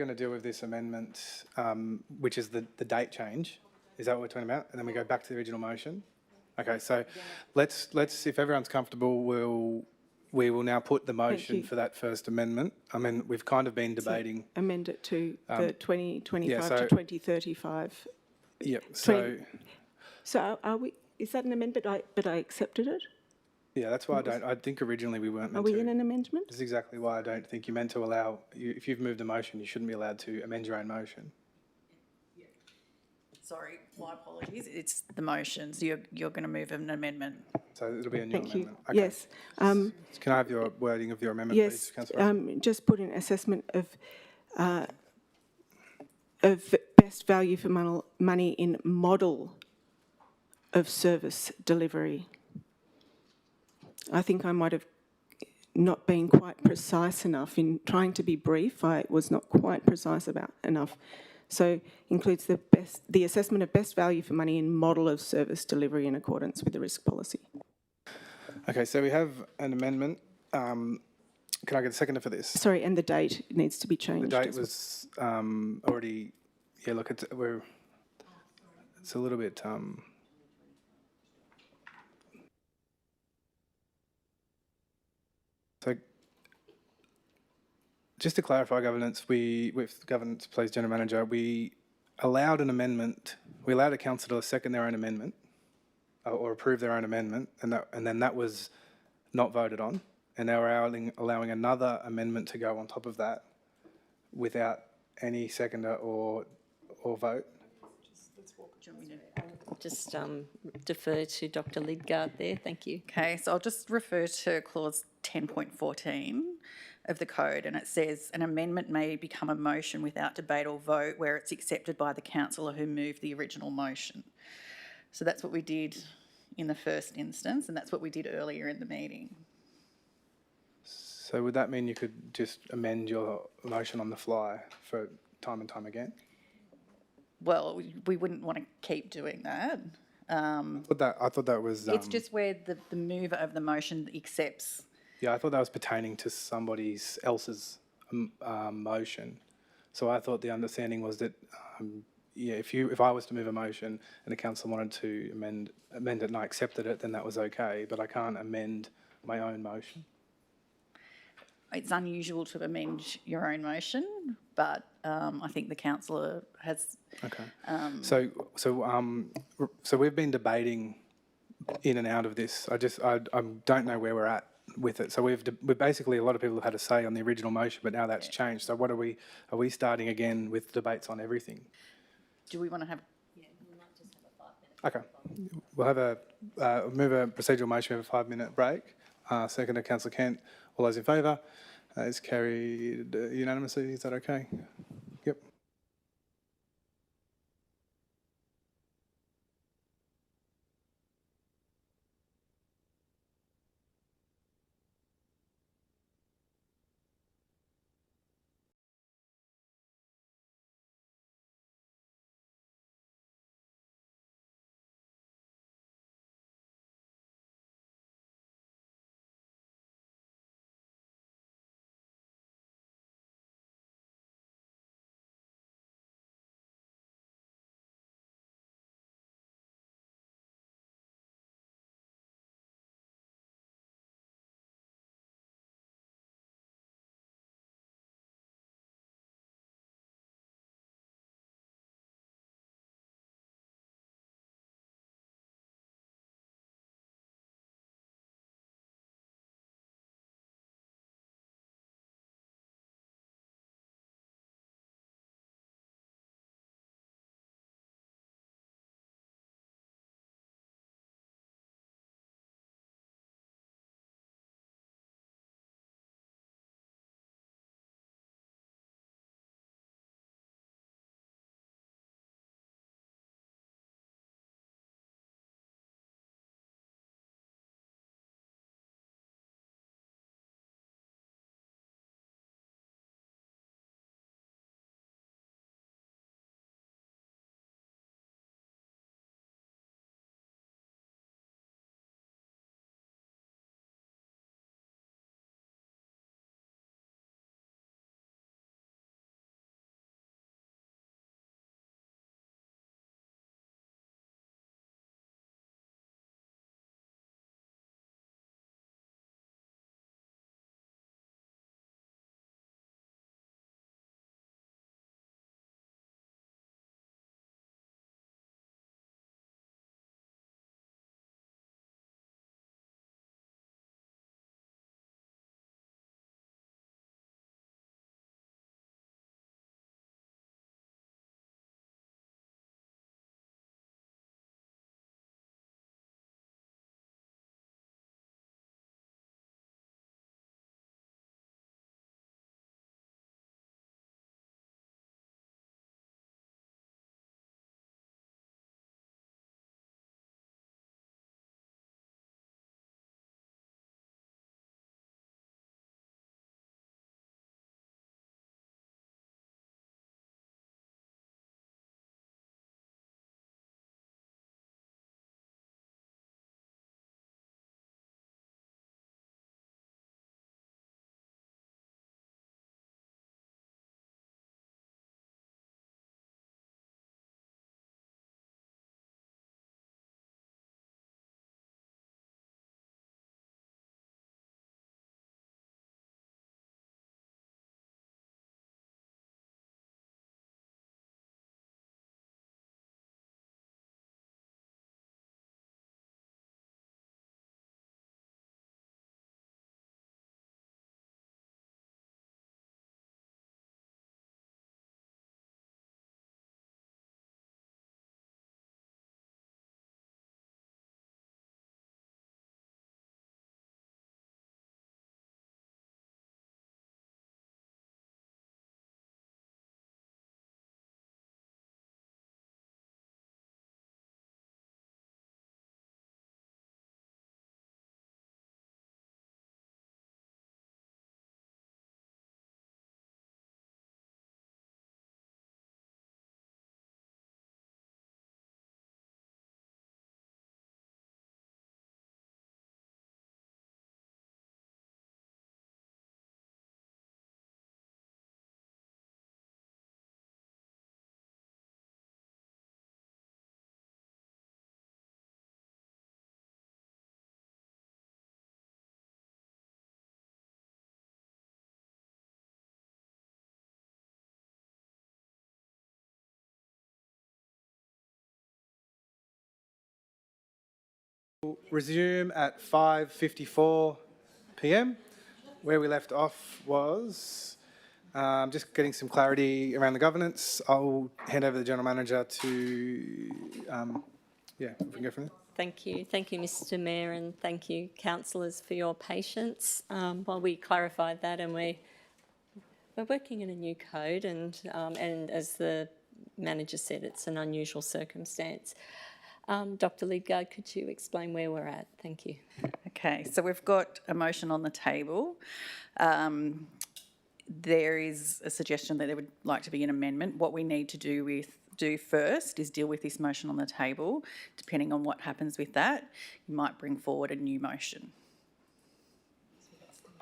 to deal with this amendment, which is the date change. Is that what we're talking about? And then we go back to the original motion. Okay, so let's if everyone's comfortable, we will now put the motion for that first amendment. I mean, we've kind of been debating. So amend it to the 2025 yeah, to 2035. Yep. So are we? Is that an amendment? But I accepted it. Yeah, that's why I think originally we weren't meant to. Are we to. in an amendment? This is exactly why I don't think you're meant to allow. If you've moved a motion, you shouldn't be allowed to amend your own motion. Sorry, my apologies. It's the motions. You're going to move an amendment. So it'll be a new Thank amendment. you. Okay. Yes. Can I have your wording of your amendment, yes, please, Councillor? Just put in assessment of best value for money in model of service delivery. I think I might have not been quite precise enough in trying to be brief. I was not quite precise enough. So includes the assessment of best value for money in model of service delivery in accordance with the risk policy. Okay, so we have an amendment. Can I get a seconder for this? Sorry, and the date needs to be changed. The date was already. Yeah, look, it's a little bit. So just to clarify governance, with governance, please, General Manager, we allowed an amendment, we allowed a councillor to second their own amendment or approve their own amendment, and then that was not voted on, and now we're allowing another amendment to go on top of that without any seconder or vote. Just defer to Dr Lidgard there, thank you. Okay, so I'll just refer to clause 10.14 of the code, and it says an amendment may become a motion without debate or vote where it's accepted by the councillor who moved the original motion. So that's what we did in the first instance, and that's what we did earlier in the meeting. So would that mean you could just amend your motion on the fly for time and time again? Well, we wouldn't want to keep doing that. I thought that was. It's just where the mover of the motion accepts. Yeah, I thought that was pertaining to somebody else's motion. So I thought the understanding was that, yeah, if I was to move a motion and the council wanted to amend it and I accepted it, then that was okay. But I can't amend my own motion. It's unusual to amend your own motion, but I think the councillor has. Okay. So we've been debating in and out of this. I don't know where we're at with it. So we've basically, a lot of people have had a say on the original motion, but now that's changed. So what are we starting again with debates on everything? Do we want to have? Okay. We'll have move a procedural motion, we have a 5-minute break. Second, Councillor Kent. All those in favour? It's carried unanimously. Is that okay? Yep. Resume at 5:54 p.m. Where we left off was just getting some clarity around the governance. I'll hand over the General Manager to, if we can go from there. Thank you, Mr Mayor, and thank you, councillors, for your patience while we clarified that. And we're working in a new code, and as the manager said, it's an unusual circumstance. Dr. Lidgard, could you explain where we're at? Thank you. Okay, so we've got a motion on the table. There is a suggestion that there would like to be an amendment. What we need to do first is deal with this motion on the table. Depending on what happens with that, you might bring forward a new motion.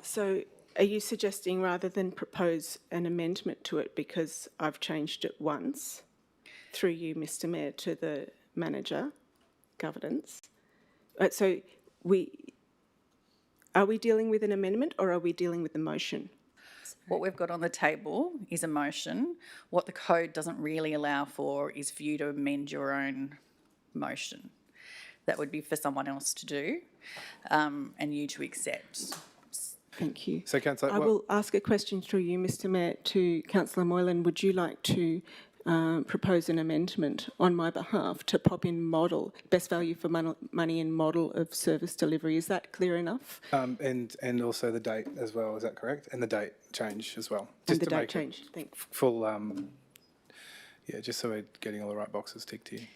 So are you suggesting rather than propose an amendment to it, because I've changed it once, through you, Mr Mayor, to the manager, governance? So are we dealing with an amendment or are we dealing with the motion? What we've got on the table is a motion. What the code doesn't really allow for is for you to amend your own motion. That would be for someone else to do and you to accept. Thank you. So, Councillor, I will ask a question through you, Mr Mayor, to Councillor Moylan. Would you like to propose an amendment on my behalf to pop in model, best value for money and model of service delivery? Is that clear enough? And also the date as well, is that correct? And the date change as well. And the date change, thanks. Full, just so we're getting all the right boxes ticked here.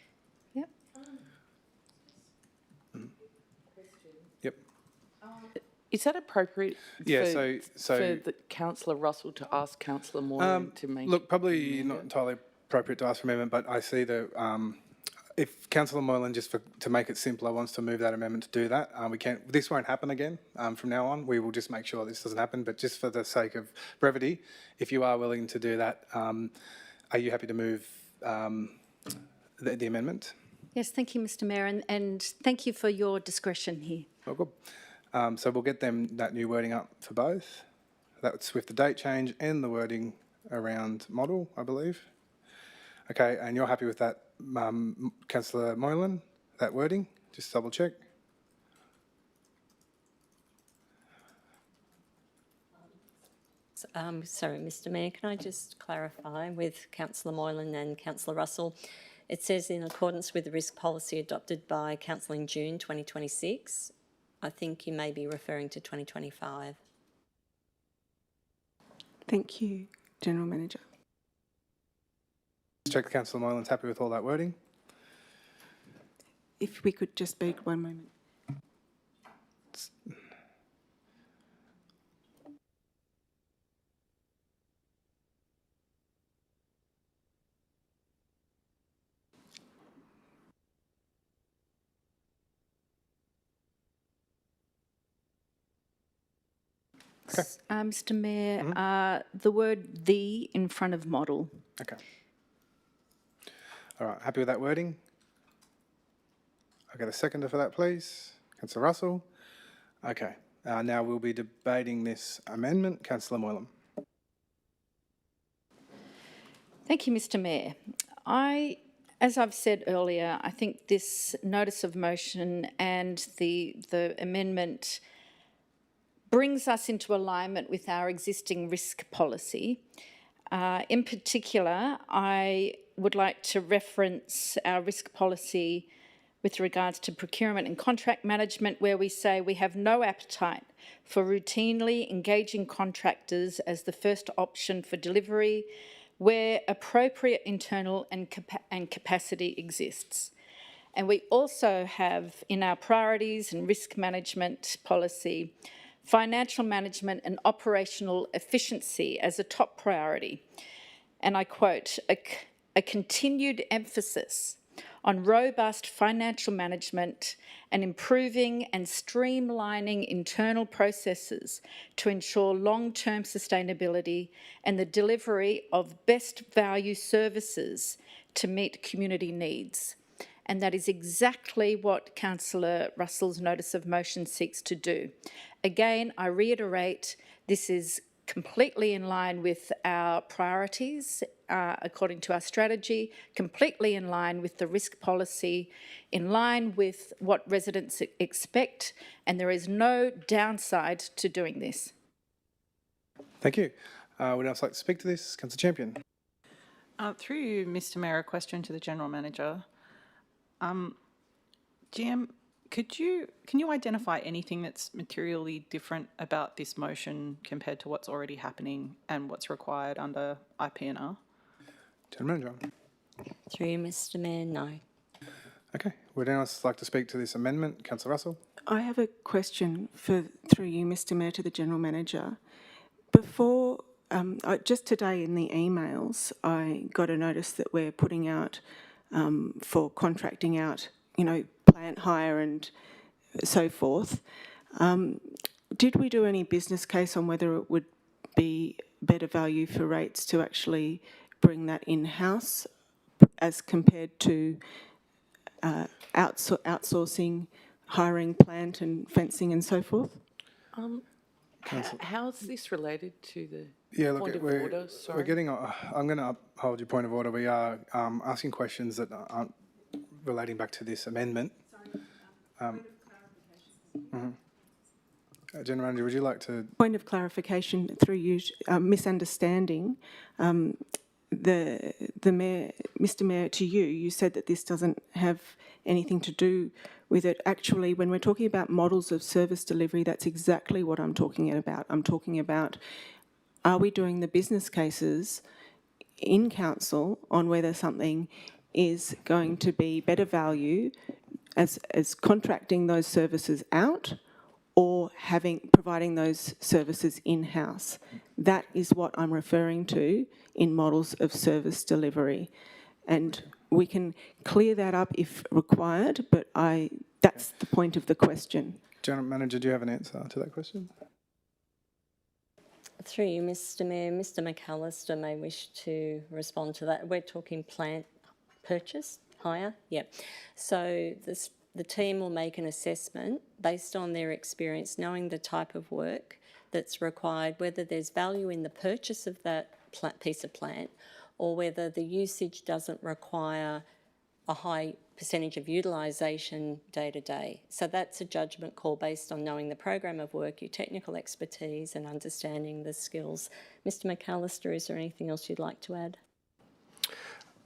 Yep. Yep. Is that appropriate Yeah, for the Councillor Russell to ask Councillor Moylan to make? Look, probably not entirely appropriate to ask for amendment, but I see the, if Councillor Moylan, just to make it simpler, wants to move that amendment to do that, we can. This won't happen again from now on. We will just make sure this doesn't happen, but just for the sake of brevity, if you are willing to do that, are you happy to move the amendment? Yes, thank you, Mr Mayor, and thank you for your discretion here. Oh, good. So we'll get that new wording up for both. That's with the date change and the wording around model, I believe. Okay, and you're happy with that, Councillor Moylan, that wording? Just double check. Sorry, Mr Mayor, can I just clarify with Councillor Moylan and Councillor Russell? It says in accordance with the risk policy adopted by Council in June 2026. I think you may be referring to 2025. Thank you, General Manager. Check Councillor Moylan's happy with all that wording. If we could just beg 1 moment. Okay. Mr Mayor, the word "the" in front of model. Okay. All right, happy with that wording? I'll get a seconder for that, please. Councillor Russell. Okay, now we'll be debating this amendment. Councillor Moylan. Thank you, Mr Mayor. As I've said earlier, I think this notice of motion and the amendment brings us into alignment with our existing risk policy. In particular, I would like to reference our risk policy with regards to procurement and contract management, where we say we have no appetite for routinely engaging contractors as the first option for delivery where appropriate internal and capacity exists. And we also have in our priorities and risk management policy financial management and operational efficiency as a top priority. And I quote, a continued emphasis on robust financial management and improving and streamlining internal processes to ensure long-term sustainability and the delivery of best value services to meet community needs. And that is exactly what Councillor Russell's notice of motion seeks to do. Again, I reiterate, this is completely in line with our priorities according to our strategy, completely in line with the risk policy, in line with what residents expect, and there is no downside to doing this. Thank you. Would else like to speak to this? Councillor Champion. Through you, Mr Mayor, a question to the General Manager. GM, can you identify anything that's materially different about this motion compared to what's already happening and what's required under IPNR? General Manager. Through you, Mr Mayor, no. Okay. Would anyone else like to speak to this amendment? Councillor Russell. I have a question through you, Mr Mayor, to the General Manager. Before, just today in the emails, I got a notice that we're putting out for contracting out, plant hire and so forth. Did we do any business case on whether it would be better value for rates to actually bring that in-house as compared to outsourcing, hiring plant and fencing and so forth? How is this related to the Look, point of order? Sorry. we're getting. I'm going to uphold your point of order. We are asking questions that aren't relating back to this amendment. General Manager, would you like to? Point of clarification through you, misunderstanding. The Mayor, Mr Mayor, to you, you said that this doesn't have anything to do with it. Actually, when we're talking about models of service delivery, that's exactly what I'm talking about. I'm talking about, are we doing the business cases in council on whether something is going to be better value as contracting those services out or providing those services in-house. That is what I'm referring to in models of service delivery. And we can clear that up if required, but that's the point of the question. General Manager, do you have an answer to that question? Through you, Mr Mayor, Mr McAllister may wish to respond to that. We're talking plant purchase, hire, yep. So the team will make an assessment based on their experience, knowing the type of work that's required, whether there's value in the purchase of that piece of plant or whether the usage doesn't require a high percentage of utilisation day to day. So that's a judgment call based on knowing the program of work, your technical expertise and understanding the skills. Mr McAllister, is there anything else you'd like to add?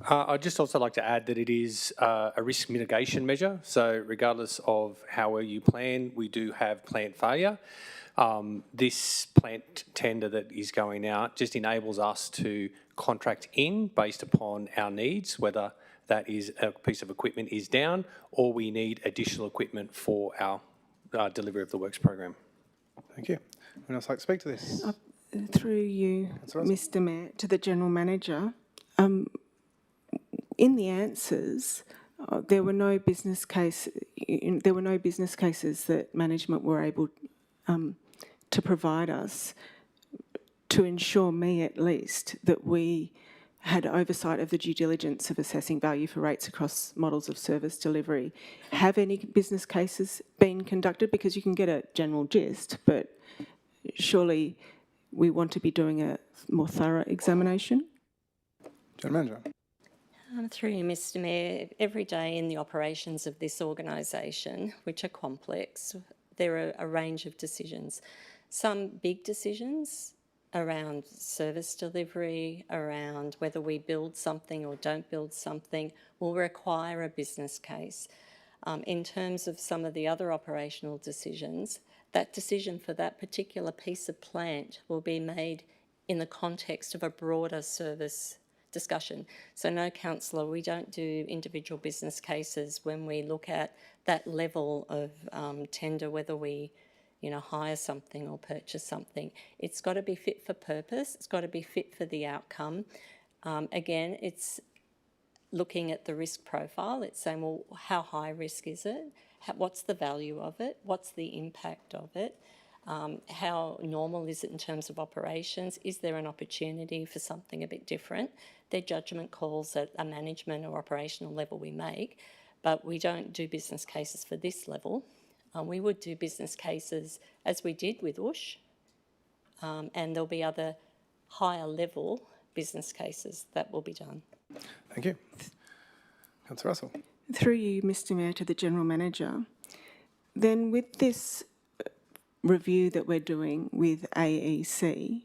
I'd just also like to add that it is a risk mitigation measure. So regardless of how well you plan, we do have plant failure. This plant tender that is going out just enables us to contract in based upon our needs, whether that is a piece of equipment is down or we need additional equipment for our delivery of the works program. Thank you. Anyone else like to speak to this? Through you, Mr Mayor, to the General Manager. In the answers, there were no business cases that management were able to provide us to ensure me, at least, that we had oversight of the due diligence of assessing value for rates across models of service delivery. Have any business cases been conducted? Because you can get a general gist, but surely we want to be doing a more thorough examination. General Manager. Through you, Mr Mayor, every day in the operations of this organisation, which are complex, there are a range of decisions. Some big decisions around service delivery, around whether we build something or don't build something, will require a business case. In terms of some of the other operational decisions, that decision for that particular piece of plant will be made in the context of a broader service discussion. So no, councillor, we don't do individual business cases when we look at that level of tender, whether we hire something or purchase something. It's got to be fit for purpose. It's got to be fit for the outcome. Again, it's looking at the risk profile. It's saying, well, how high risk is it? What's the value of it? What's the impact of it? How normal is it in terms of operations? Is there an opportunity for something a bit different? They're judgment calls at a management or operational level we make, but we don't do business cases for this level. We would do business cases as we did with USH, and there'll be other higher level business cases, that will be done. Thank you. Councillor Russell. Through you, Mr Mayor, to the General Manager. Then with this review that we're doing with AEC,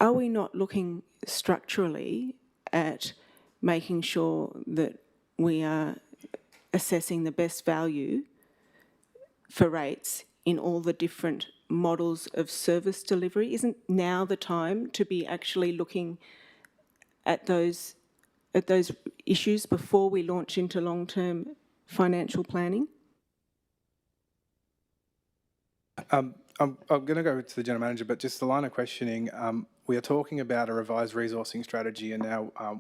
are we not looking structurally at making sure that we are assessing the best value for rates in all the different models of service delivery? Isn't now the time to be actually looking at those issues before we launch into long-term financial planning? I'm going to go to the General Manager, but just the line of questioning, we are talking about a revised resourcing strategy, and now I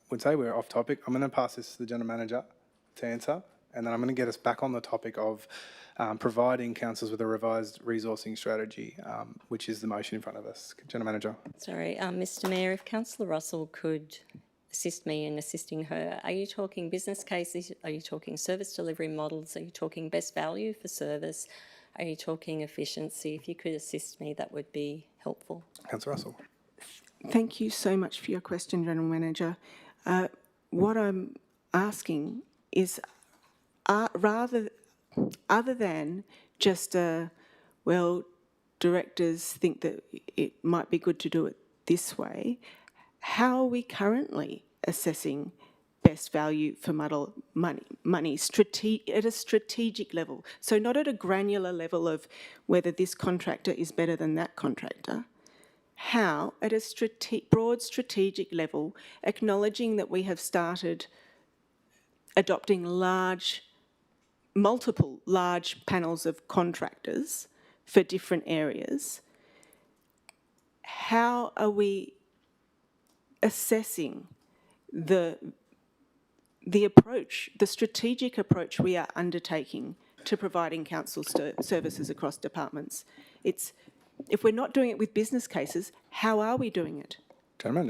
would say we're off topic. I'm going to pass this to the General Manager to answer, and then I'm going to get us back on the topic of providing councils with a revised resourcing strategy, which is the motion in front of us. General Manager. Sorry, Mr Mayor, if Councillor Russell could assist me in assisting her. Are you talking business cases? Are you talking service delivery models? Are you talking best value for service? Are you talking efficiency? If you could assist me, that would be helpful. Councillor Russell. Thank you so much for your question, General Manager. What I'm asking is, other than just directors think that it might be good to do it this way, how are we currently assessing best value for money at a strategic level? So not at a granular level of whether this contractor is better than that contractor. How, at a broad strategic level, acknowledging that we have started adopting multiple large panels of contractors for different areas, how are we assessing the approach, the strategic approach we are undertaking to providing council services across departments? If we're not doing it with business cases, how are we doing it? General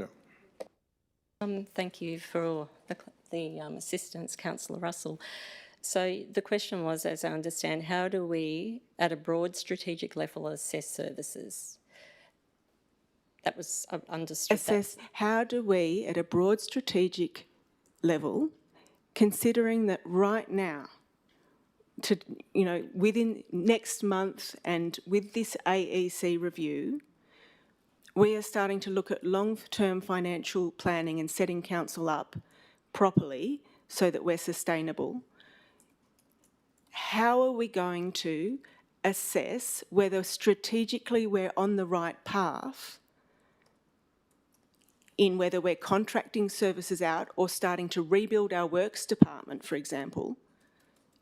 Manager. Thank you for the assistance, Councillor Russell. So the question was, as I understand, how do we, at a broad strategic level, assess services? That was understood. How do we, at a broad strategic level, considering that right now, within next month and with this AEC review, we are starting to look at long-term financial planning and setting council up properly so that we're sustainable. How are we going to assess whether strategically we're on the right path in whether we're contracting services out or starting to rebuild our works department, for example,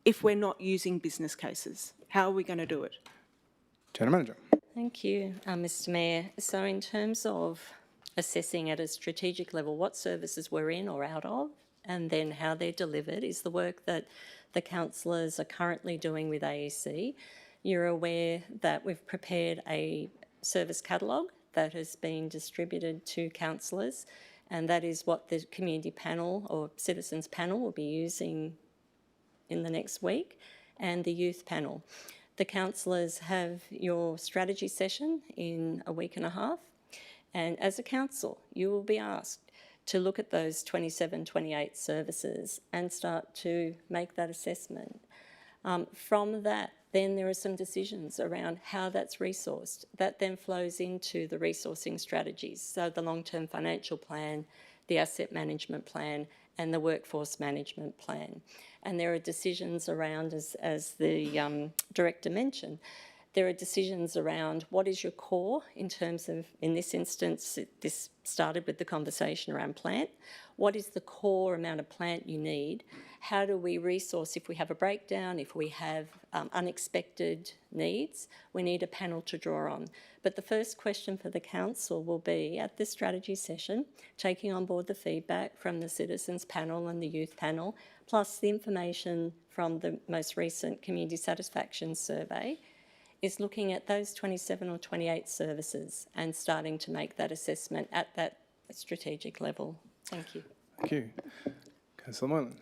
if we're not using business cases? How are we going to do it? General Manager. Thank you, Mr Mayor. So in terms of assessing at a strategic level what services we're in or out of, and then how they're delivered, is the work that the councillors are currently doing with AEC. You're aware that we've prepared a service catalogue that has been distributed to councillors, and that is what the community panel or citizens panel will be using in the next week, and the youth panel. The councillors have your strategy session in a week and a half, and as a council, you will be asked to look at those 27, 28 services and start to make that assessment. From that, then there are some decisions around how that's resourced. That then flows into the resourcing strategies, so the long-term financial plan, the asset management plan, and the workforce management plan. And there are decisions around, as the Director mentioned, there are decisions around what is your core in terms of, in this instance, this started with the conversation around plant. What is the core amount of plant you need? How do we resource if we have a breakdown, if we have unexpected needs? We need a panel to draw on. But the first question for the council will be, at this strategy session, taking on board the feedback from the citizens panel and the youth panel, plus the information from the most recent community satisfaction survey, is looking at those 27 or 28 services and starting to make that assessment at that strategic level. Thank you. Thank you. Councillor Moylan.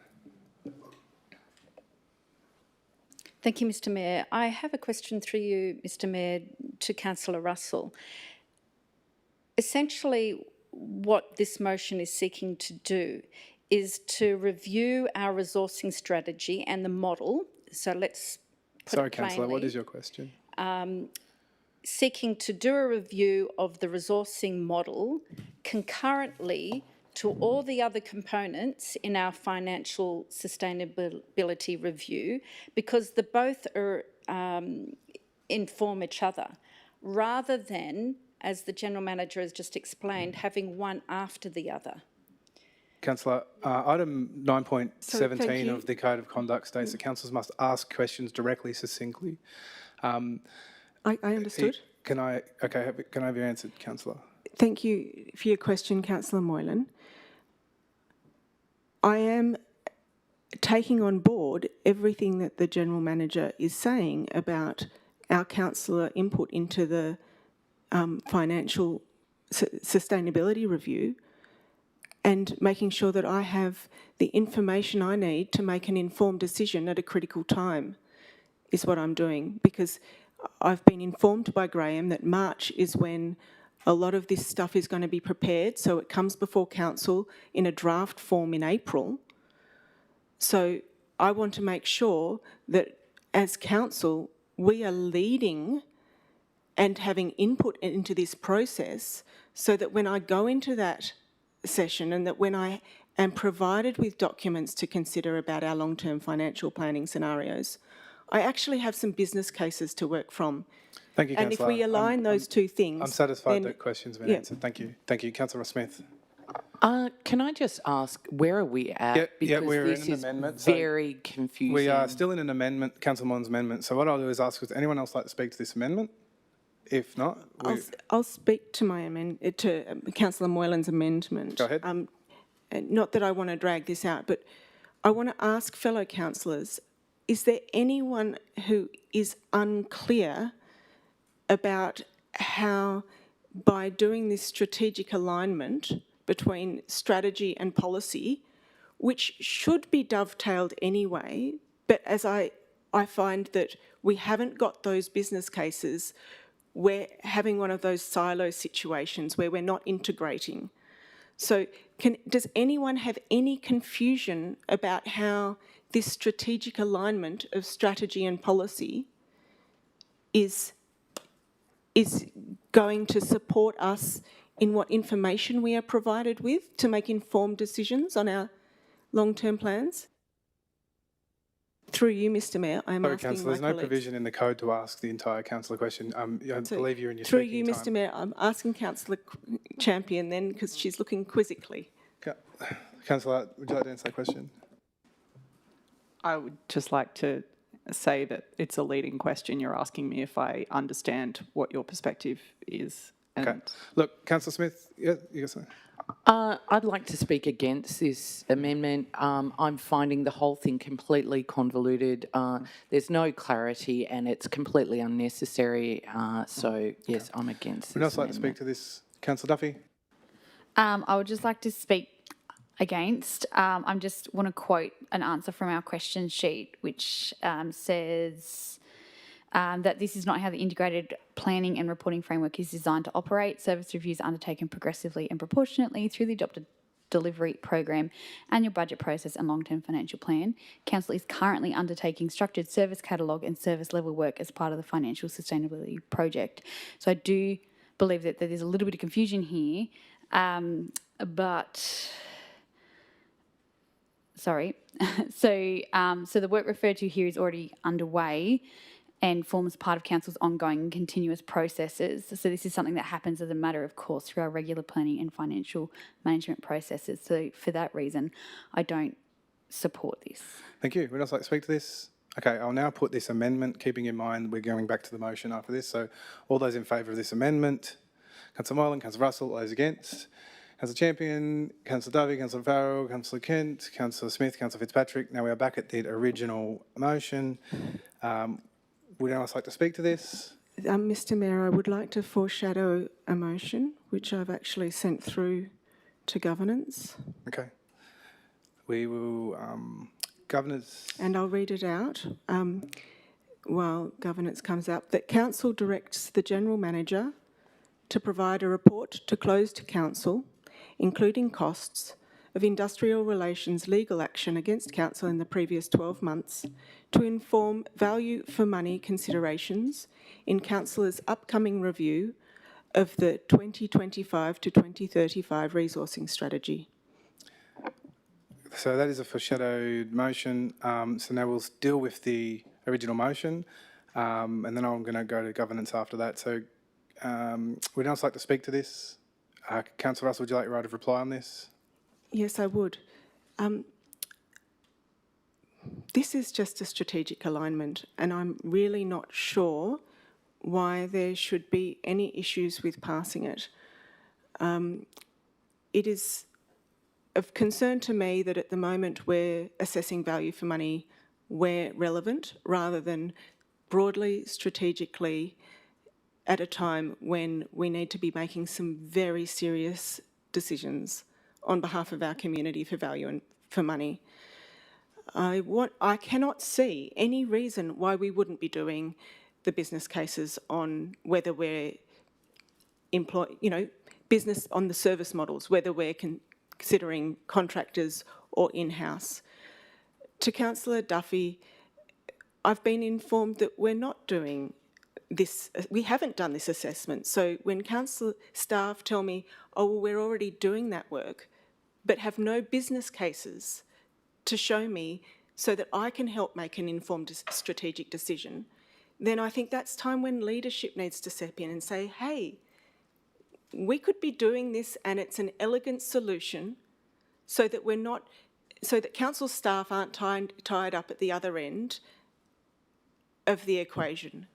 Thank you, Mr Mayor. I have a question through you, Mr Mayor, to Councillor Russell. essentially what this motion is seeking to do is to review our resourcing strategy and the model. So let's put Sorry, it Councillor, what plainly. is your question? Seeking to do a review of the resourcing model concurrently to all the other components in our financial sustainability review, because the both are inform each other, rather than, as the General Manager has just explained, having one after the other. Councillor, item 9.17 Sorry, thank you. of the Code of Conduct states that councillors must ask questions directly, succinctly. I understood. Can I have your answer, Councillor? Thank you for your question, Councillor Moylan. I am taking on board everything that the General Manager is saying about our councillor input into the financial sustainability review, and making sure that I have the information I need to make an informed decision at a critical time is what I'm doing, because I've been informed by Graham that March is when a lot of this stuff is going to be prepared, so it comes before council in a draft form in April. So I want to make sure that as council we are leading and having input into this process, so that when I go into that session and that when I am provided with documents to consider about our long-term financial planning scenarios, I actually have some business cases to work from. Thank you, and Councillor. if we align those two things... I'm satisfied then, that question's been answered. Thank you. Thank you. Councillor Smith. Can I just ask, where are we at? We're This in an is amendment. So very confusing. we are still in an amendment, Councillor Moylan's amendment. So what I'll do is ask, does anyone else like to speak to this amendment? If not, I'll speak to my to Councillor Moylan's amendment. Go ahead. Not that I want to drag this out, but I want to ask fellow councillors, is there anyone who is unclear about how, by doing this strategic alignment between strategy and policy, which should be dovetailed anyway, but as I find that we haven't got those business cases, we're having one of those silo situations where we're not integrating. So does anyone have any confusion about how this strategic alignment of strategy and policy is going to support us in what information we are provided with to make informed decisions on our long-term plans? Through you, Mr Mayor, I'm asking Councillor, there's no provision in the code to ask the entire councillor question. I believe you're in your through speaking you, time. Mr Mayor, I'm asking Councillor Champion then, because she's looking quizzically. Councillor, would you like to answer that question? I would just like to say that it's a leading question. You're asking me if I understand what your perspective is. And Okay. Look, Councillor Smith, yeah, you got something? I'd like to speak against this amendment. I'm finding the whole thing completely convoluted. There's no clarity and it's completely unnecessary. So, yes, I'm against this Would you also like to amendment. speak to this? Councillor Duffy? I would just like to speak against. I just want to quote an answer from our question sheet, which says that this is not how the integrated planning and reporting framework is designed to operate. Service reviews are undertaken progressively and proportionately through the adopted delivery program, annual budget process and long-term financial plan. Council is currently undertaking structured service catalogue and service level work as part of the financial sustainability project. So I do believe that there's a little bit of confusion here, but sorry. So the work referred to here is already underway and forms part of Council's ongoing and continuous processes. So this is something that happens as a matter of course through our regular planning and financial management processes. So for that reason, I don't support this. Thank you. Would you also like to speak to this? Okay, I'll now put this amendment, keeping in mind we're going back to the motion after this. So all those in favour of this amendment, Councillor Moylan, Councillor Russell, all those against, Councillor Champion, Councillor Dovey, Councillor Farrell, Councillor Kent, Councillor Smith, Councillor Fitzpatrick. Now we are back at the original motion. Would anyone else like to speak to this? Mr Mayor, I would like to foreshadow a motion, which I've actually sent through to governance. Okay. We will, governance... And I'll read it out while governance comes up. That Council directs the General Manager to provide a report to closed council, including costs of industrial relations legal action against council in the previous 12 months, to inform value for money considerations in councillors' upcoming review of the 2025 to 2035 resourcing strategy. So that is a foreshadowed motion. So now we'll deal with the original motion, and then I'm going to go to governance after that. So would anyone else like to speak to this? Councillor Russell, would you like your right of reply on this? Yes, I would. This is just a strategic alignment, and I'm really not sure why there should be any issues with passing it. It is of concern to me that at the moment we're assessing value for money where relevant, rather than broadly, strategically, at a time when we need to be making some very serious decisions on behalf of our community for value and for money. I cannot see any reason why we wouldn't be doing the business cases on whether we're business on the service models, whether we're considering contractors or in-house. To Councillor Duffy, I've been informed that we're not doing this, we haven't done this assessment. So when council staff tell me, oh, well, we're already doing that work, but have no business cases to show me so that I can help make an informed strategic decision, then I think that's time when leadership needs to step in and say, hey, we could be doing this and it's an elegant solution so that we're not, so that council staff aren't tied up at the other end of the equation.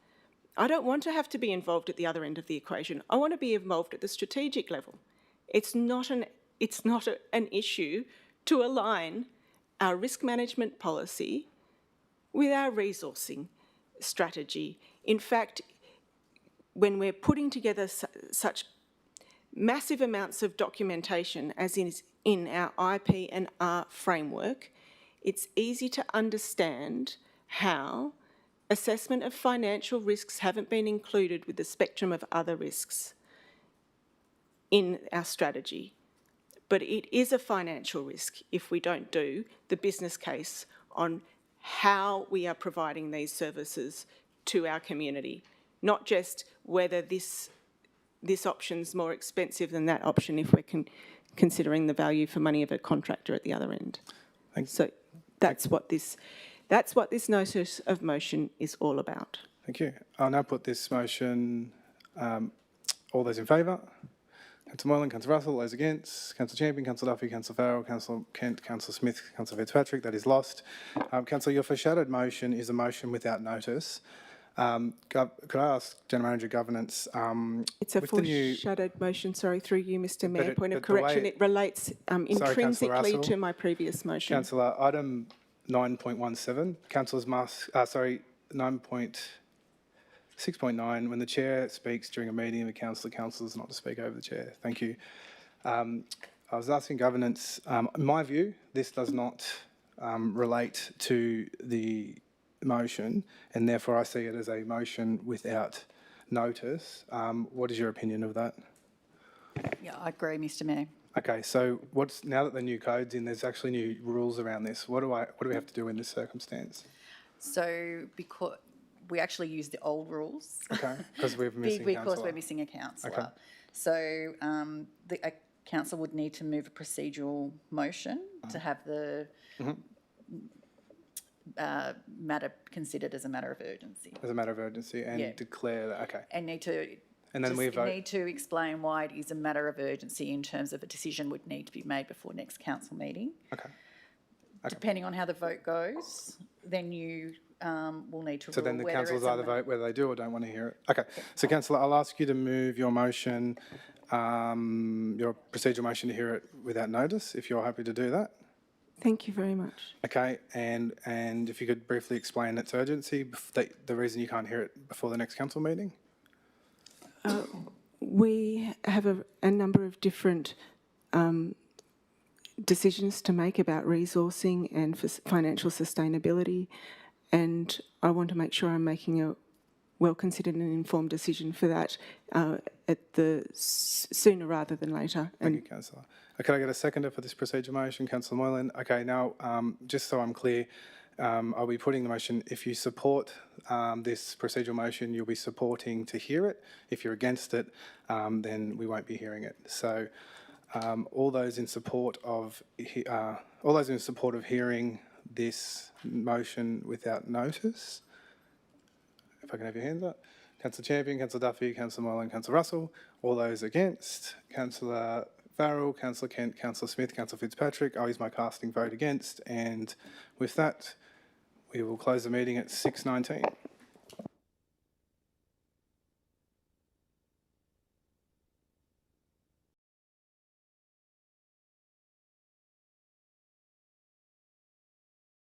I don't want to have to be involved at the other end of the equation. I want to be involved at the strategic level. It's not an issue to align our risk management policy with our resourcing strategy. In fact, when we're putting together such massive amounts of documentation as is in our IP and R framework, it's easy to understand how assessment of financial risks haven't been included with the spectrum of other risks in our strategy. But it is a financial risk if we don't do the business case on how we are providing these services to our community, not just whether this option's more expensive than that option if we're considering the value for money of a contractor at the other end. Thanks. So that's what this notice of motion is all about. Thank you. I'll now put this motion. All those in favour? Councillor Moylan, Councillor Russell, those against, Councillor Champion, Councillor Duffy, Councillor Farrell, Councillor Kent, Councillor Smith, Councillor Fitzpatrick, that is lost. Councillor, your foreshadowed motion is a motion without notice. Could I ask General Manager Governance? It's a foreshadowed motion, sorry, through you, Mr Mayor. Point of correction, it relates intrinsically to my previous motion. Councillor, item 9.17, councillors must, 6.9, when the chair speaks during a meeting of the council, the councillor is not to speak over the chair. Thank you. I was asking governance, in my view, this does not relate to the motion, and therefore I see it as a motion without notice. What is your opinion of that? Yeah, I agree, Mr Mayor. Okay, so now that the new code's in, there's actually new rules around this. What do we have to do in this circumstance? So because we actually use the old rules. Okay, because we're missing a councillor. Because we're missing a councillor. Okay. So a council would need to move a procedural motion to have the matter considered as a matter of urgency. As a matter of urgency, and declare that, okay. And need to need to explain why it is a matter of urgency in terms of a decision would need to be made before next council meeting. Okay. Depending on how the vote goes, then you will need to So then the councillors either vote whether they do or don't want to hear it. Okay. So councillor, I'll ask you to move your motion, your procedural motion to hear it without notice, if you're happy to do that. Thank you very much. Okay, and if you could briefly explain its urgency, the reason you can't hear it before the next council meeting? We have a number of different decisions to make about resourcing and financial sustainability, and I want to make sure I'm making a well-considered and informed decision for that at the sooner rather than later. Thank you, Councillor. Can I get a seconder for this procedure motion? Councillor Moylan. Okay, now, just so I'm clear, I'll be putting the motion. If you support this procedural motion, you'll be supporting to hear it. If you're against it, then we won't be hearing it. So all those in support of hearing this motion without notice, if I can have your hands up. Councillor Champion, Councillor Duffy, Councillor Moylan, Councillor Russell. All those against, Councillor Farrell, Councillor Kent, Councillor Smith, Councillor Fitzpatrick. I'll use my casting vote against. And with that, we will close the meeting at 6:19.